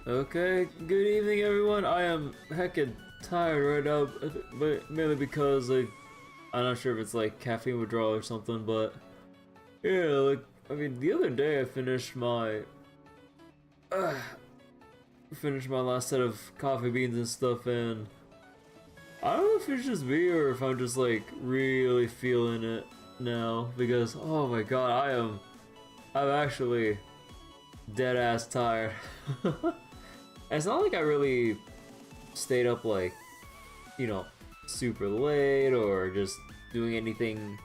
Okay, good evening everyone. I am heckin' tired right now, but mainly because I'm not sure if it's like caffeine withdrawal or something, but yeah, like I mean the other day I uh, finished my last set of coffee beans and stuff, and I don't know if it's just me or if I'm just like really feeling it now because oh my god, I'm actually dead ass tired. It's not like I really stayed up like, you know, super late or just doing anything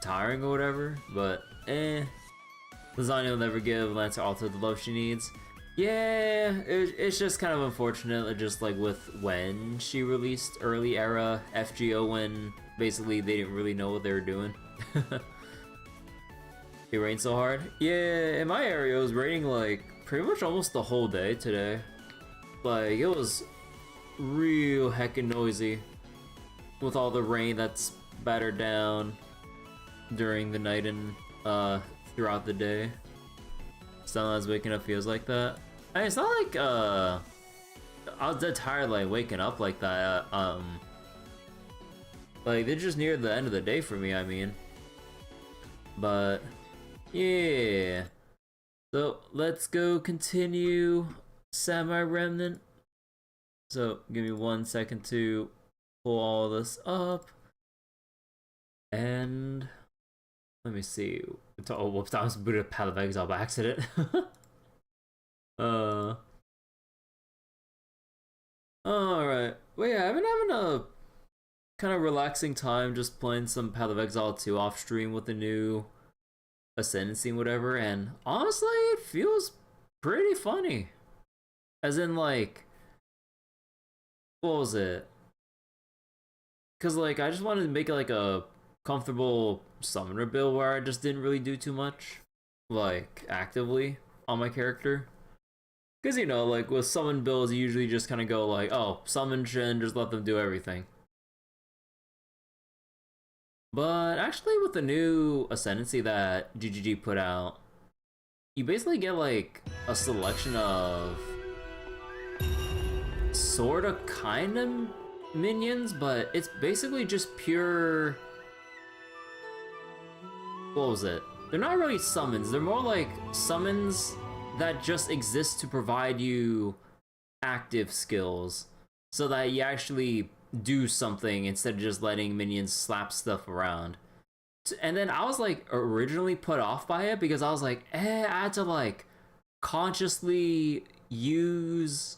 tiring or whatever, but Lasagna will never give Lancer Alta the love she needs. Yeah, it's just kind of unfortunate, just like with when she released early era FGO when basically they didn't really know what they were doing. It rained so hard. Yeah, in my area it was raining like pretty much almost the whole day today. Like, it was real heckin' noisy with all the rain that's battered down during the night and throughout the day. Sometimes waking up feels like that. I mean, it's not like I was dead tired like waking up like that. Like they're just near the end of the day for me, I mean. But yeah. So let's go continue Samurai Remnant. So give me 1 second to pull all this up. And let me see. Oh, whoops, I was booted a pile of eggs by accident. Alright. Well, yeah, I've been having a kind of relaxing time just playing some Path of Exile 2 off stream with the new Ascendancy and whatever, and honestly, it feels pretty funny. As in, like, what was it? Because, like, I just wanted to make it like a comfortable summoner build where I just didn't really do too much, like, actively on my character. Because, you know, like, with summon builds, you usually just kind of go like, oh, summon Shin, just let them do everything. But actually, with the new Ascendancy that GGG put out, you basically get, like, a selection of sorta kinda minions, but it's basically just pure... What was it? They're not really summons, they're more like summons that just exist to provide you active skills so that you actually do something instead of just letting minions slap stuff around. And then I was like originally put off by it because I was like, I had to like consciously use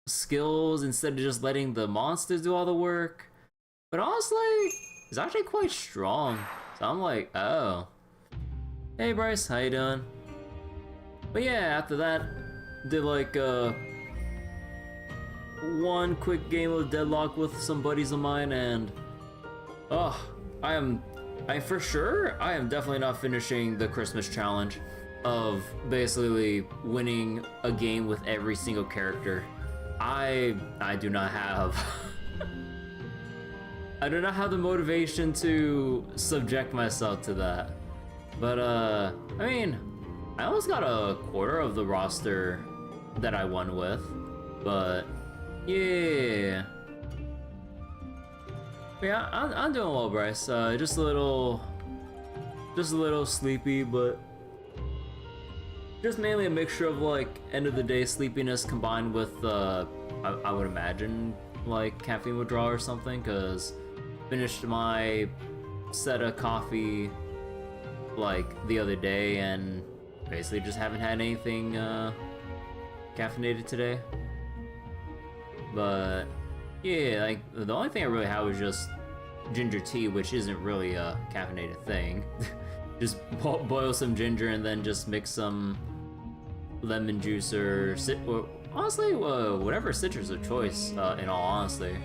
skills instead of just letting the monsters do all the work. But honestly, it's actually quite strong. So I'm like, oh. Hey Bryce, how you doing? But yeah, after that, did like one quick game of Deadlock with some buddies of mine, and I am definitely not finishing the Christmas challenge of basically winning a game with every single character. I do not have I do not have the motivation to subject myself to that. But I mean, I almost got a quarter of the roster that I won with, but yeah. Yeah, I'm doing well, Bryce. Just a little sleepy, but just mainly a mixture of like end of the day sleepiness combined with I would imagine like caffeine withdrawal or something, because finished my set of coffee like the other day and basically just haven't had anything caffeinated today. But yeah, like the only thing I really had was just ginger tea, which isn't really a caffeinated thing. Just boil some ginger and then just mix some lemon juice or honestly whatever citrus of choice, in all honesty.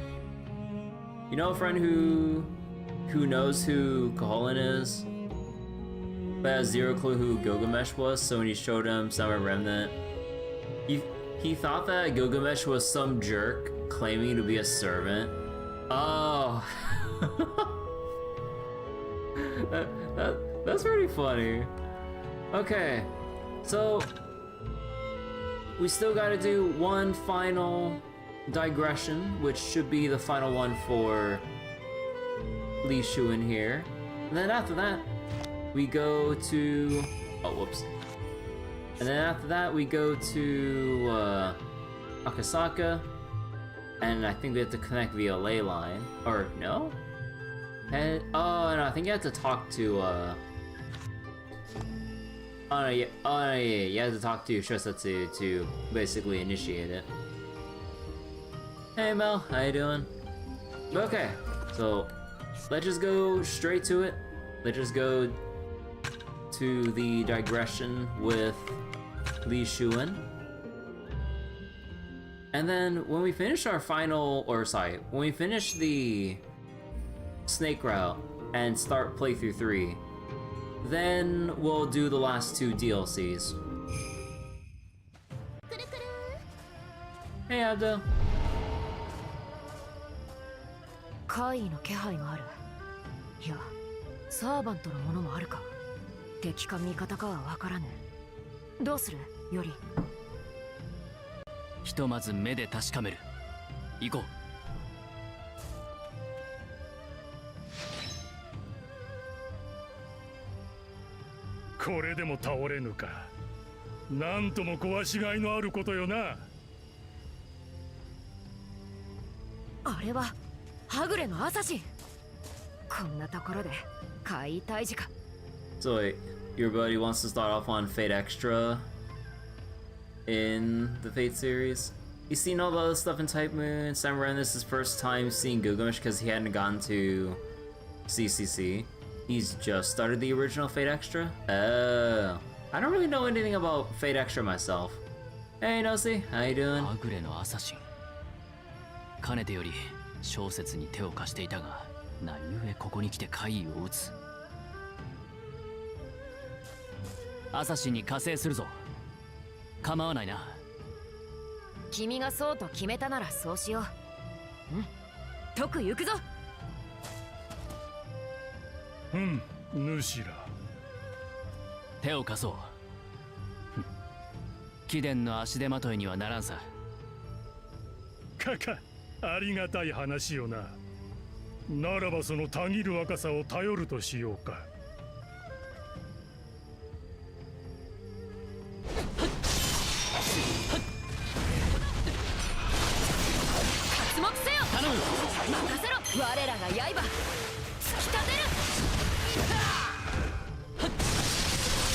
You know a friend who knows who Koholin is, but has zero clue who Gilgamesh was, so when he showed him Summer Remnant, he thought that Gilgamesh was some jerk claiming to be a servant. Oh. That's pretty funny. Okay, so we still gotta do one final digression, which should be the final one for Li Shu in here. And then after that, we go to... oh, whoops. And then after that, we go to Akasaka. And I think we have to connect via ley line. Or, no? And, oh, no, I think you have to talk to, oh, no, yeah, you have to talk to Shosetsu to basically initiate it. Hey, Mel, how you doing? Okay, so, let's just go straight to it. Let's just go to the digression with Li Shuin. And then when we finish our final, or sorry, when we finish the snake route and start playthrough 3, then we'll do the last 2 DLCs. Hey, Abdo. 怪異の気配がある。いや、サーバントのものもあるか。敵か味方かはわからぬ。どうする？より。ひとまず目で確かめる。行こう。これでも倒れぬか。なんとも壊しがいのあることよな。あれははぐれのアサシン。こんなところで怪異退治か。So wait, your buddy wants to start off on Fate Extra in the Fate series? He's seen all the other stuff in Type Moon. Samurai, this is his first time seeing Gilgamesh because he hadn't gone to CCC. He's just started the original Fate Extra? Oh. I don't really know anything about Fate Extra myself. Hey, Nosy, how you doing? はぐれのアサシン。かねてより小説に手を貸していたが、何故ここに来て怪異を打つ。アサシンに加勢するぞ。構わないな。君がそうと決めたならそうしよう。うん。特行くぞ。主ら。手を貸そう。貴殿の足手まといにはならんさ。ありがたい話よな。ならばそのたぎる若さを頼るとしようか。活目せよ。頼む。任せろ。我らが刃突き立てる。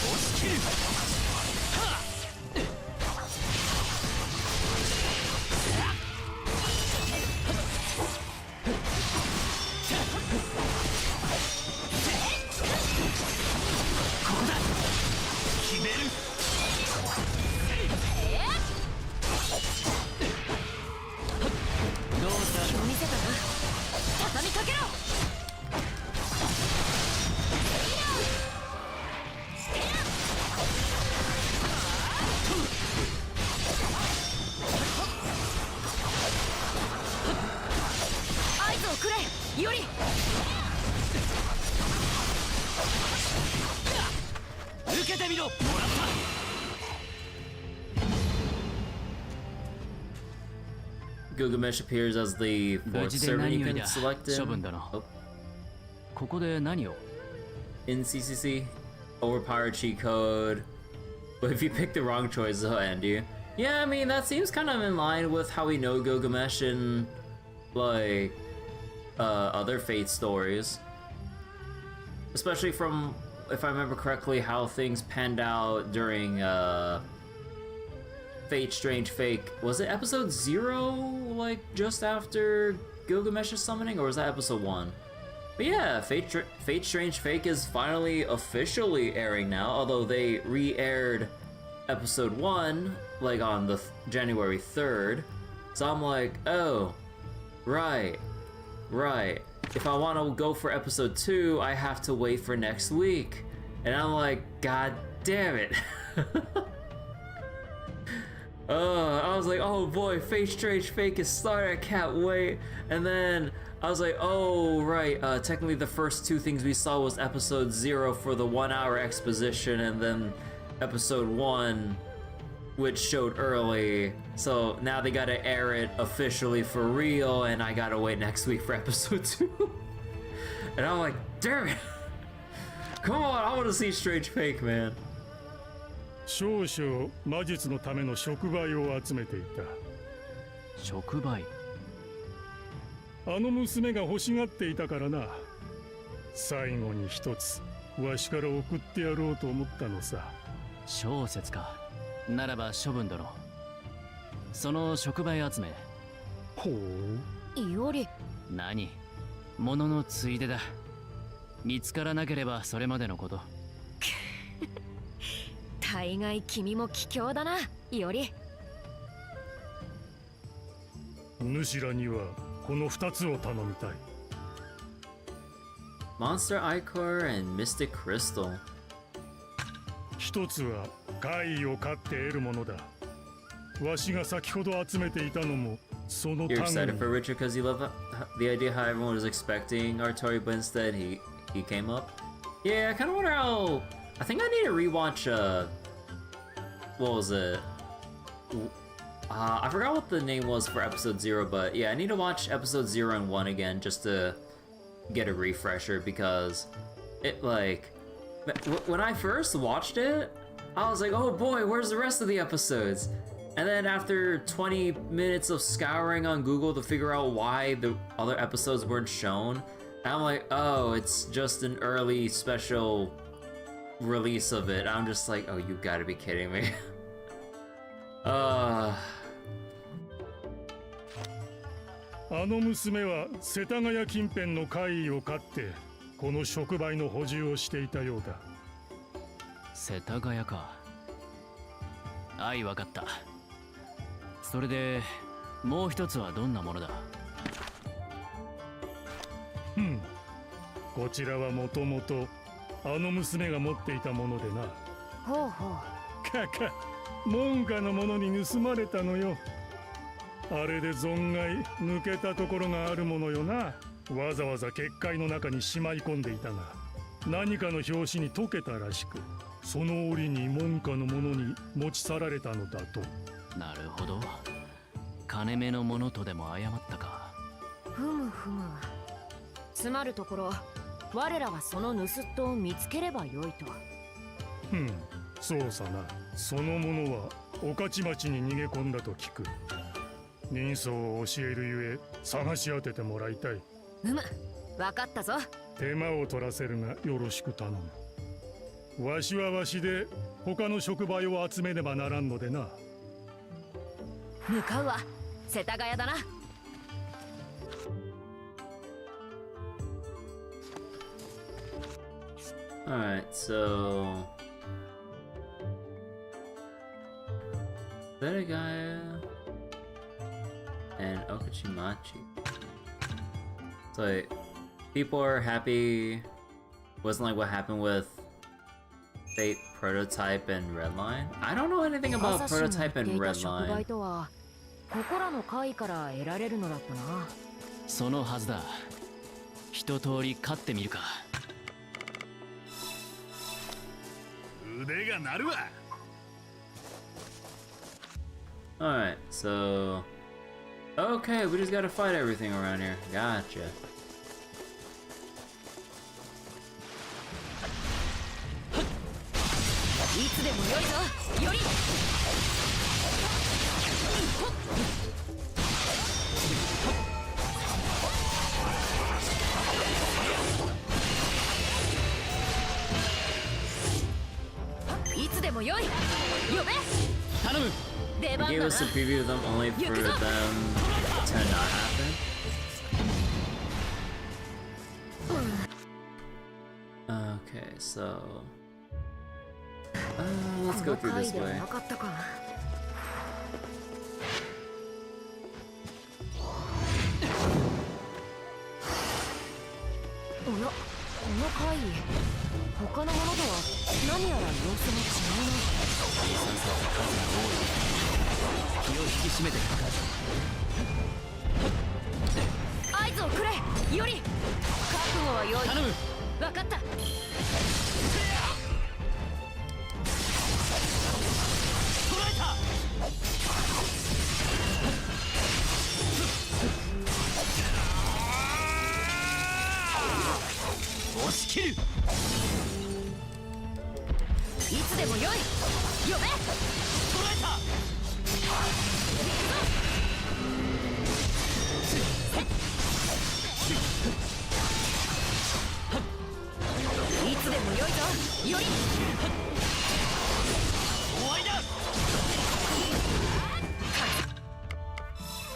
押し切る。Gilgamesh appears as the fourth servant you can select in. Oh. ここで何を? In CCC, overpowered cheat code. But if you pick the wrong choice, it'll end you. Yeah, I mean, that seems kind of in line with how we know Gilgamesh in, like, other Fate stories. Especially from, if I remember correctly, how things panned out during, Fate Strange Fake. Was it episode 0, like, just after Gilgamesh's summoning, or was that episode 1? But yeah, Fate Strange Fake is finally officially airing now, although they re-aired episode 1, like, on the January 3rd. So I'm like, oh, right. If I want to go for episode 2, I have to wait for next week. And I'm like, god damn it. I was like, oh boy, Fate Strange Fake is starting, I can't wait. And then I was like, oh right, technically the first 2 things we saw was episode 0 for the 1-hour exposition, and then episode 1 which showed early. So now they gotta air it officially for real, and I gotta wait next week for episode 2. And I'm like, damn it! Come on, I want to see Strange Fake, man. 少々魔術のための触媒を集めていた。触媒。あの娘が欲しがっていたからな。最後に一つわしから送ってやろうと思ったのさ。小説か。ならば処分殿。その触媒集め。ほう。いおり。何？物のついでだ。見つからなければそれまでのこと。大概君も卑怯だな、いおり。主らにはこの2つを頼みたい。Monster Ichor and Mystic Crystal. 一つは怪異を飼って得るものだ。わしが先ほど集めていたのもその You're 単 excited に。 for Richard because you love the idea how everyone was expecting Artori, but instead he came up. Yeah, I kind of wonder how. I think I need to rewatch. What was it? I forgot what the name was for episode 0, but yeah, I need to watch episode 0 and 1 again just to get a refresher because it like when I first watched it, I was like, oh boy, where's the rest of the episodes? And then after 20 minutes of scouring on Google to figure out why the other episodes weren't shown, I'm like, oh, it's just an early special release of it. I'm just like, oh, you gotta be kidding me. あの娘は世田谷近辺の怪異を飼ってこの触媒の補充をしていたようだ。世田谷か。あい、わかった。それでもう一つはどんなものだ？こちらはもともとあの娘が持っていたものでな。ほうほう。かか、門下のものに盗まれたのよ。あれで存外抜けたところがあるものよな。わざわざ結界の中にしまい込んでいたが、何かの拍子に溶けたらしく、その折に門下のものに持ち去られたのだと。なるほど。金目のものとでも誤ったか。ふむふむ。つまるところ、我らはその盗っ人を見つければよいと。そうさな。そのものは御徒町に逃げ込んだと聞く。人相を教えるゆえ探し当ててもらいたい。わかったぞ。手間を取らせるがよろしく頼む。わしはわしで他の触媒を集めねばならんのでな。向かうわ。世田谷だな。Alright, so Setagaya and Okachimachi. So like, people are happy. Wasn't like what happened with Fate Prototype and Redline. I don't know anything about Prototype and Redline. ここらの会から得られるのだったな。そのはずだ。一通り飼ってみるか。腕が鳴るわ。Alright, so okay, we just gotta fight everything around here. Gotcha. いつでもよいぞ。より。いつでもよい。呼べ。頼む。出番 He だ gave な。 us a preview of them only for them to not happen. Okay, so let's go through this way. なかったか。おや、この怪異、他のものとは何やら様子が違うな。計算された数が多い。気を引き締めてかかる。合図をくれ、より。覚悟は良い。頼む。わかった。捉えた。押し切る。いつでもよい。呼べ。捕らえた。いつでもよいぞ。より。終わりだ。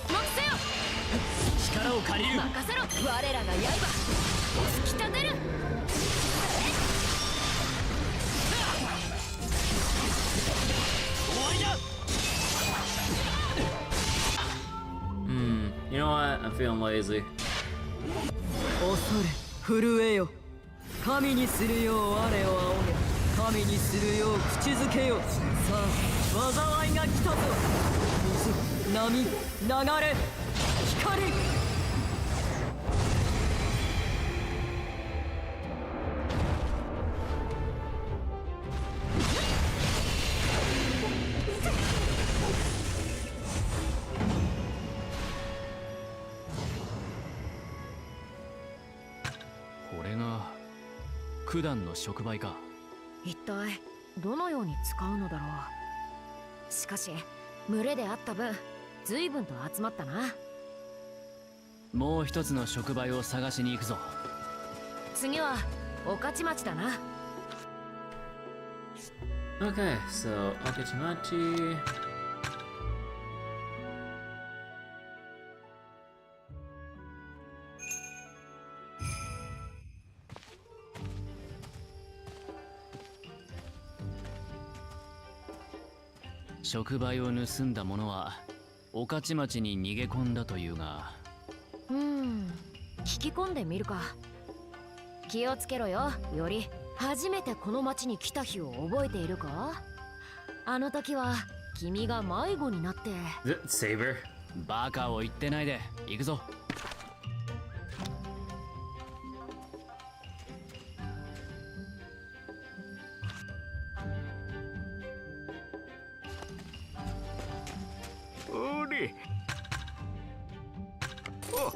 任せよ。力を借りる。任せろ。我らが刃突き立てる。終わりだ。You know what? I'm feeling lazy. 恐れ震えよ。神にするよう我を仰げ、神にするよう口づけよ。さあ災いが来たぞ。水、波、流れ、光。これが九段の触媒か。一体どのように使うのだろう。しかし群れであった分随分と集まったな。もう一つの触媒を探しに行くぞ。次は御徒町だな。 Okay, so Akachimachi. .触媒を盗んだ者は御徒町に逃げ込んだというが、聞き込んでみるか。気をつけろよ。より初めてこの町に来た日を覚えているか。あの時は君が迷子になって。Saber. バカを言ってないで行くぞ。おれ。おお、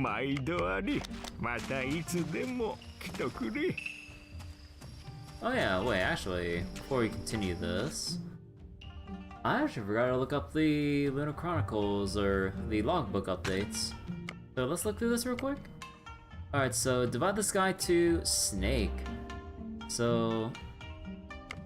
毎度あり。またいつでも来てくれ。Oh yeah, wait, actually, before we continue this, I actually forgot to look up the Lunar Chronicles or the logbook updates. So let's look through this real quick. Alright, so divide the sky to Snake. So,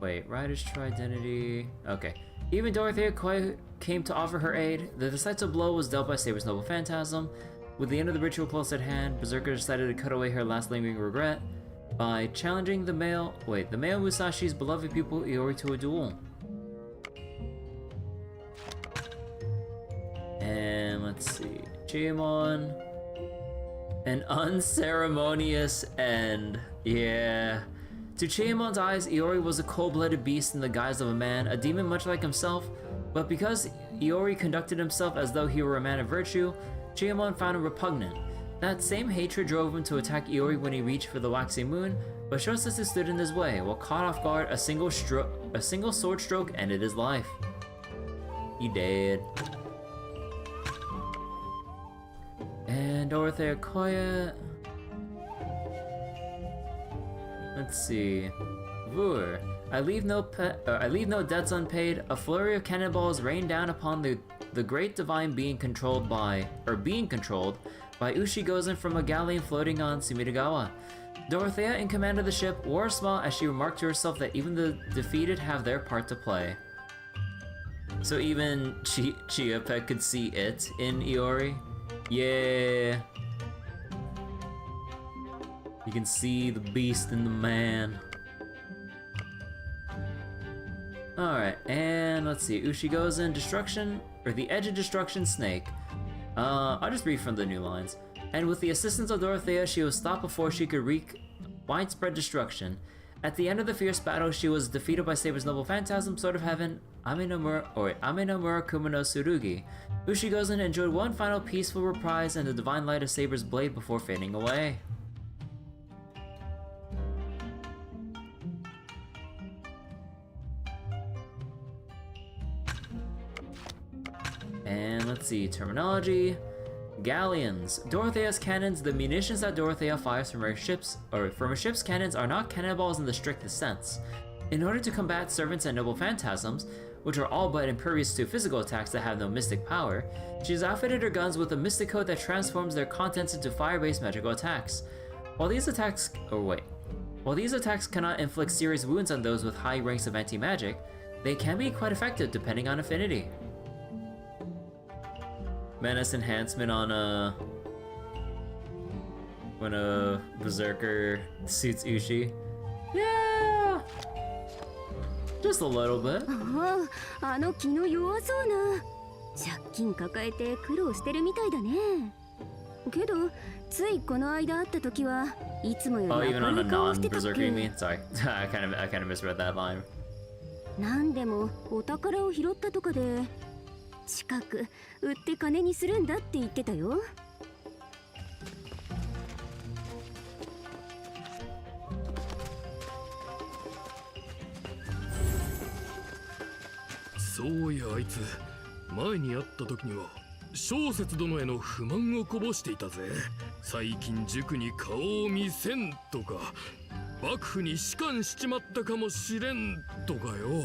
wait, Rider's true identity. Okay. Even Dorothea Koi came to offer her aid. The decisive blow was dealt by Saber's noble phantasm. With the end of the ritual close at hand, Berserker decided to cut away her last lingering regret by challenging the male Musashi's beloved pupil Iori to a duel. And let's see, Chiemon, an unceremonious end. Yeah. To Chiemon's eyes, Iori was a cold-blooded beast in the guise of a man, a demon much like himself, but because Iori conducted himself as though he were a man of virtue, Chiemon found him repugnant. That same hatred drove him to attack Iori when he reached for the waxing moon, but Shosetsu stood in his way. While caught off guard, a single sword stroke ended his life. He dead. And Dorothea Koya. Let's see. Vur. I leave no debts unpaid. A flurry of cannonballs rained down upon the great divine being controlled by Ushigozen from a galleon floating on Sumitagawa. Dorothea, in command of the ship, wore a smile as she remarked to herself that even the defeated have their part to play. So even Chiapet could see it in Iori? Yeah. You can see the beast in the man. Alright, and let's see. Ushigozen, Destruction, or the Edge of Destruction Snake. I'll just read from the new lines. And with the assistance of Dorothea, she was stopped before she could wreak widespread destruction. At the end of the fierce battle, she was defeated by Saber's noble phantasm, Sword of Heaven, Ame no Mura Kuma no Tsurugi. Ushigozen enjoyed one final peaceful reprise and the divine light of Saber's blade before fading away. And let's see, terminology. Galleons. Dorothea's cannons. The munitions that Dorothea fires from her ship's cannons are not cannonballs in the strictest sense. In order to combat servants and noble phantasms, which are all but impervious to physical attacks that have no mystic power, she's outfitted her guns with a mystic coat that transforms their contents into fire-based magical attacks. While these attacks cannot inflict serious wounds on those with high ranks of anti-magic, they can be quite effective depending on affinity. Menace enhancement on when a berserker suits Uchi. Yeah! Just a little bit. あの気の弱そうな。借金抱えて苦労してるみたいだね。けどついこの間会った時はいつもより even on a non-berserker you mean? Sorry, I kind of misread that line. なんでもお宝を拾ったとかで近く売って金にするんだって言ってたよ。そういや、あいつ前に会った時には小説殿への不満をこぼしていたぜ。最近塾に顔を見せんとか、幕府に仕官しちまったかもしれんとかよ。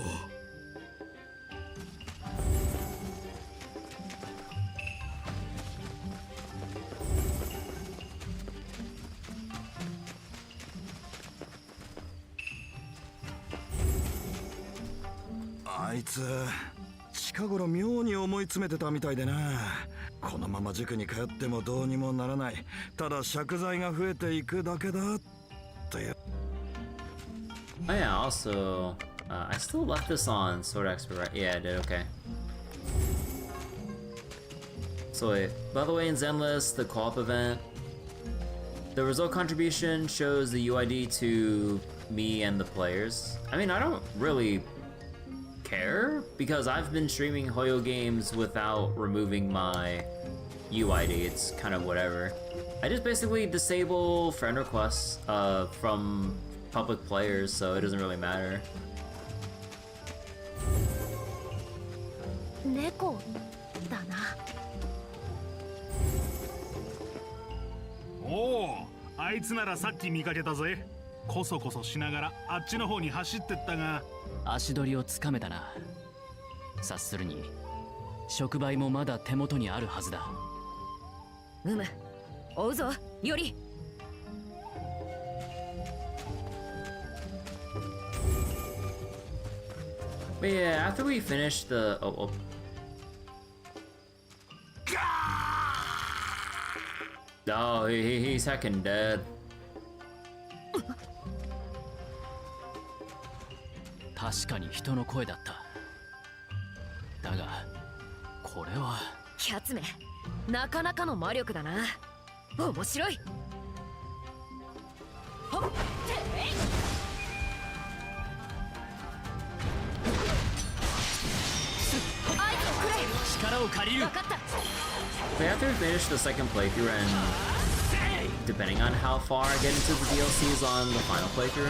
あいつ近頃妙に思い詰めてたみたいでな。このまま塾に通ってもどうにもならない、ただ借財が増えていくだけだって。 Oh yeah, also, I still left this on Sword Expert, right? Yeah, I did, okay. So wait, by the way, in Zenless, the co-op event, the result contribution shows the UID to me and the players. I mean, I don't really care, because I've been streaming Hoyo games without removing my UID, it's kind of whatever. I just basically disable friend requests from public players, so it doesn't really matter. 猫だな。おお、あいつならさっき見かけたぜ。こそこそしながらあっちの方に走ってったが、足取りをつかめたな。察するに触媒もまだ手元にあるはずだ。追うぞ、より。But yeah, after we finish the oh, he's heckin' dead. 確かに人の声だった。だがこれはやつめ、なかなかの魔力だな。面白い。ほっ、てい。あいつをくれ。力を借りる。分かった。 But after we finish the second playthrough, and depending on how far I get into the DLCs on the final playthrough,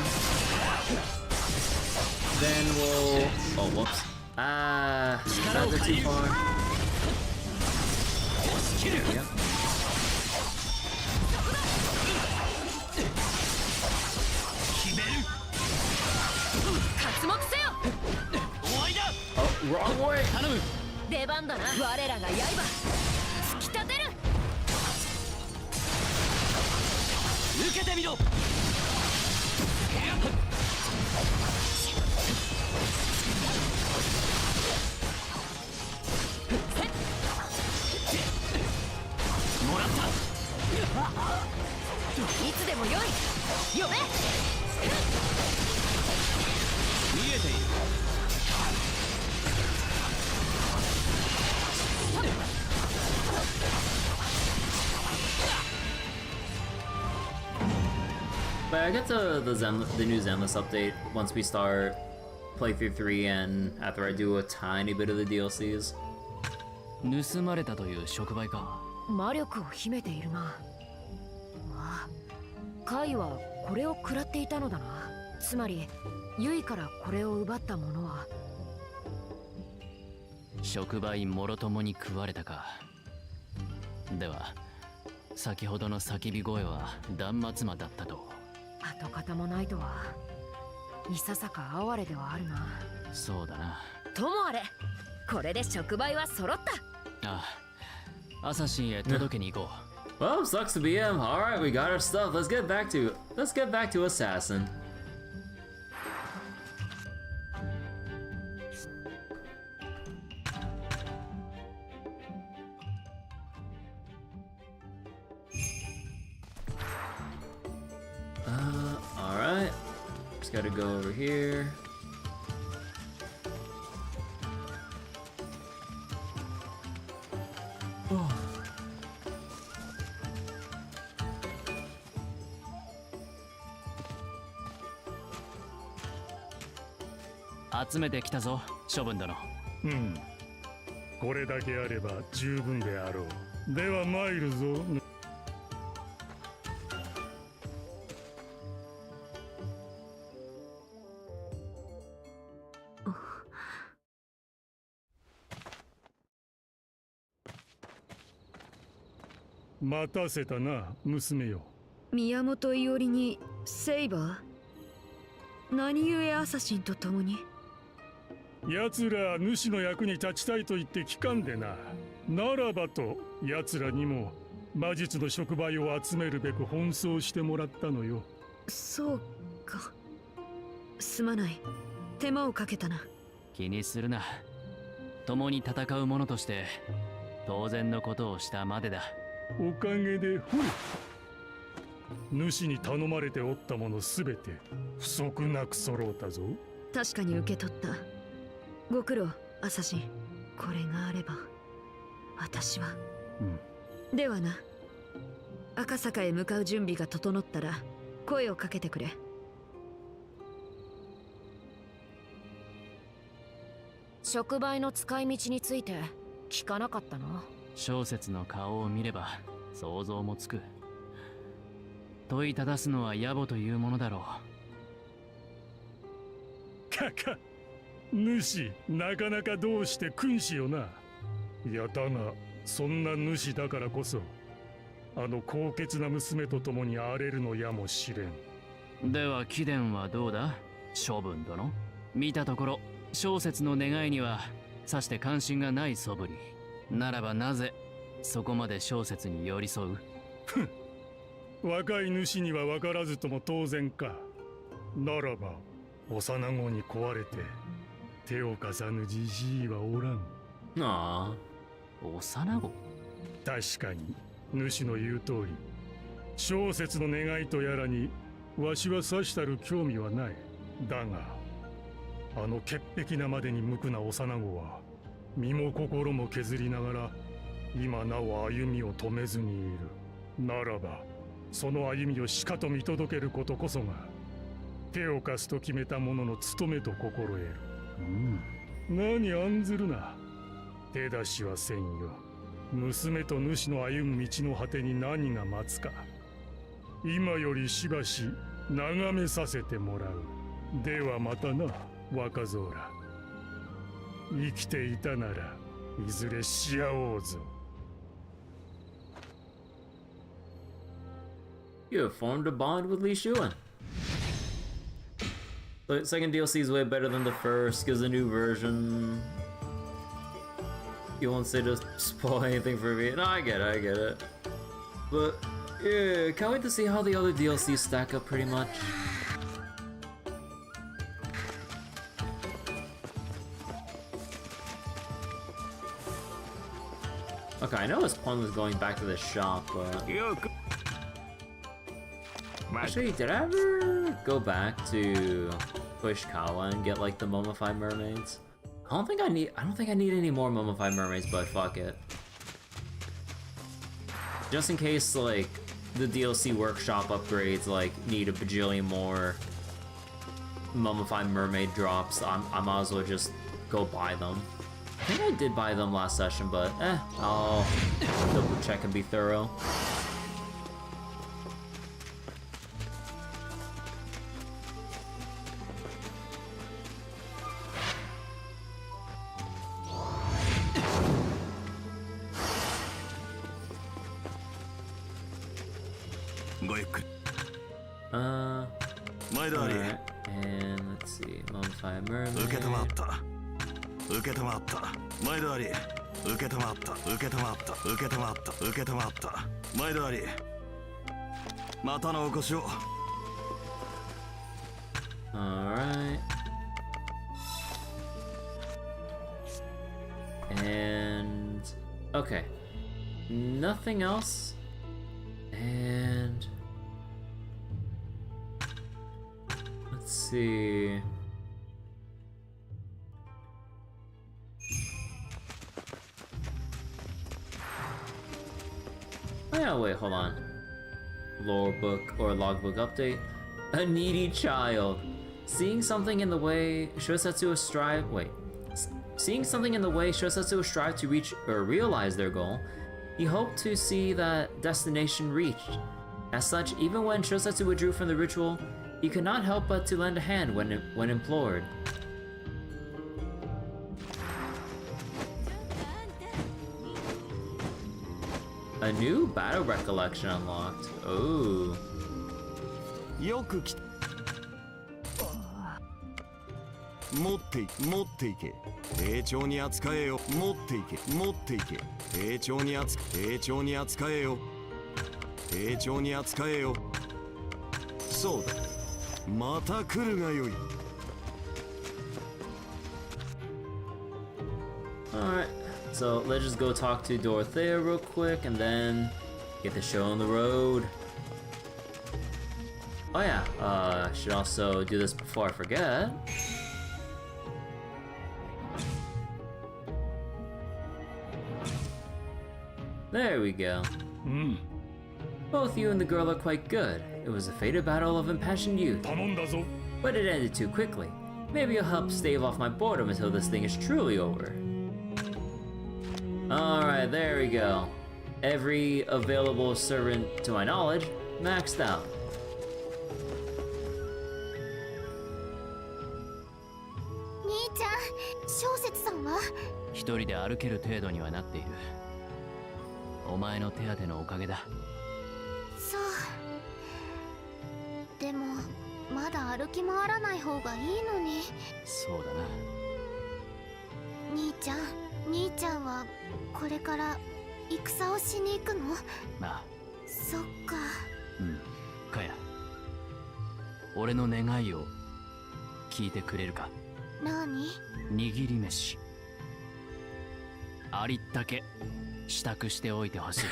then we'll... Oh, whoops. Not go too far. Yeah. Oh, wrong way! 出番だな。我らが刃突き立てる。受けてみろ。もらった。いつでもよい。呼べ。見えている。But I get to the new Zenless update once we start playthrough 3 and after I do a tiny bit of the DLCs. 盗まれたという触媒か。魔力を秘めているな。わあ、カイはこれを食らっていたのだな。つまりユイからこれを奪った者は触媒もろともに食われたか。では先ほどの叫び声は断末魔だったと。跡形もないとはいささか哀れではあるな。そうだな。ともあれ、これで触媒は揃った。ああ、アサシンへ届けに行こう。Well, sucks to be him. Alright, we got our stuff. Let's get back to Assassin. Alright. Just gotta go over here. Oh. 集めてきたぞ、処分殿。うん。これだけあれば十分であろう。では参るぞ。待たせたな、娘よ。宮本伊織にセイバー？何故アサシンと共に？奴ら主の役に立ちたいと言って聞かんでな。ならばと奴らにも魔術の触媒を集めるべく奔走してもらったのよ。そうか。すまない。手間をかけたな。気にするな。共に戦う者として当然のことをしたまでだ。おかげでほれ、主に頼まれておったものすべて不足なく揃うたぞ。確かに受け取った。ご苦労、アサシン。これがあれば私は。ではな、赤坂へ向かう準備が整ったら声をかけてくれ。触媒の使い道について聞かなかったの？小説の顔を見れば想像もつく。問いただすのは野暮というものだろう。かか、主、なかなかどうして君子よな。いやだが、そんな主だからこそあの高潔な娘と共に荒れるのやもしれん。では貴殿はどうだ、処分殿。見たところ小説の願いにはさして関心がない素振り。ならばなぜそこまで小説に寄り添う？若い主には分からずとも当然か。ならば幼子に壊れて手を貸さぬじじいはおらん。ああ、幼子。確かに主の言う通り、小説の願いとやらにわしはさしたる興味はない。だがあの潔癖なまでに無垢な幼子は身も心も削りながら今なお歩みを止めずにいる。ならばその歩みをしかと見届けることこそが手を貸すと決めた者の務めと心得る。何案ずるな。手出しはせんよ。娘と主の歩む道の果てに何が待つか、今よりしばし眺めさせてもらう。ではまたな、若造ら。生きていたならいずれし合おうぞ。You have formed a bond with Li Shuan. The second DLC is way better than the first, gives a new version. You won't say to spoil anything for me. No, I get it. But yeah, can't wait to see how the other DLCs stack up pretty much. Okay, I know it's pointless going back to the shop, but... Actually, did I ever go back to Pushkawa and get like the mummified mermaids? I don't think I need any more mummified mermaids, but fuck it. Just in case like the DLC workshop upgrades like need a bajillion more mummified mermaid drops, I might as well just go buy them. I think I did buy them last session, but I'll double check and be thorough. ごゆっくり。 Alright. 毎度あり。 And let's see. Mummified 受けたまっ mermaid. た。受けたまった。毎度あり。受けたまった。受けたまった。受けたまった。受けたまった。毎度あり。またのお越しを。 Alright. And okay. Nothing else. And let's see. Oh yeah, wait, hold on. Lore book or logbook update. A needy child. Seeing something in the way Shosetsu will strive. Wait. Seeing something in the way Shosetsu will strive to reach or realize their goal, he hoped to see that destination reached. As such, even when Shosetsu withdrew from the ritual, he could not help but to lend a hand when implored. A new battle recollection unlocked. Oh. よく来た。持っていけ。丁重に扱えよ。持っていけ。丁重に扱えよ。丁重に扱えよ。そうだ。また来るがよい。 Alright, so let's just go talk to Dorothea real quick and then get the show on the road. Oh yeah, should also do this before I forget. There we go. Both you and the girl are quite good. It was a fated battle of impassioned youth, 頼んだぞ。 but it ended too quickly. Maybe you'll help stave off my boredom until this thing is truly over. Alright, there we go. Every available servant, to my knowledge, maxed out. 兄ちゃん、小説さんは？一人で歩ける程度にはなっている。お前の手当てのおかげだ。そう。でもまだ歩き回らない方がいいのに。そうだな。兄ちゃんはこれから戦をしに行くの？ああ、そっか。かや。俺の願いを聞いてくれるか。何？握り飯。ありったけ支度しておいてほしい。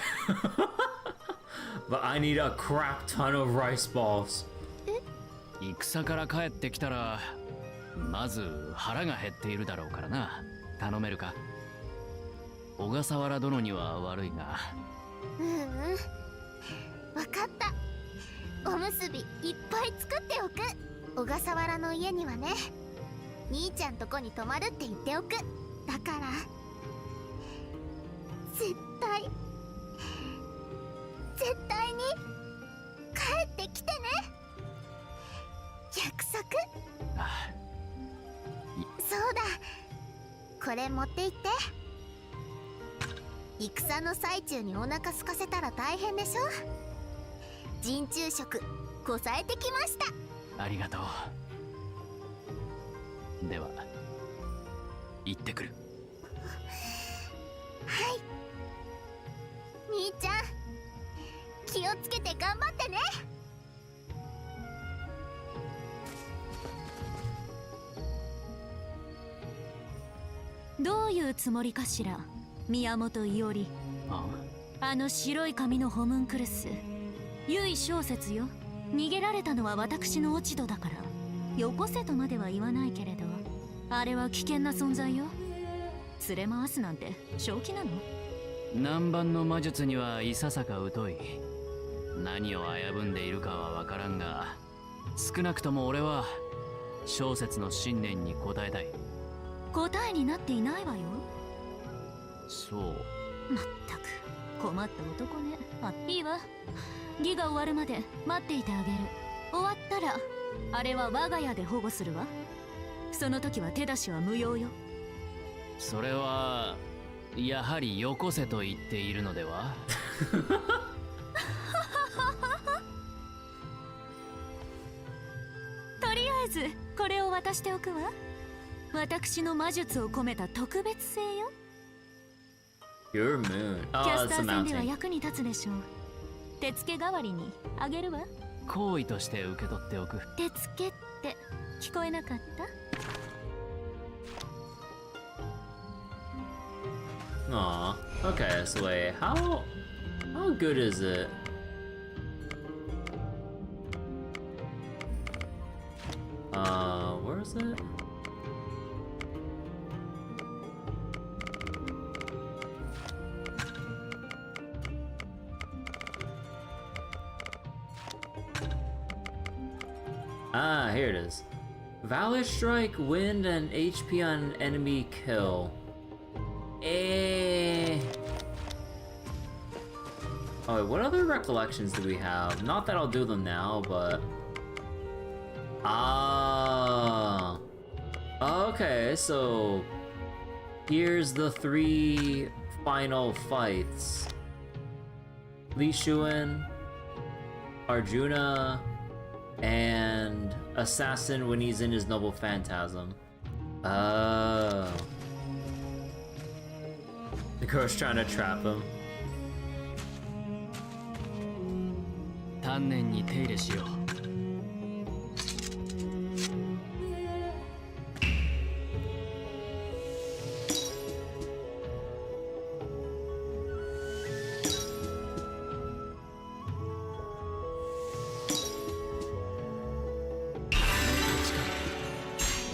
But I need a crap ton of rice balls. 戦から帰ってきたらまず腹が減っているだろうからな。頼めるか。小笠原殿には悪いが。わかった。おむすびいっぱい作っておく。小笠原の家にはね、兄ちゃんとこに泊まるって言っておく。だから絶対に帰ってきてね。約束。ああ、そうだ、これ持って行って。戦の最中にお腹空かせたら大変でしょ。陣中食こさえてきました。ありがとう。では行ってくる。はい、兄ちゃん気をつけて頑張ってね。どういうつもりかしら、宮本伊織。あの白い髪のホムンクルス、唯小説よ。逃げられたのは私の落ち度だから、よこせとまでは言わないけれど、あれは危険な存在よ。連れ回すなんて正気なの？南蛮の魔術にはいささか疎い。何を危ぶんでいるかは分からんが、少なくとも俺は小説の信念に応えたい。答えになっていないわよ。そう。まったく困った男ね。いいわ、儀が終わるまで待っていてあげる。終わったらあれは我が家で保護するわ。その時は手出しは無用よ。それはやはりよこせと言っているのでは？ずこれを渡しておくわ。私の魔術を込めた特別製よ。 Your moon. キャ Oh, スタ that's a ー戦では mountain. 役に立つでしょう。手付け代わりにあげるわ。好意として受け取っておく。手付けって聞こえなかった？ Aw. Okay, so wait, how good is it? Where is it? Ah, here it is. Valor Strike, wind, and HP on enemy kill. Oh wait, what other recollections do we have? Not that I'll do them now, but... Ah. Okay, so... Here's the 3 final fights. Li Shuan, Arjuna, and Assassin when he's in his Noble Phantasm. Oh. The girl's trying to trap him. 丹念に手入れしよう。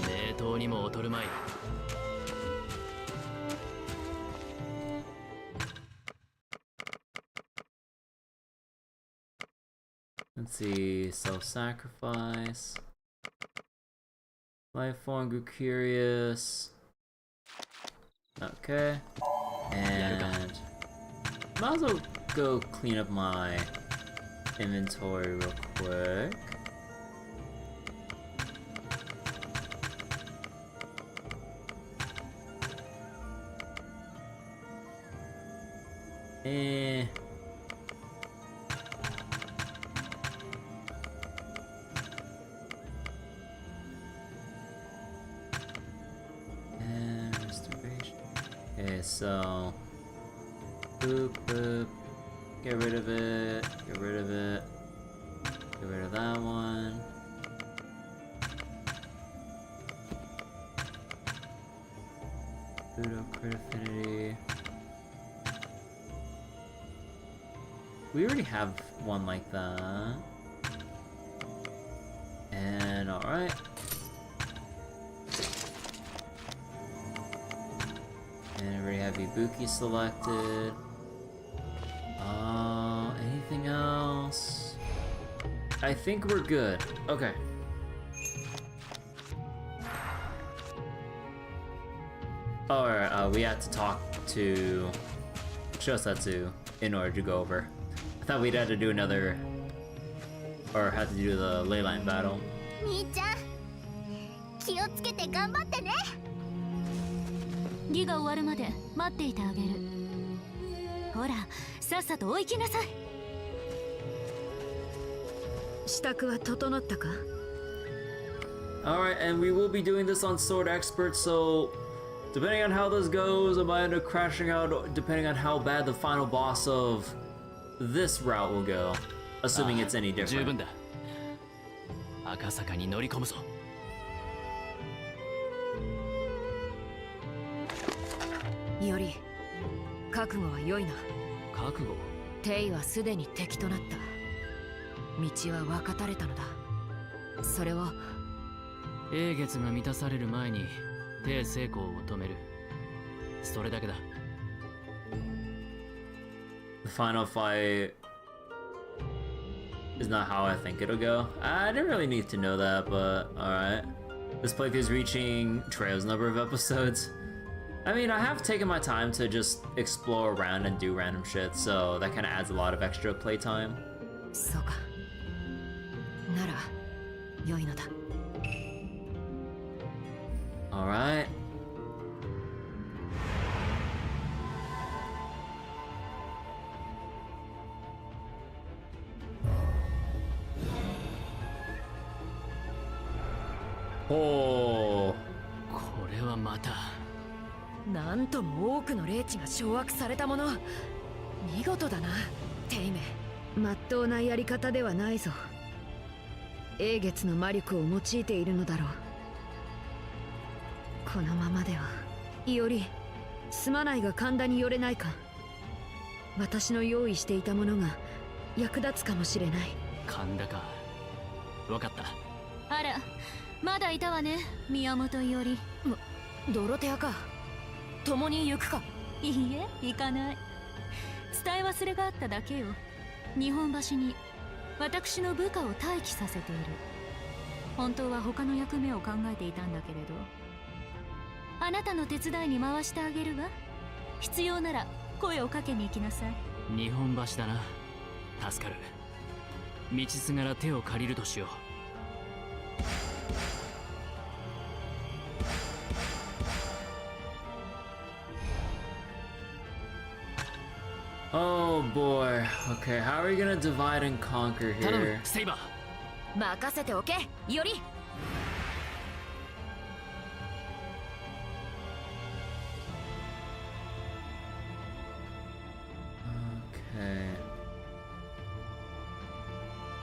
名刀にも劣るまい。 Let's see, self-sacrifice. Life form, grew curious. Okay. And might as well go clean up my inventory real quick. And restoration. Okay, so boop boop. Get rid of it. Get rid of it. Get rid of that one. Pseudo crit affinity. We already have one like that. And alright. And I already have Ibuki selected. Anything else? I think we're good. Okay. Alright, we had to talk to Shosatsu in order to go over. I thought we'd had to do another... or had to do the ley line battle. 兄ちゃん気をつけて頑張ってね。儀が終わるまで待っていてあげる。ほら、さっさと追いきなさい。支度は整ったか？ Alright, and we will be doing this on Sword Expert, so depending on how this goes, I might end up crashing out depending on how bad the final boss of this route will go, assuming it's any 十 different. 分だ。赤坂に乗り込むぞ。より覚悟は良いな。覚悟。テイはすでに敵となった。道は分かたれたのだ。それは英月が満たされる前に帝成功を止める。それだけだ。The final fight is not how I think it'll go. I didn't really need to know that, but alright. This playthrough is reaching Treo's number of episodes. I mean, I have taken my time to just explore around and do random shit, so that kind of adds a lot of extra playtime. そうか。なら良いのだ。Alright. Oh. これはまた。なんとも多くの霊地が掌握されたもの。見事だな、テイメ。まっとうなやり方ではないぞ。英月の魔力を用いているのだろう。このままでは、いおり、すまないが神田に寄れないか。私の用意していたものが役立つかもしれない。神田か。わかった。あら、まだいたわね、宮本伊織。ドロテアか。共に行くか。いいえ、行かない。伝え忘れがあっただけよ。日本橋に私の部下を待機させている。本当は他の役目を考えていたんだけれど、あなたの手伝いに回してあげるわ。必要なら声をかけに行きなさい。日本橋だな。助かる。道すがら手を借りるとしよう。Oh boy. Okay, how are we gonna divide and conquer 頼む here? セイバー。任せておけ、いおり。Okay.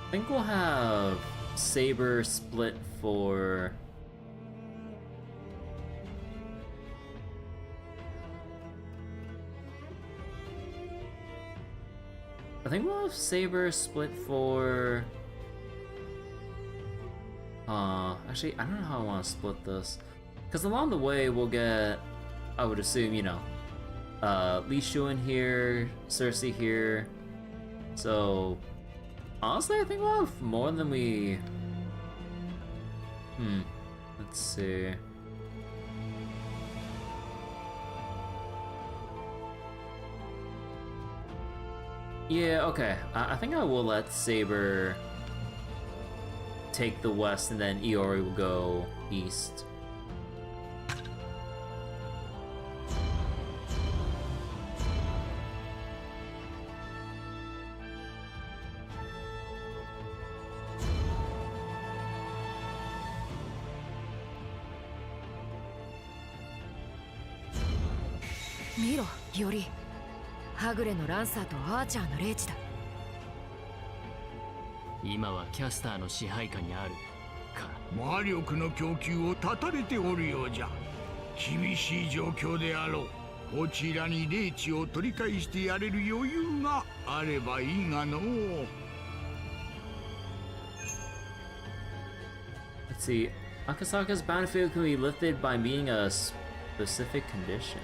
I think we'll have Saber split for... I think we'll have Saber split for... Actually, I don't know how I want to split this. Because along the way, we'll get, I would assume, you know, Li Shu in here, Cersei here. So, honestly, I think we'll have more than we... Let's see. Yeah, okay. I think I will let Saber take the west, and then Iori will go east. Miro, Iori. はぐれのランサーとアーチャーの霊地だ。今はキャスターの支配下にあるか。魔力の供給を断たれておるようじゃ。厳しい状況であろう。こちらに霊地を取り返してやれる余裕があればいいがのう。 Let's see. Akasaka's battlefield can be lifted by meeting a specific condition.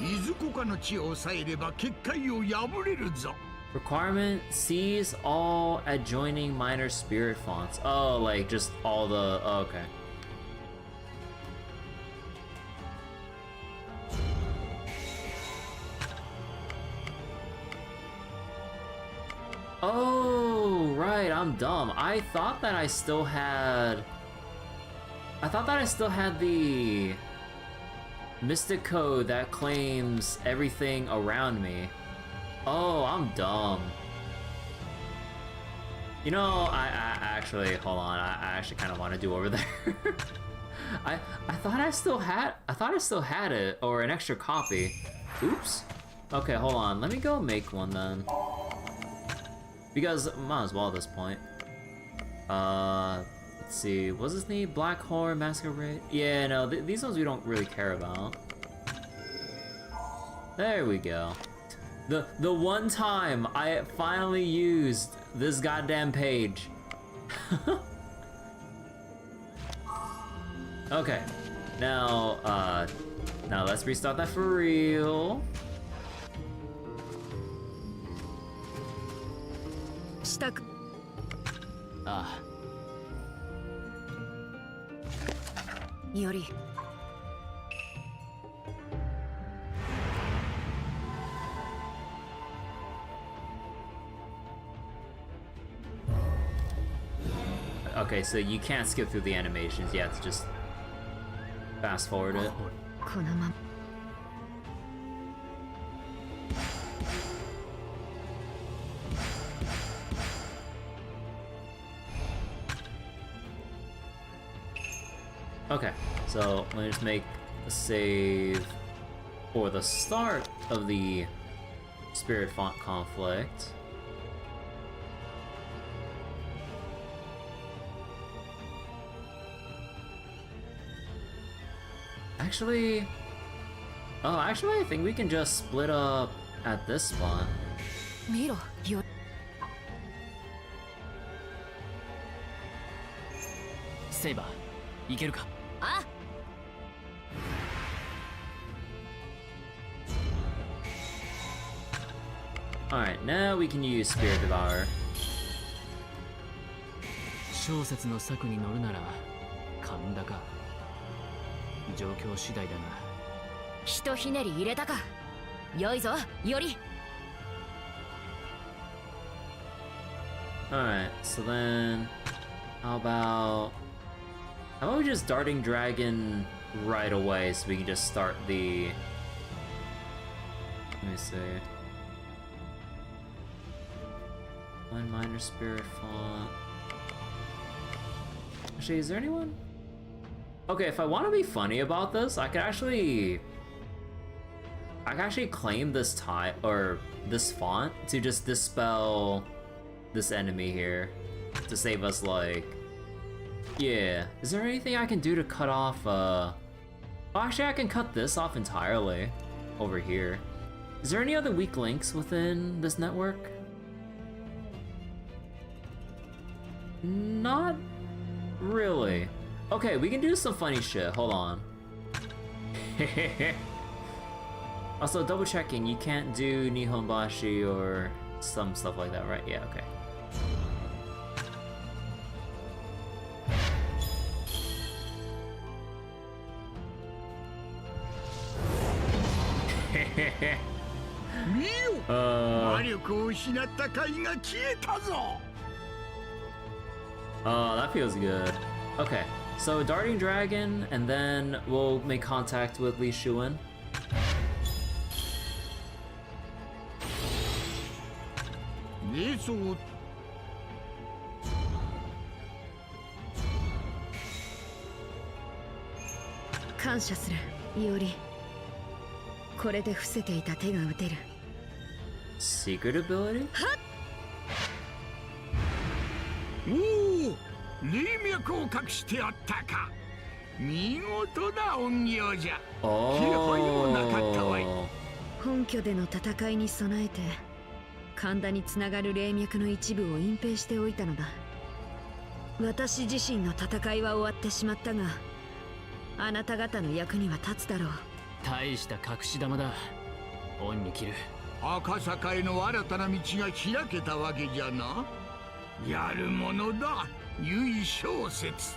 いずこかの地を抑えれば結界を破れるぞ。 Requirement: seize all adjoining minor spirit fonts. Oh, like just all the... Oh, okay. Oh, right, I'm dumb. I thought that I still had the mystic code that claims everything around me. Oh, I'm dumb. You know, I actually, hold on, I actually kind of want to do over there. I thought I still had it, or an extra copy. Oops. Okay, hold on, let me go make one then. Because, might as well at this point. Let's see, what's this name? Black Horror Masquerade? Yeah, no, these ones we don't really care about. There we go. The one time I finally used this goddamn page. Okay, now let's restart that for real. したく。ああ。より。Okay, so you can't skip through the animations. You have to just fast forward it. このまま。Okay, so let me just make a save for the start of the Spirit Font conflict. Actually, I think we can just split up at this spot. 見ろよセイバーいけるか。あ Alright, now we can use Spirit Devour. 小説の策に乗るなら神田か。状況次第だな。ひとひねり入れたか。よいぞより。 Alright, so then how about we just Darting Dragon right away so we can just start the, let me see, one minor spirit font. Actually, is there anyone? Okay, if I want to be funny about this, I could actually claim this type or this font to just dispel this enemy here to save us, like, yeah. Is there anything I can do to cut off, oh, actually I can cut this off entirely over here. Is there any other weak links within this network? Not really. Okay, we can do some funny shit, hold on. Also, double checking, you can't do Nihonbashi or some stuff like that, right? Yeah, okay. Oh, that feels good. Okay, so Darting Dragon, and then we'll make contact with Li Shuan. Secret ability? おお、霊脈を隠してあったか。見事な恩行じゃ。気配もなかったわい。本拠での戦いに備えて神田につながる霊脈の一部を隠蔽しておいたのだ。私自身の戦いは終わってしまったが、あなた方の役には立つだろう。大した隠し玉だ。恩に切る。赤坂への新たな道が開けたわけじゃな。やるものだ、唯小説。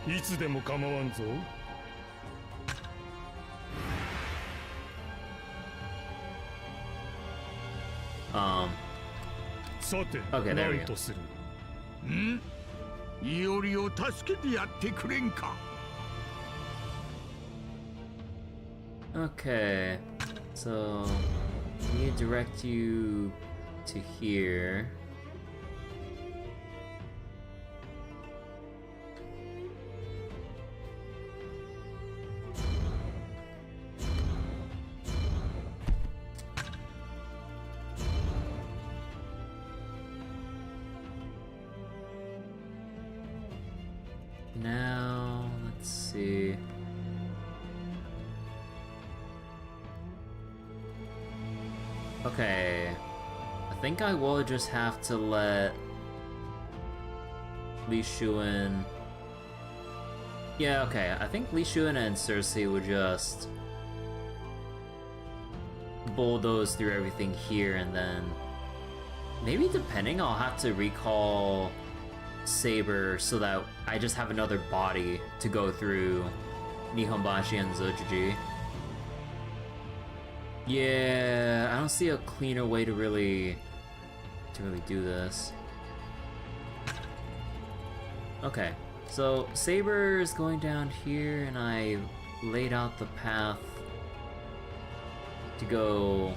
いつでも構わんぞ。さて、何とする？ん？いおりを助けてやってくれんか。Okay, so let me direct you to here. Now, let's see. Okay, I think I will just have to let Li Shuan. Yeah, okay, I think Li Shuan and Cersei would just bulldoze through everything here, and then maybe depending, I'll have to recall Saber so that I just have another body to go through Nihonbashi and Zojuji. Yeah, I don't see a cleaner way to really do this. Okay, so Saber is going down here, and I laid out the path to go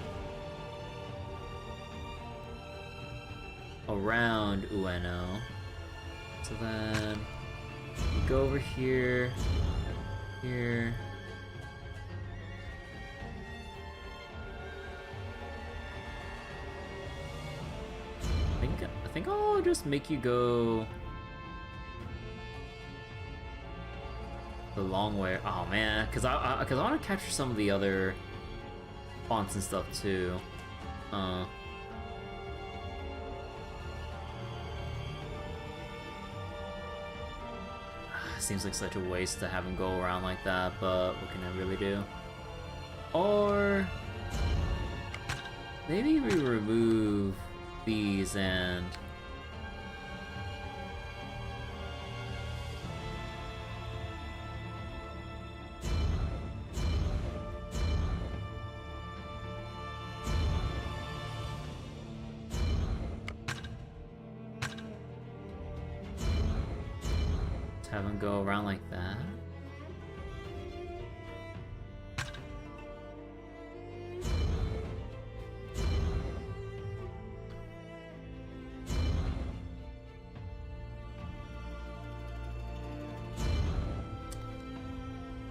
around Ueno. So then you go over here, here. I think I'll just make you go the long way. Oh man, because I want to capture some of the other fonts and stuff too. Seems like such a waste to have him go around like that, but what can I really do? Or maybe we remove these and have him go around like that.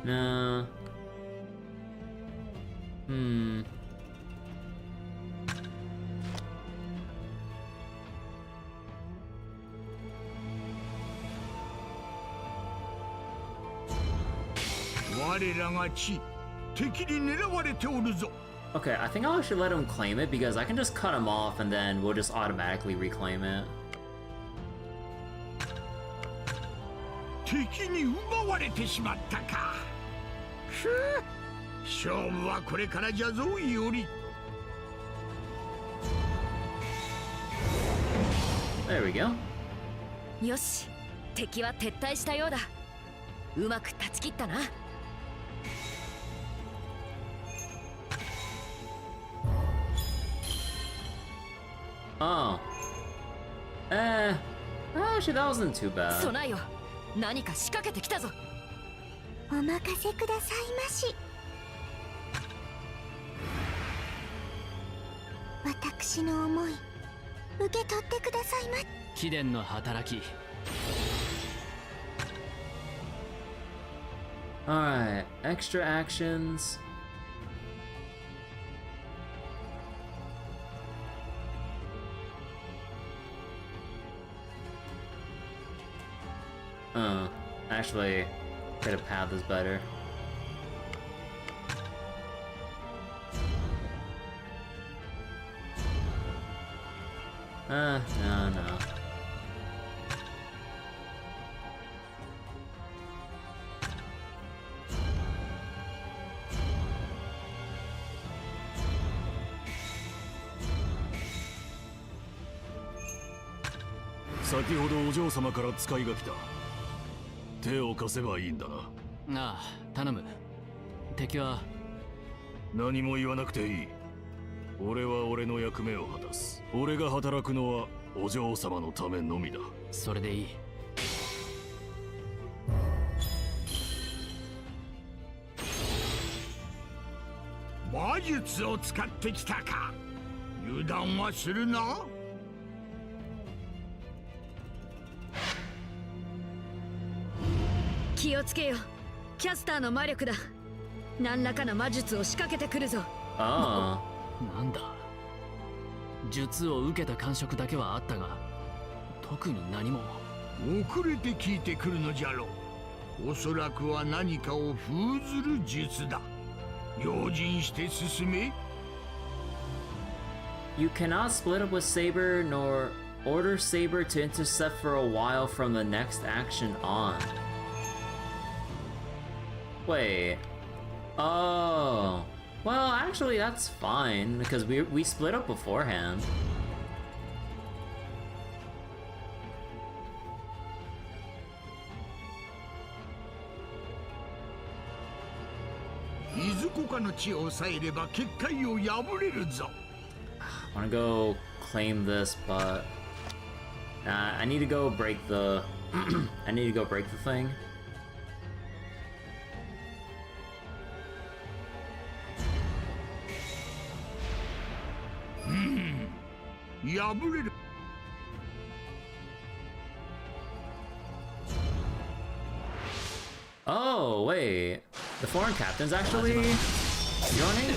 No. Okay, I think I should let him claim it because I can just cut him off and then we'll just automatically reclaim it. There we go. よし、敵は撤退したようだ。うまく断ち切ったな。Oh. Actually, that wasn't too bad. 備えよ、何か仕掛けてきたぞ。お任せくださいまし。私の思い、受け取ってくださいま。貴殿の働き。Alright, extra actions. Actually, could have path is better. No. 先ほどお嬢様から使いが来た。手を貸せばいいんだな。ああ、頼む。敵は何も言わなくていい。俺は俺の役目を果たす。俺が働くのはお嬢様のためのみだ。それでいい。魔術を使ってきたか。油断はするな。気をつけよ。キャスターの魔力だ。何らかの魔術を仕掛けてくるぞ。ああ。なんだ。術を受けた感触だけはあったが、特に何も。遅れて聞いてくるのじゃろう。おそらくは何かを封ずる術だ。用心して進め。You cannot split up with Saber nor order Saber to intercept for a while from the next action on. Wait. Oh. Well, actually, that's fine because we split up beforehand. I want to go claim this, but I need to go break the. I need to go break the thing. Wait, the foreign captain's actually joining?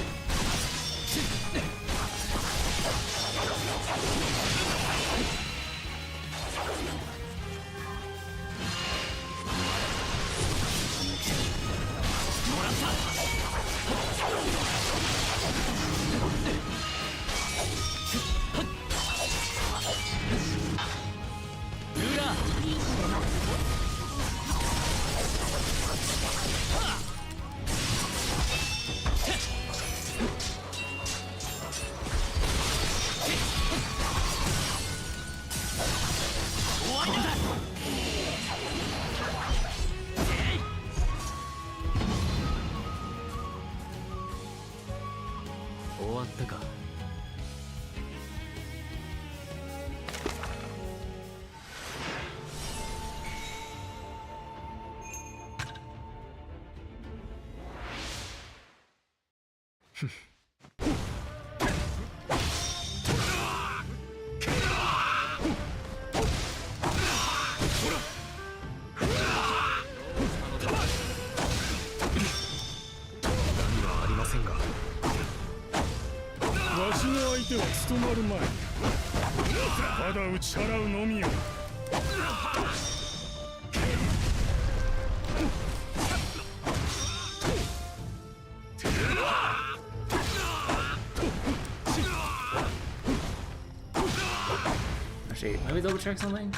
Actually, let me double check something.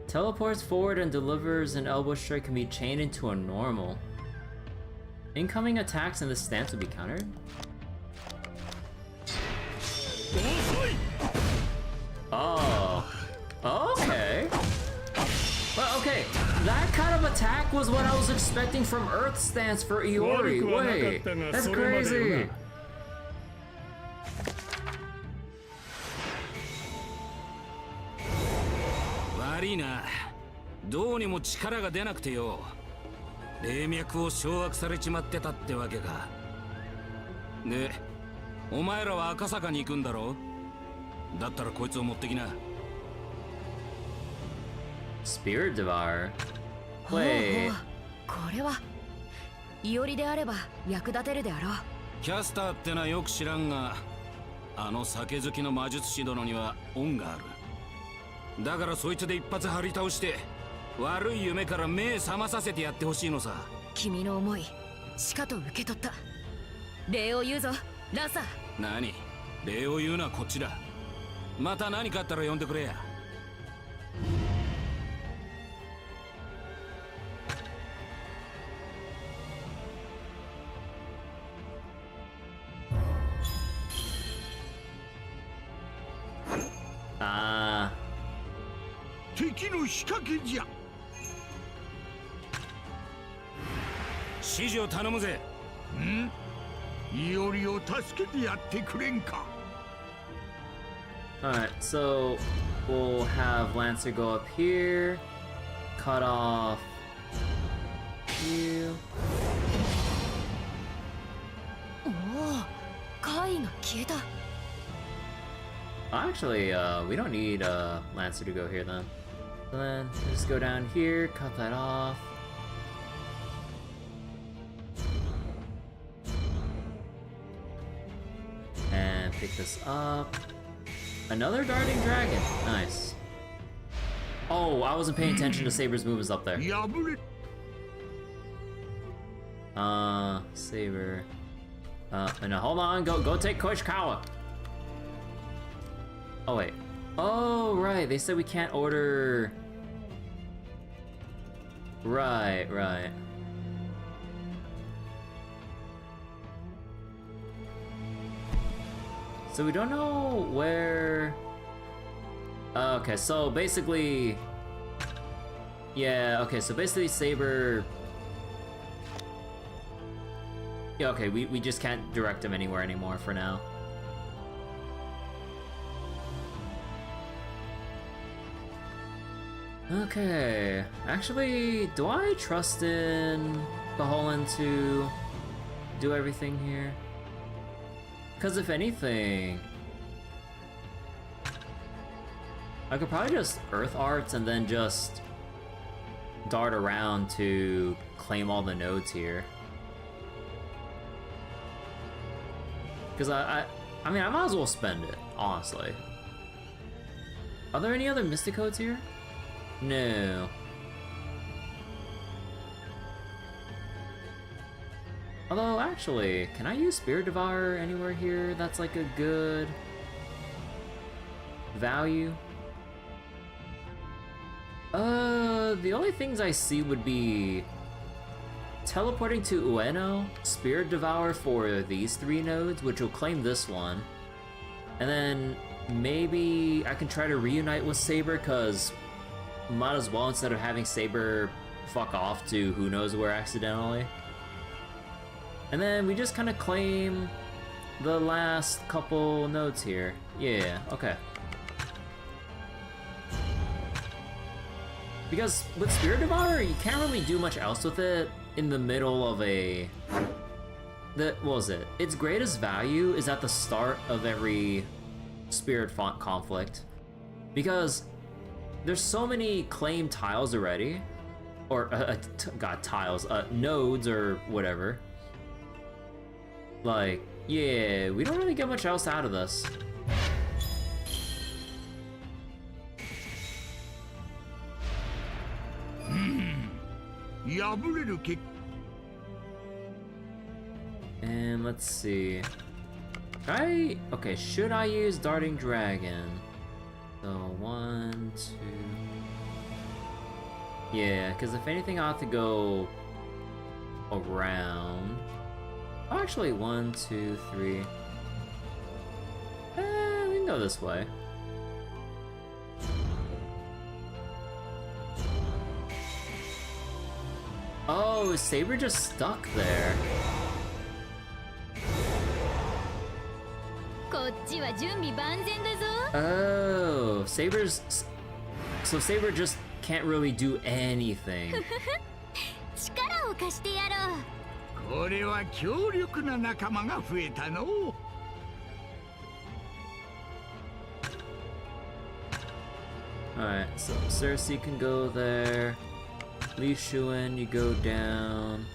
Teleports forward and delivers an elbow strike can be chained into a normal. Incoming attacks in this stance will be countered. Oh. Okay. Well, okay. That kind of attack was what I was expecting from Earth stance for Iori. Wait, that's crazy. Warina, どうにも力が出なくてよ。霊脈を掌握されちまってたってわけか。で、お前らは赤坂に行くんだろ？だったらこいつを持ってきな。Spirit Devour. Wait. これはイオリであれば役立てるであろう。キャスターってのはよく知らんが、あの酒好きの魔術師殿には恩がある。だからそいつで一発張り倒して悪い夢から目覚まさせてやってほしいのさ。君の思いしかと受け取った。礼を言うぞランサー。何？礼を言うのはこっちだ。また何かあったら呼んでくれや。敵の仕掛けじゃ。指示を頼むぜ。イオリを助けてやってくれんか。Alright, so we'll have Lancer go up here, cut off you. おお、怪異が消えた。Actually, we don't need Lancer to go here then. So then just go down here, cut that off. And pick this up. Another darting dragon. Nice. Oh, I wasn't paying attention to Saber's movements up there. Saber. No, hold on. Go take Koishikawa. Oh wait. Oh right. They said we can't order. Right. So we don't know where... okay, so basically... Yeah, okay, so basically Saber... Yeah, okay, we just can't direct him anywhere anymore for now. Okay, actually, do I trust in Baholan to do everything here? Because if anything, I could probably just Earth Arts and then just dart around to claim all the nodes here. Because I mean, I might as well spend it, honestly. Are there any other Mystic Codes here? No. Although, actually, can I use Spirit Devourer anywhere here that's like a good value? The only things I see would be teleporting to Ueno, Spirit Devour for these 3 nodes, which will claim this one. And then maybe I can try to reunite with Saber, because might as well, instead of having Saber fuck off to who knows where accidentally. And then we just kind of claim the last couple nodes here. Yeah, okay. Because with Spirit Devourer, you can't really do much else with it in the middle of a... What was it? Its greatest value is at the start of every Spirit Font conflict. Because there's so many claimed tiles already. Or, tiles. Nodes or whatever. Like, yeah, we don't really get much else out of this. And let's see. Okay, should I use Darting Dragon? So 1, 2. Yeah, because if anything, I'll have to go around. Oh, actually, 1, 2, 3. We can go this way. Oh, is Saber just stuck there? Oh, so Saber just can't really do anything. Alright, so Cersei can go there. Li Shuan, you go down.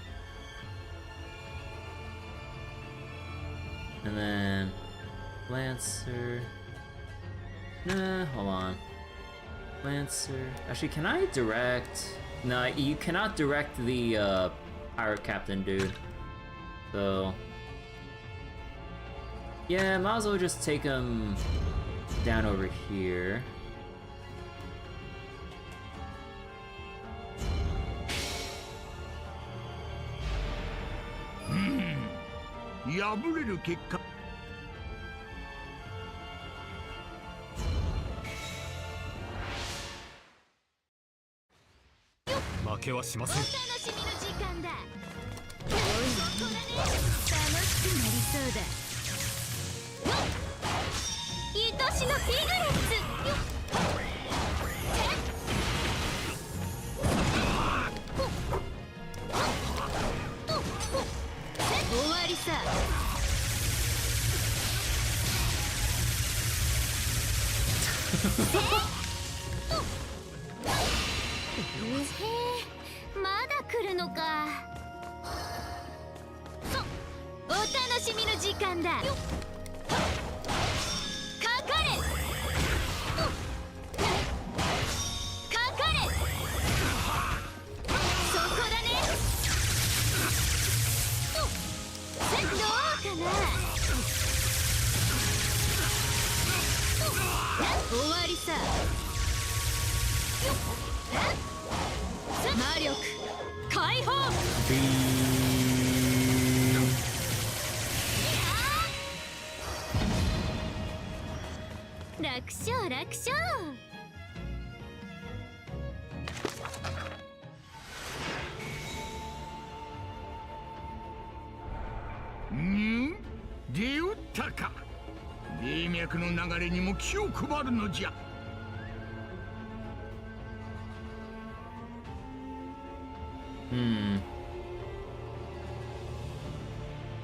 And then Lancer. Nah, hold on. Lancer. Actually, can I direct? No, you cannot direct the pirate captain dude. So yeah, might as well just take him down over here.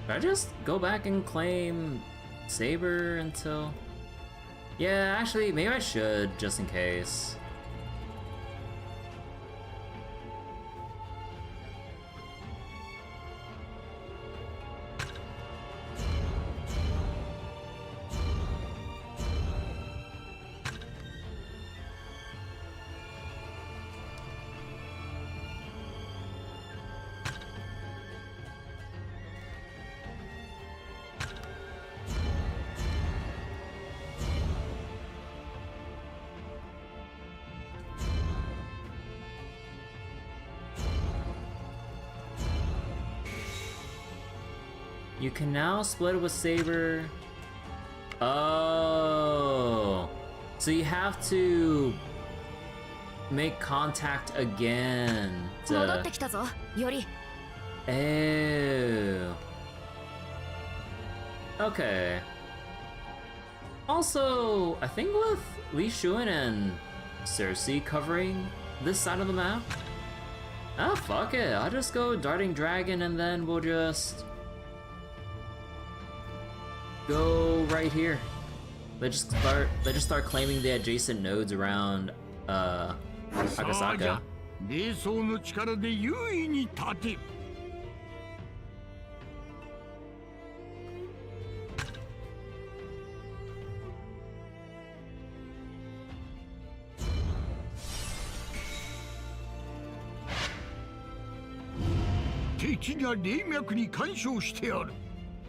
Should I just go back and claim Saber until... Yeah, actually, maybe I should, just in case. You can now split it with Saber. Oh. So you have to make contact again. Oh. Okay. Also, I think with Li Shuan and Cersei covering this side of the map, ah, fuck it. I'll just go Darting Dragon and then we'll just go right here. They just start claiming the adjacent nodes around Akasaka. 霊槍の力で優位に立てる。敵が霊脈に干渉してある。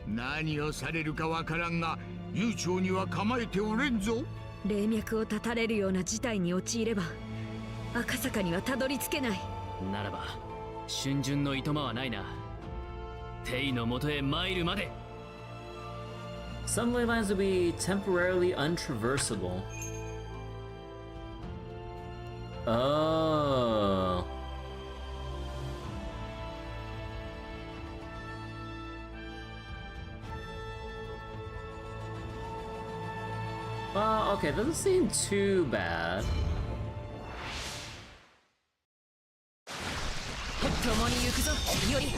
何をされるかわからんが、悠長には構えておれんぞ。霊脈を断たれるような事態に陥れば、赤坂にはたどり着けない。ならば、春巡のいとまはないな。テイの元へ参るまで。Some ley lines will be temporarily untraversable. Oh. Well, okay, doesn't seem too bad. 共に行くぞ、より。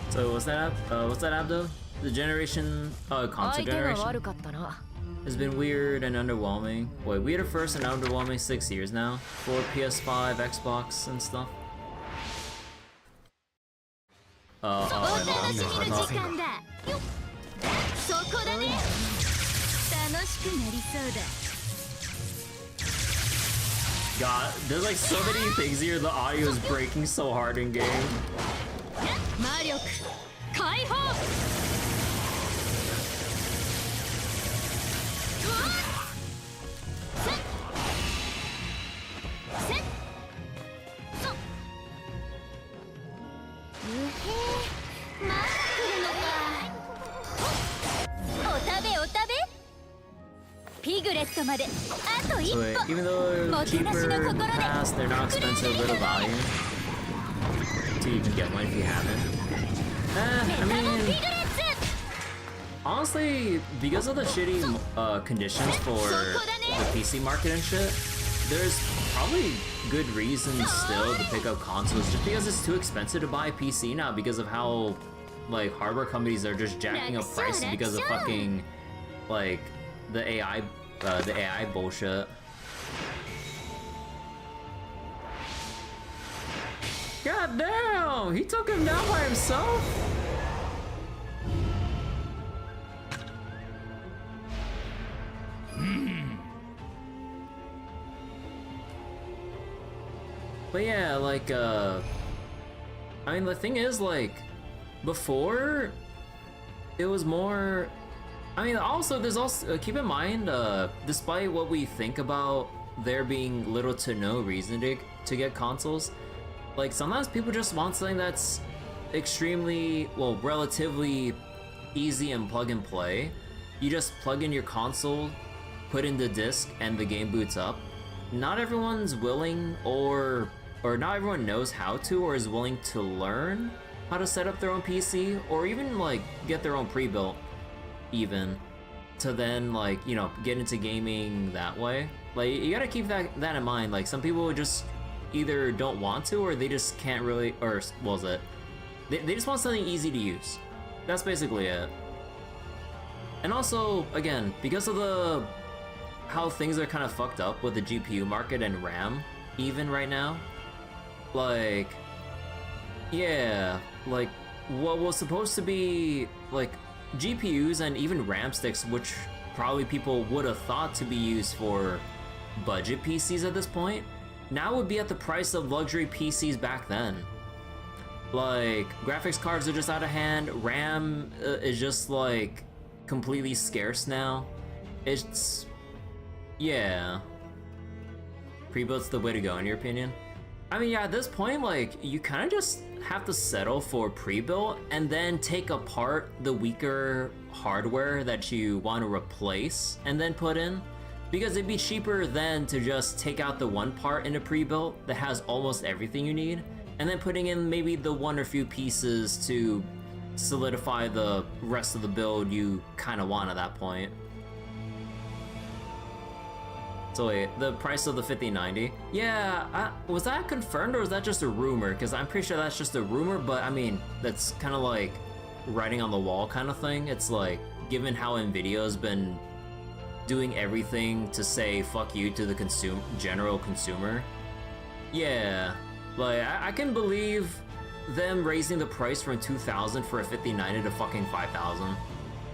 So what's that Abdo? The generation, console generation has been weird and underwhelming. Wait, we had a first and underwhelming 6 years now for PS5, Xbox, and stuff. God, there's like so many things here. The audio is breaking so hard in game. Wait, even though cheaper in the past, they're not expensive, little value to even get one if you haven't. I mean, honestly, because of the shitty conditions for the PC market and shit, there's probably good reasons still to pick up consoles just because it's too expensive to buy a PC now because of how like hardware companies are just jacking up prices because of fucking like the AI bullshit. God damn! He took him down by himself? But yeah, like, I mean, the thing is, like, before, it was more... I mean, also, there's also, keep in mind, despite what we think about there being little to no reason to get consoles, like, sometimes people just want something that's extremely, well, relatively easy and plug and play. You just plug in your console, put in the disc, and the game boots up. Not everyone's willing, or not everyone knows how to, or is willing to learn how to set up their own PC, or even, like, get their own pre-built, even, to then, like, you know, get into gaming that way. Like, you gotta keep that in mind. Like, some people just either don't want to, or they just can't really, or what was it? They just want something easy to use. That's basically it. And also, again, because of the how things are kind of fucked up with the GPU market and RAM, even right now, like, yeah, like, what was supposed to be, like, GPUs and even RAM sticks, which probably people would have thought to be used for budget PCs at this point, now would be at the price of luxury PCs back then. Like, graphics cards are just out of hand, RAM is just, like, completely scarce now. It's, yeah. Pre-built's the way to go, in your opinion? I mean, yeah, at this point, like, you kind of just have to settle for pre-built and then take apart the weaker hardware that you want to replace and then put in. Because it'd be cheaper than to just take out the one part in a pre-built that has almost everything you need, and then putting in maybe the one or few pieces to solidify the rest of the build you kind of want at that point. So wait, the price of the 5090? Yeah, was that confirmed or was that just a rumor? Because I'm pretty sure that's just a rumor, but I mean, that's kind of like writing on the wall kind of thing. It's like, given how Nvidia's been doing everything to say fuck you to the general consumer. Yeah, like, I can believe them raising the price from 2,000 for a 5090 to fucking 5,000.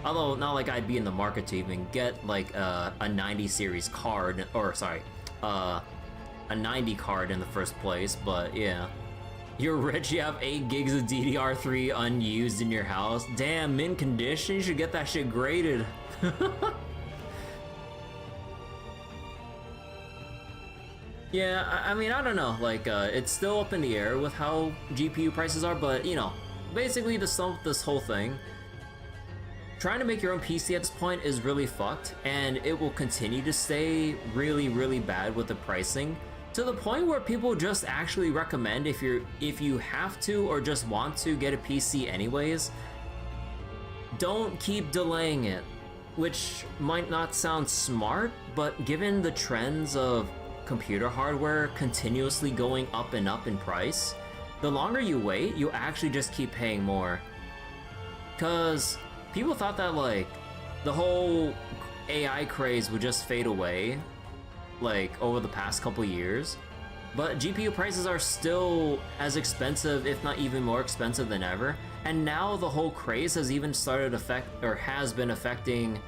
Although, not like I'd be in the market to even get, like, a 90 series card, or, sorry, a 90 card in the first place, but yeah. You're rich, you have 8 gigs of DDR3 unused in your house. Damn, mint condition, you should get that shit graded. Yeah, I mean, I don't know, like, it's still up in the air with how GPU prices are, but, you know, basically to sum up this whole thing, trying to make your own PC at this point is really fucked, and it will continue to stay really, really bad with the pricing, to the point where people just actually recommend if you have to or just want to get a PC anyways, don't keep delaying it, which might not sound smart, but given the trends of computer hardware continuously going up and up in price, the longer you wait, you actually just keep paying more. Cause people thought that, like, the whole AI craze would just fade away, like, over the past couple years, but GPU prices are still as expensive, if not even more expensive than ever, and now the whole craze has even started has been affecting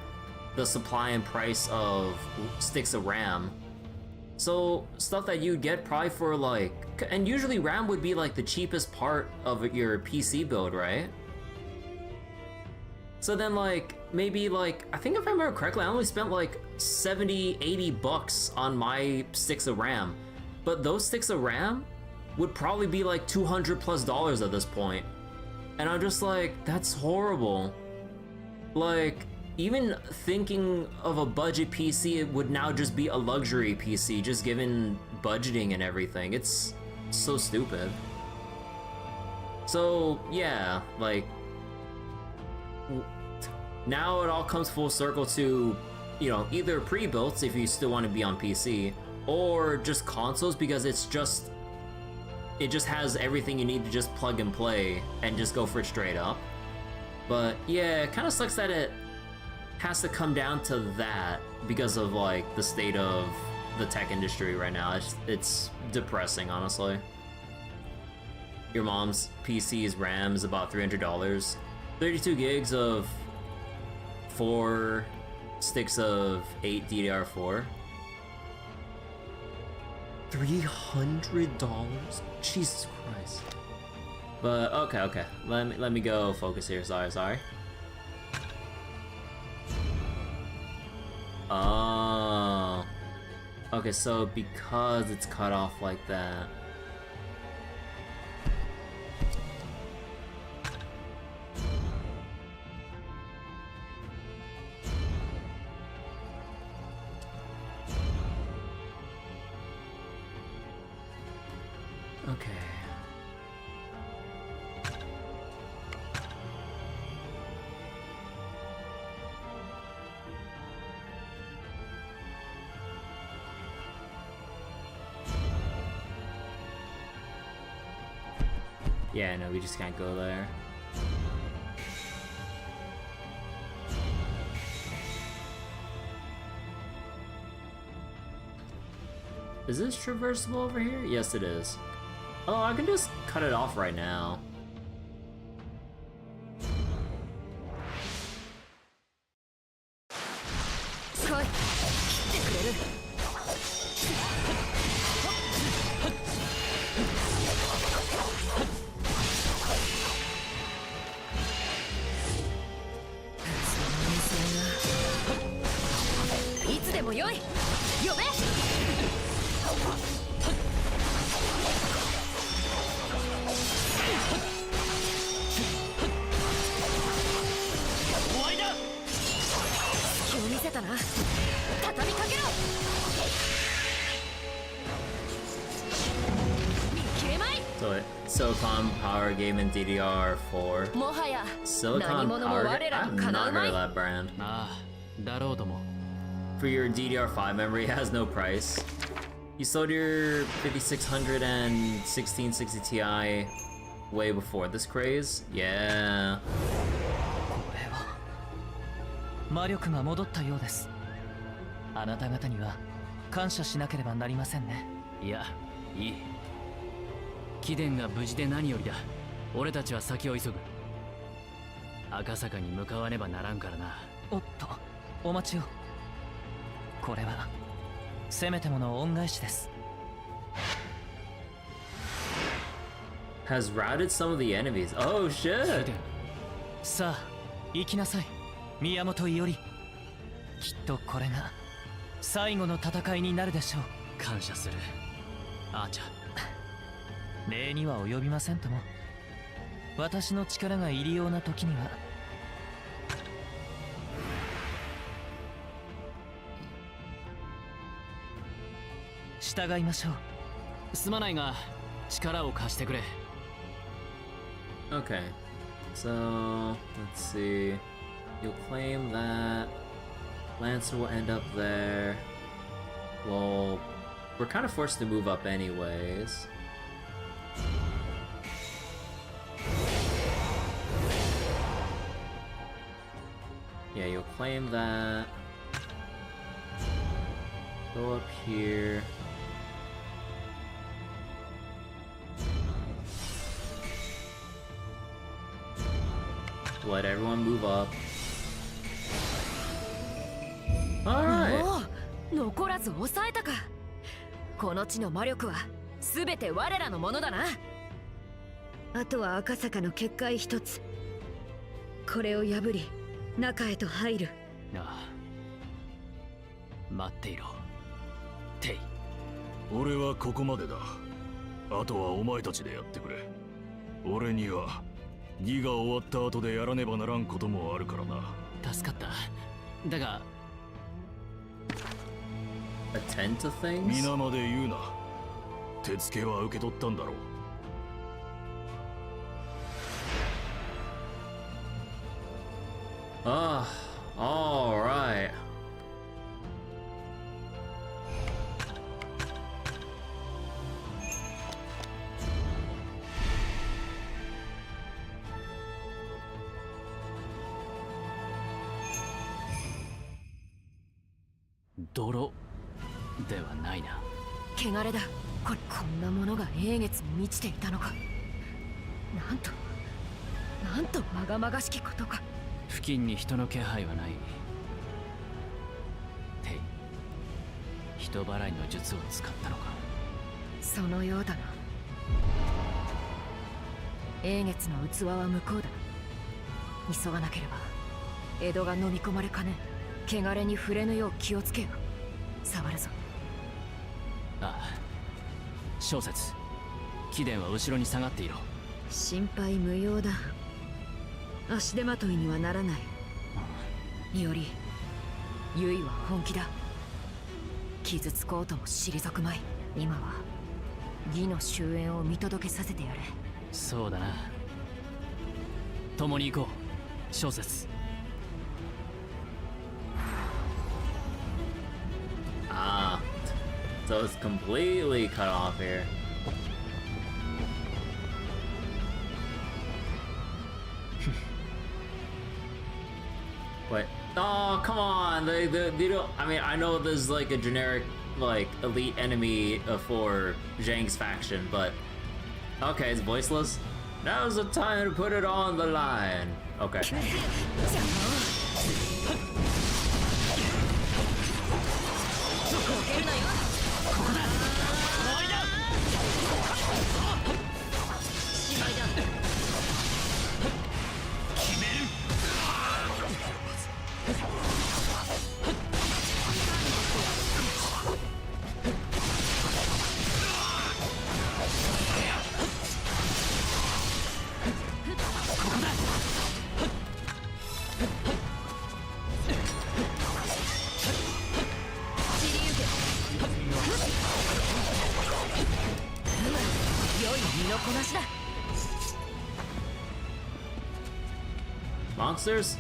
the supply and price of sticks of RAM. So stuff that you'd get probably for, like, and usually RAM would be like the cheapest part of your PC build, right? So then, like, maybe, like, I think if I remember correctly, I only spent like 70, 80 bucks on my sticks of RAM, but those sticks of RAM would probably be like $200+ at this point. And I'm just like, that's horrible. Like, even thinking of a budget PC, it would now just be a luxury PC, just given budgeting and everything. It's so stupid. So, yeah, like, now it all comes full circle to, you know, either pre-builts if you still want to be on PC, or just consoles because it just has everything you need to just plug and play and just go for it straight up. But yeah, it kind of sucks that it has to come down to that because of, like, the state of the tech industry right now. It's depressing, honestly. Your mom's PC's RAM is about $300. 32 gigs of 4 sticks of 8 DDR4. $300? Jesus Christ. But okay. Let me go focus here. Sorry. Oh. Okay, so because it's cut off like that. Okay. Yeah, no, we just can't go there. Is this traversable over here? Yes, it is. Oh, I can just cut it off right now. Silicon Power Game in DDR4. Silicon Power Game? I've not heard of that brand. For your DDR5 memory, it has no price. You sold your 5600 and 1660 Ti way before this craze? Yeah. 魔力が戻ったようです。あなた方には感謝しなければなりませんね。いや、いい。貴殿が無事で何よりだ。俺たちは先を急ぐ。赤坂に向かわねばならんからな。おっと、お待ちを。これはせめてもの恩返しです。Has routed some of the enemies. Oh shit! さあ、行きなさい。宮本伊織。きっとこれが最後の戦いになるでしょう。感謝する。アーチャー。礼には及びませんとも。私の力が入りような時には。従いましょう。すまないが力を貸してくれ。Okay, so let's see. You'll claim that Lancer will end up there. Well, we're kind of forced to move up anyways. Yeah, you'll claim that. Go up here. Let everyone move up. Alright. 残らず抑えたか。この地の魔力は全て我らのものだな。あとは赤坂の結界一つ。これを破り中へと入る。ああ、待っていろ。テイ。俺はここまでだ。あとはお前たちでやってくれ。俺には義が終わった後でやらねばならんこともあるからな。助かった。だが Attend to things? 皆まで言うな。手付けは受け取ったんだろう。Ah, alright. Doro ではないな。汚れだ。こんなものが永月に満ちていたのか。なんとまがまがしきことか。付近に人の気配はない。テイ、人払いの術を使ったのか。そのようだな。永月の器は向こうだ。急がなければ江戸が飲み込まれかねん。汚れに触れぬよう気をつけよ。触るぞ。ああ、小説。貴殿は後ろに下がっていろ。心配無用だ。足手まといにはならない。よりユイは本気だ。傷つこうとも退くまい。今は義の終焉を見届けさせてやれ。そうだな。共に行こう、小説。Ah, so it's completely cut off here. What? Oh, come on. They don't. I mean, I know there's like a generic, like, elite enemy for Zhang's faction, but. Okay, it's voiceless. Now's the time to put it on the line. Okay. Monsters?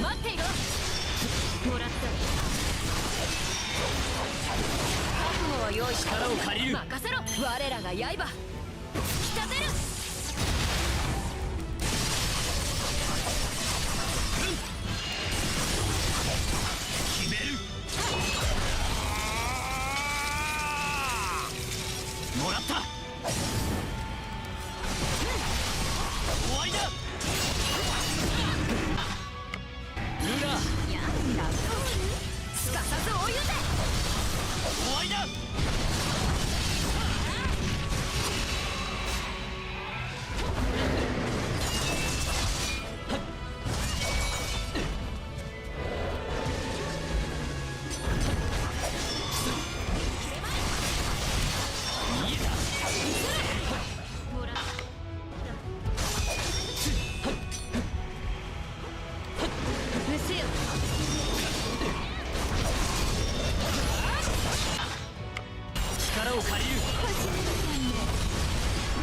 待っていろ。もらった。覚悟は用意した。力を借りる。任せろ。我らが刃。引き立てる。決める。もらった。終わりだ。ルラ。やんだ。すかさず追い打て。終わりだ。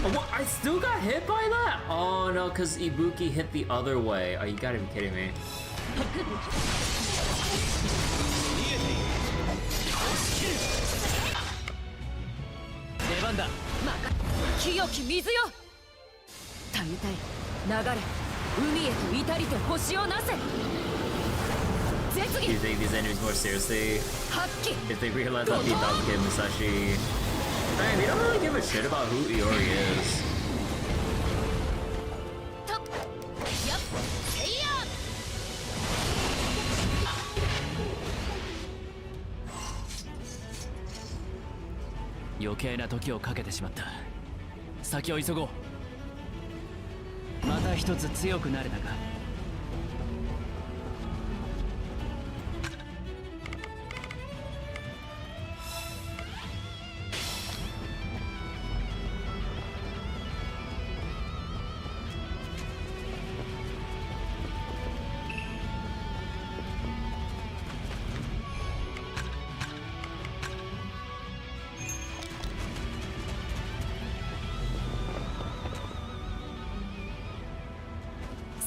What? I still got hit by that? Oh no, because Ibuki hit the other way. Oh, you gotta be kidding me. 出番だ。清き水よ。たゆたい流れ海へと至りて星をなせ。 Do you take these enemies more seriously? If they realize that Itachi and Musashi... Man, they don't really give a shit about who Iori is. Yoke 余計な時をかけてしまった。先を急ごう。また一つ強くなれたか。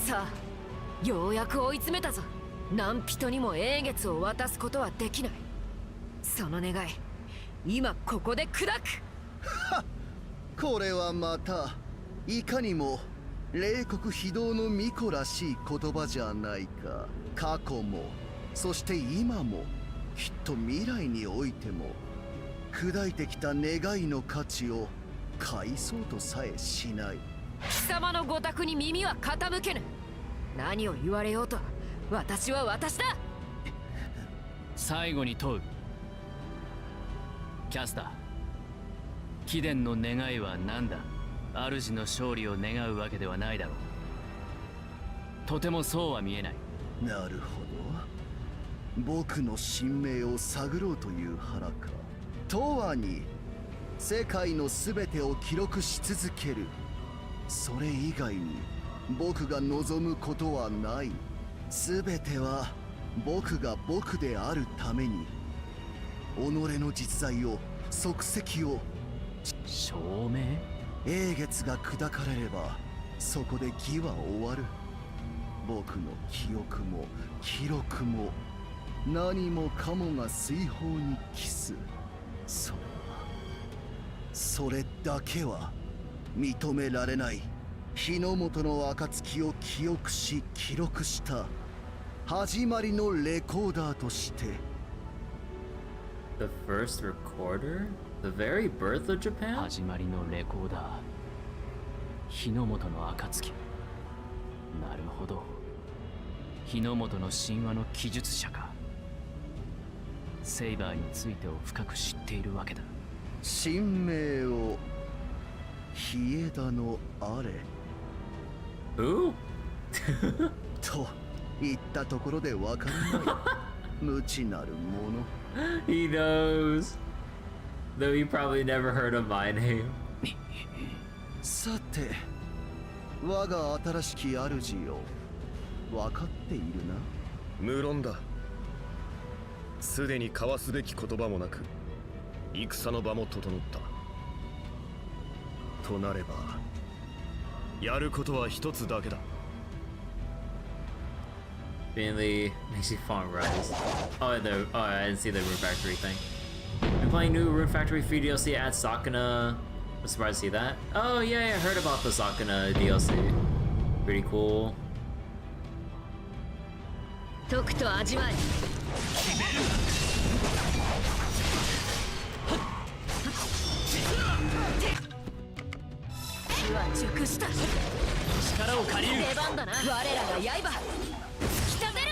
さあ、ようやく追い詰めたぞ。何人にも英月を渡すことはできない。その願い、今ここで砕く。これはまたいかにも冷酷非道の巫女らしい言葉じゃないか。過去もそして今もきっと未来においても砕いてきた願いの価値を返そうとさえしない。貴様のご託に耳は傾けぬ。何を言われようと私は私だ。最後に問う。キャスター、貴殿の願いは何だ。主の勝利を願うわけではないだろう。とてもそうは見えない。なるほど、僕の神明を探ろうという腹か。永遠に世界の全てを記録し続ける。それ以外に僕が望むことはない。全ては僕が僕であるために己の実在を足跡を証明。英月が砕かれればそこで義は終わる。僕の記憶も記録も何もかもが水泡に帰す。それはそれだけは認められない。日の本の暁を記憶し記録した始まりのレコーダーとして。 The first recorder? The very birth of Japan? 始まりのレコーダー、日の本の暁。なるほど、日の本の神話の記述者か。セイバーについてを深く知っているわけだ。神明を冷えだのあれWho? と言ったところでわからない無知なるもの。He knows. Though he probably never heard of my name. さて、我が新しき主よ、分かっているな。無論だ。すでに交わすべき言葉もなく、戦の場も整った。となれば、やることは一つだけだ。Mainly makes you font rise. I didn't see the Rune Factory thing. Been playing new Rune Factory free DLC at Sakuna. I'm surprised to see that. Oh yeah, I heard about the Sakuna DLC. Pretty cool. とくと味わえ。火は熟した。力を借りる。出番だな。我らが刃。突き立てる。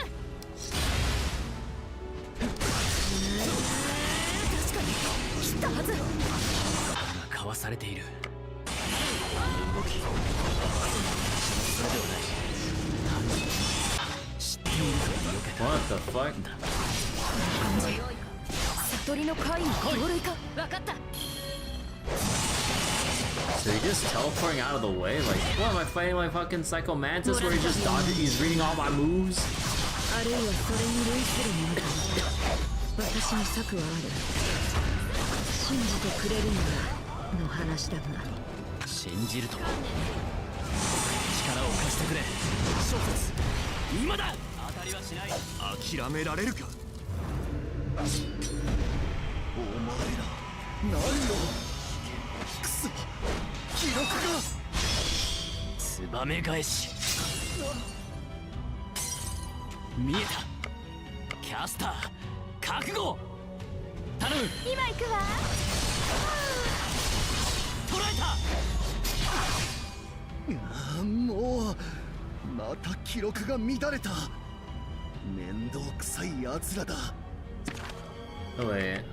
確かに切ったはず。かわされている。動き。それではない。知っているとよけた。What the fuck? 悟りの会員同類か。分かった。 So he just teleporting out of the way? Like, what am I fighting my fucking Psycho Mantis where he just dodging? He's reading all my moves? あるいはそれに類するものか。私に策はある。信じてくれるならの話だが。信じると。力を貸してくれ。小説。今だ。当たりはしない。諦められるか。お前ら何を。くそ、記録が。ツバメ返し。見えた。キャスター覚悟。頼む。今行くわ。捕らえた。もうまた記録が乱れた。面倒くさいやつらだ。Oh wait.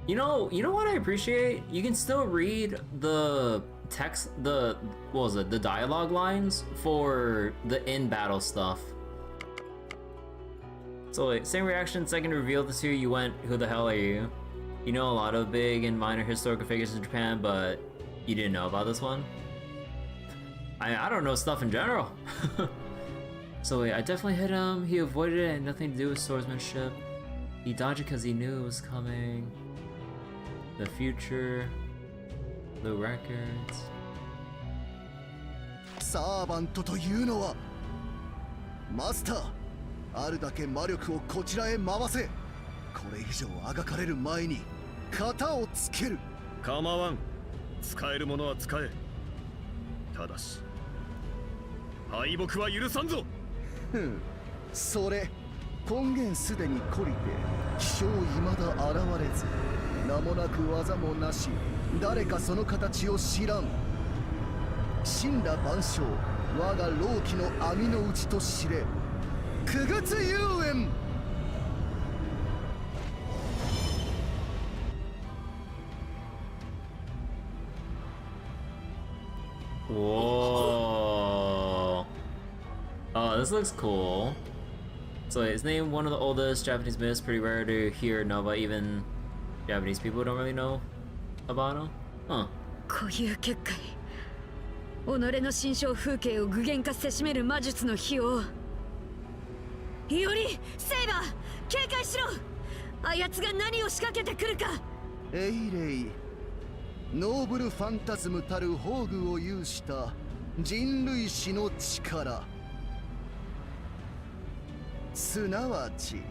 You know what I appreciate? You can still read the text, the dialogue lines for the in-battle stuff. So wait, same reaction, second reveal this to you went, who the hell are you? You know a lot of big and minor historical figures in Japan, but you didn't know about this one? I don't know stuff in general. So wait, I definitely hit him, he avoided it and nothing to do with swordsmanship. He dodged it because he knew it was coming. The future, the records. サーバントというのはマスター、あるだけ魔力をこちらへ回せ。これ以上あがかれる前に型をつける。構わん。使えるものは使え。ただし敗北は許さんぞ。それ根源すでに懲りて気象未だ現れず、名もなく技もなし、誰かその形を知らん。神羅万象、我が老気の網の内と知れ。九月遊園。Whoa. Oh, this looks cool. So his name, one of the oldest Japanese myths, pretty rare to hear or know about. Even Japanese people don't really know about him. Huh. 固有結界。己の心象風景を具現化せしめる魔術の火を。いおり、セイバー、警戒しろ。あやつが何を仕掛けてくるか。エイレイ、ノーブルファンタズムたる宝具を有した人類史の力、すなわち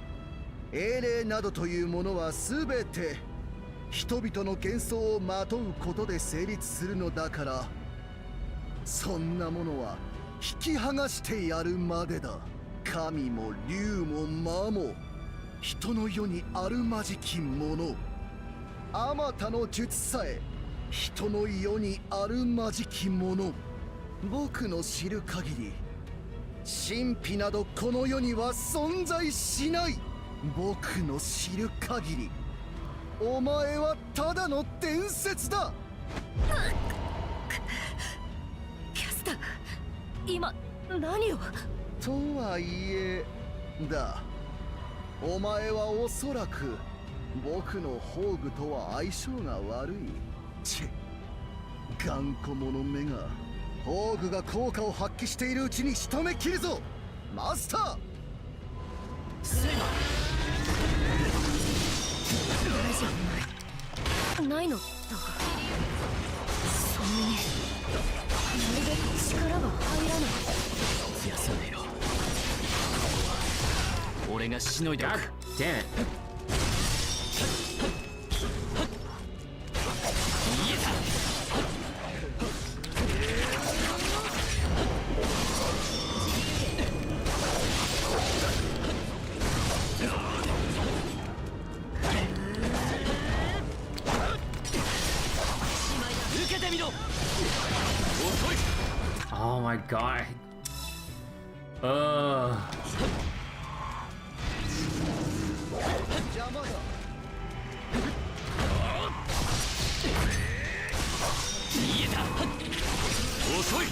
英霊などというものは全て人々の幻想をまとうことで成立するのだから、そんなものは引き剥がしてやるまでだ。神も竜も魔も人の世にあるまじきもの、あまたの術さえ人の世にあるまじきもの。僕の知る限り神秘などこの世には存在しない。僕の知る限りお前はただの伝説だ。キャスター、今何を。とはいえだ、お前はおそらく僕の宝具とは相性が悪い。チェ、頑固者めが宝具が効果を発揮しているうちに仕留めきるぞマスター。セイバー、大丈夫ないのだが、そんなにまるで力が入らない。休めろ。俺がしのいでおく。Damn it. 受けてみろ。遅い。 Oh my god. 邪魔だ。逃げた。遅い。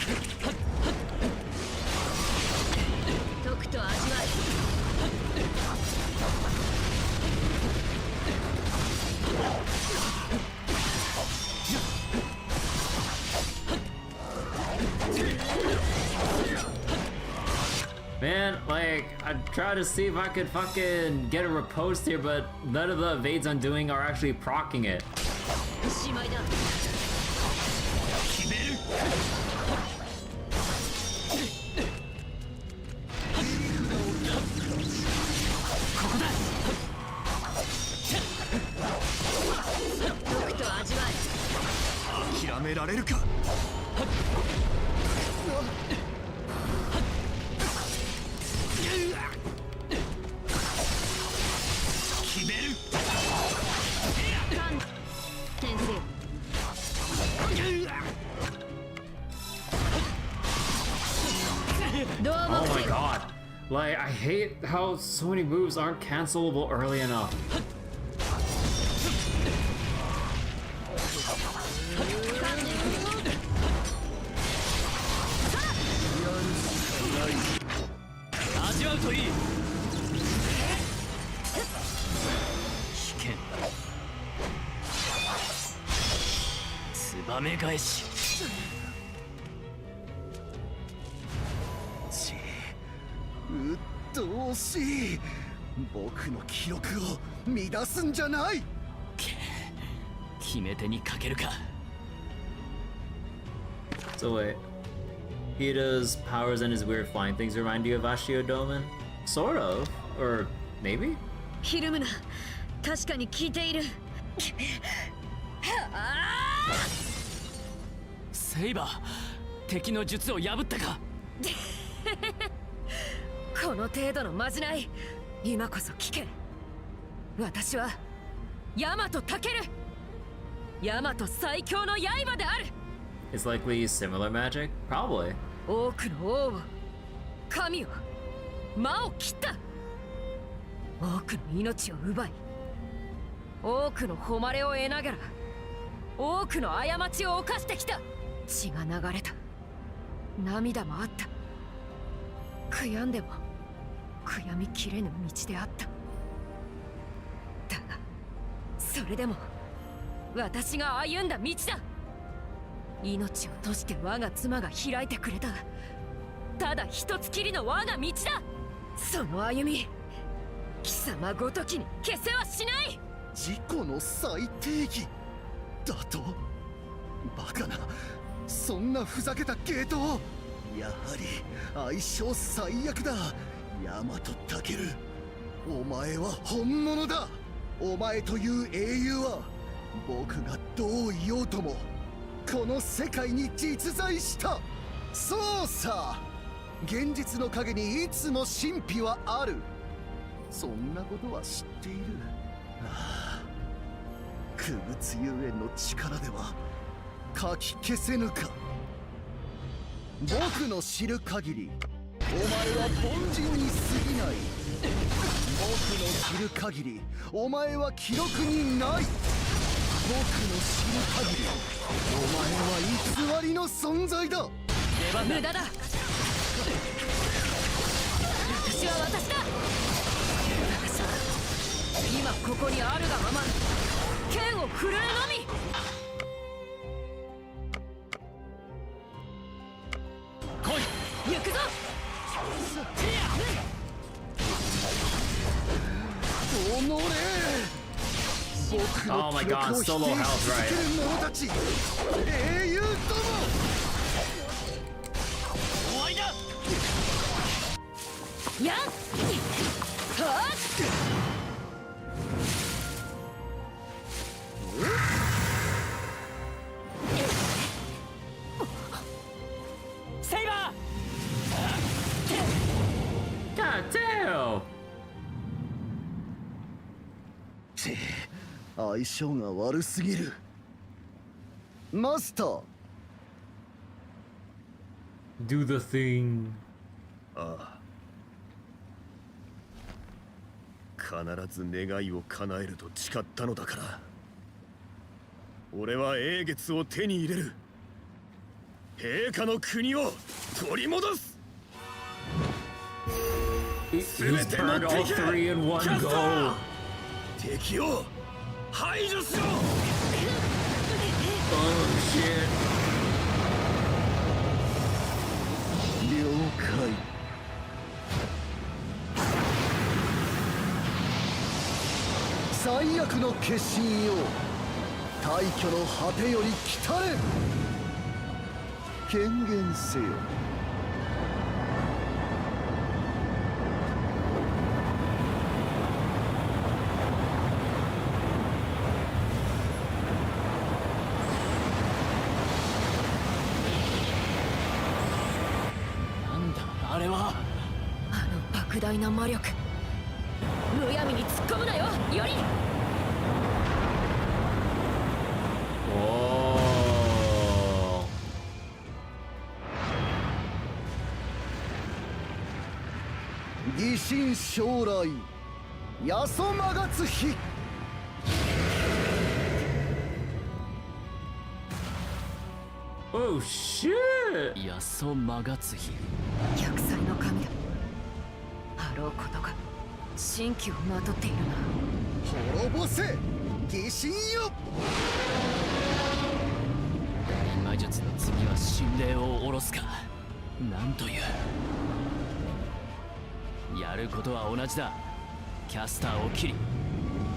解くと味わえ。Man, like, I tried to see if I could fucking get a riposte here, but none of the evades I'm doing are actually proccing it. しまいだ。決める。ここだ。解くと味わ諦められるか。決める。先生。Oh my god. Like, I hate how so many moves aren't cancelable early enough. 味わうといい。危険。ツバメ返し。うっとうしい。僕の記録を乱すんじゃない。決め手にかけるか。 So wait. Hita's powers and his weird flying things remind you of Ashio Doman? Sort of. Or maybe? ひるむな。確かに聞いている。セイバー、敵の術を破ったか。この程度のまじない。今こそ聞け。私はヤマトタケル。ヤマト最強の刃である。It's likely similar magic? Probably. 多くの王を、神を、魔を切った。多くの命を奪い、多くの誉れを得ながら多くの過ちを犯してきた。血が流れた。涙もあった。悔やんでも悔やみきれぬ道であった。だがそれでも私が歩んだ道だ。命を閉じて我が妻が開いてくれたただ一つきりの我が道だ。その歩み、貴様ごときに消せはしない。自己の最定義だと。バカな、そんなふざけたゲートを。やはり相性最悪だ。ヤマトタケル、お前は本物だ。お前という英雄は僕がどう言おうともこの世界に実在した。そうさ、現実の影にいつも神秘はある。そんなことは知っている。ああ、傀儡ゆえの力ではかき消せぬか。僕の知る限りお前は凡人に過ぎない。僕の知る限りお前は記録にない。僕の知る限りお前は偽りの存在だ。無駄だ。私は私だ。今ここにあるがまま剣を振るうのみ。来い、行くぞ。おのれ、僕の記録を否定し続ける者たち、英雄ども。終わりだ。やっはっ。セイバー。God damn! 相性が悪すぎる。マスター。Do the thing. ああ、必ず願いを叶えると誓ったのだから。俺は英月を手に入れる。陛下の国を取り戻す。 He's burned all three in one go. 敵を排除しろ。 Oh shit. 了解。最悪の決心よ、大挙の果てより来たれ。権限せよ。なんだあれは。あの莫大な魔力、むやみに突っ込むなよ、より。Oh. 疑心将来、やそまがつ日。Oh shit! やそまがつ日。百歳の神だ。あろうことか神器をまとっているな。滅ぼせ疑心よ。魔術の次は神霊を下ろすか。なんという。やることは同じだ。キャスターを切り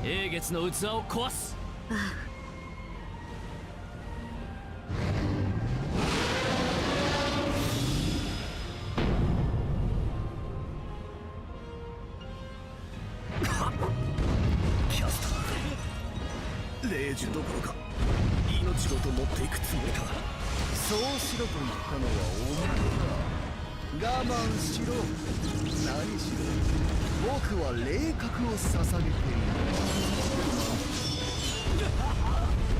英月の器を壊す。ああ、キャスター、霊樹どころか命ごと持っていくつもりか。そうしろと言ったのはお前だ。我慢しろ。何しろ僕は霊覚を捧げている。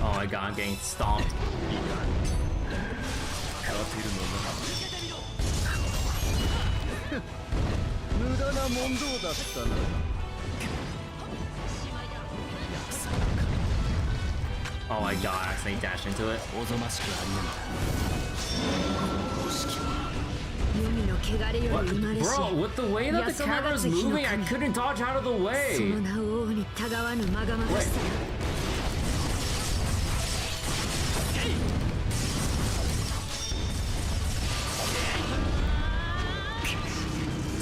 Oh my god, I'm getting stomped. 勝てるのな。無駄な問答だったな。 Oh my god, I accidentally dashed into it. おぞましくありながら公式は What? Bro, with the way that the camera is moving, I couldn't dodge out of the その way. 名を王にたがわぬまがまがしさ。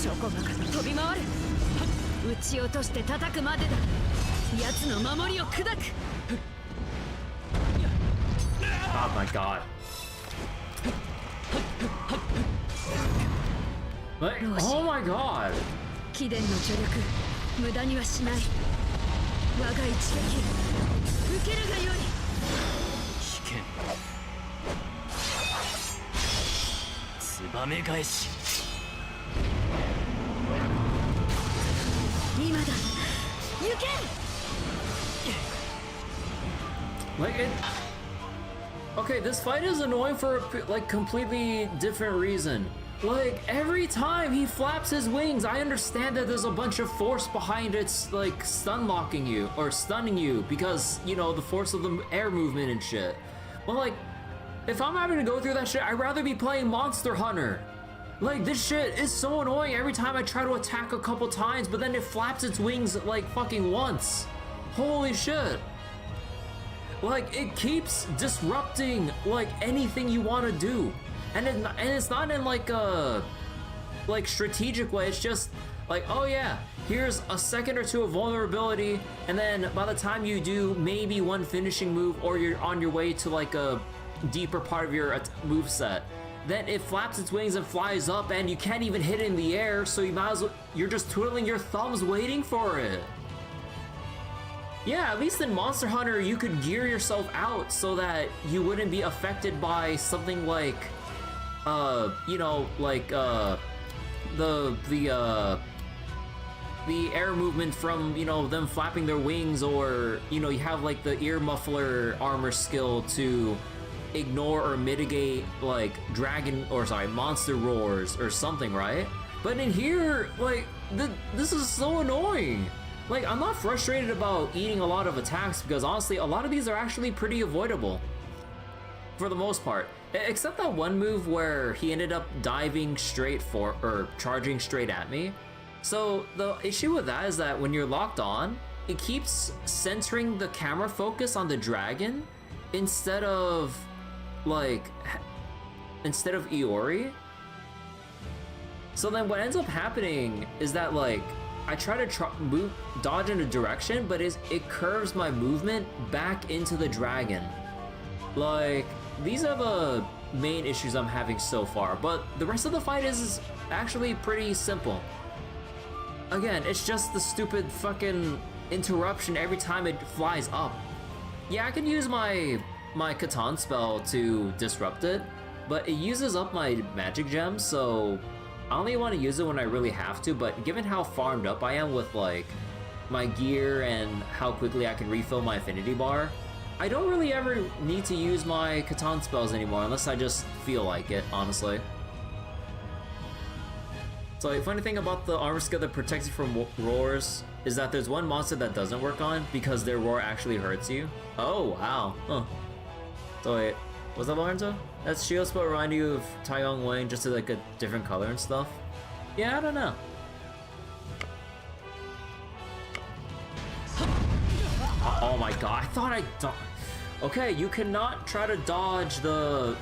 チョコバカと飛び回る。撃ち落として叩くまでだ。奴の守りを砕く。 Oh my god. Like, oh my god. 貴殿の助力無駄にはしない。我が一撃受けるがよい。危険。ツバメ返し。今だ。行け。 Like it. Okay, this fight is annoying for a like completely different reason. Like every time he flaps his wings, I understand that there's a bunch of force behind its like stun locking you or stunning you because you know the force of the air movement and shit. But like, if I'm having to go through that shit, I'd rather be playing Monster Hunter. Like this shit is so annoying every time I try to attack a couple times, but then it flaps its wings like fucking once. Holy shit. Like it keeps disrupting like anything you want to do, and it's not in like a like strategic way. It's just like, oh yeah, here's a second or two of vulnerability, and then by the time you do maybe one finishing move or you're on your way to like a deeper part of your move set, then it flaps its wings and flies up, and you can't even hit it in the air. So you might as well, you're just twiddling your thumbs waiting for it. Yeah, at least in Monster Hunter, you could gear yourself out so that you wouldn't be affected by something like, you know, like, the air movement from, you know, them flapping their wings, or, you know, you have like the ear muffler armor skill to ignore or mitigate like monster roars or something, right? But in here, like, this is so annoying. Like, I'm not frustrated about eating a lot of attacks because honestly, a lot of these are actually pretty avoidable. For the most part. Except that one move where he ended up diving straight for, or charging straight at me. So the issue with that is that when you're locked on, it keeps centering the camera focus on the dragon instead of, like, Iori. So then what ends up happening is that, like, I try to dodge in a direction, but it curves my movement back into the dragon. Like, these are the main issues I'm having so far, but the rest of the fight is actually pretty simple. Again, it's just the stupid fucking interruption every time it flies up. Yeah, I can use my Catan spell to disrupt it, but it uses up my magic gems, so I only want to use it when I really have to. But given how farmed up I am with like my gear and how quickly I can refill my affinity bar, I don't really ever need to use my Catan spells anymore unless I just feel like it, honestly. So the funny thing about the armor skill that protects you from roars is that there's one monster that doesn't work on because their roar actually hurts you. Oh wow, huh. So wait, was that Lorenzo? That shield spell remind you of Taiyong Wang, just like a different color and stuff? Yeah, I don't know. Oh my god, I thought I dodged. Okay, you cannot try to dodge the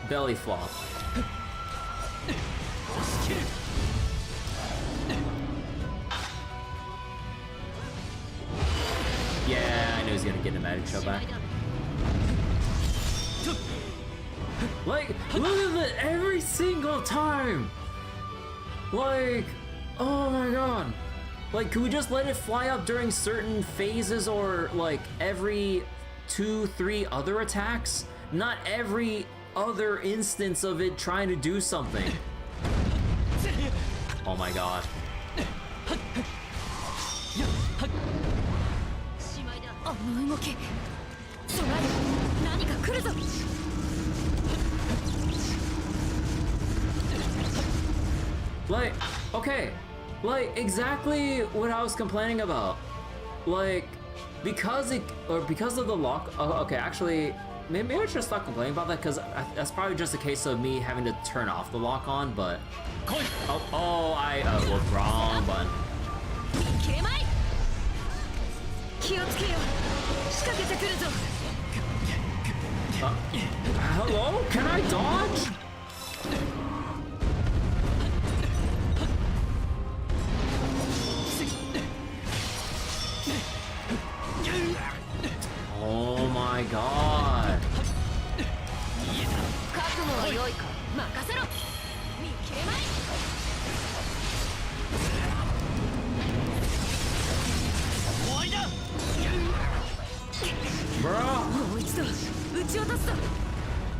belly flop. Yeah, I knew he was gonna get a magic shot back. Like, look at it every single time! Like, oh my god. Like, could we just let it fly up during certain phases or like every 2-3 other attacks? Not every other instance of it trying to do something. Oh my god. Like, okay, like exactly what I was complaining about. Like, because of the lock. Oh, okay, actually, maybe I should stop complaining about that because that's probably just a case of me having to turn off the lock on. But I was wrong button. Hello? Can I dodge? Oh my god.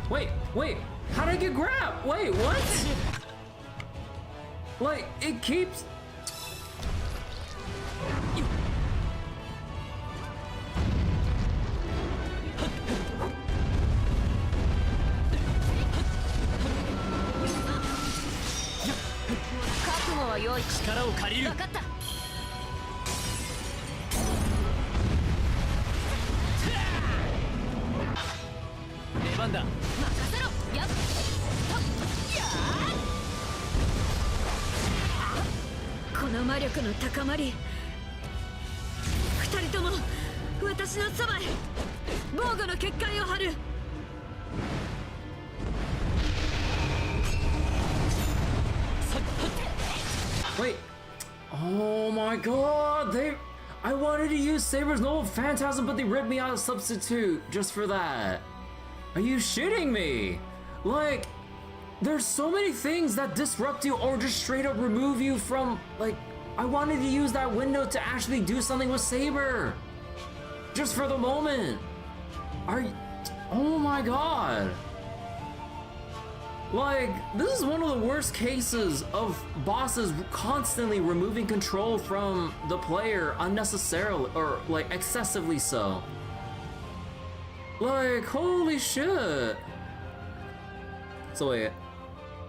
Wait, how did I get grabbed? Wait, what? Like, it keeps...この魔力の高まり、二人とも私のそばへ防護の結界を張る。Wait. Oh my god, I wanted to use Saber's Noble Phantasm, but they ripped me out of Substitute just for that. Are you shitting me? Like, there's so many things that disrupt you or just straight up remove you from, like, I wanted to use that window to actually do something with Saber. Just for the moment. Oh my god. Like, this is one of the worst cases of bosses constantly removing control from the player unnecessarily, or like excessively so. Like, holy shit. So wait,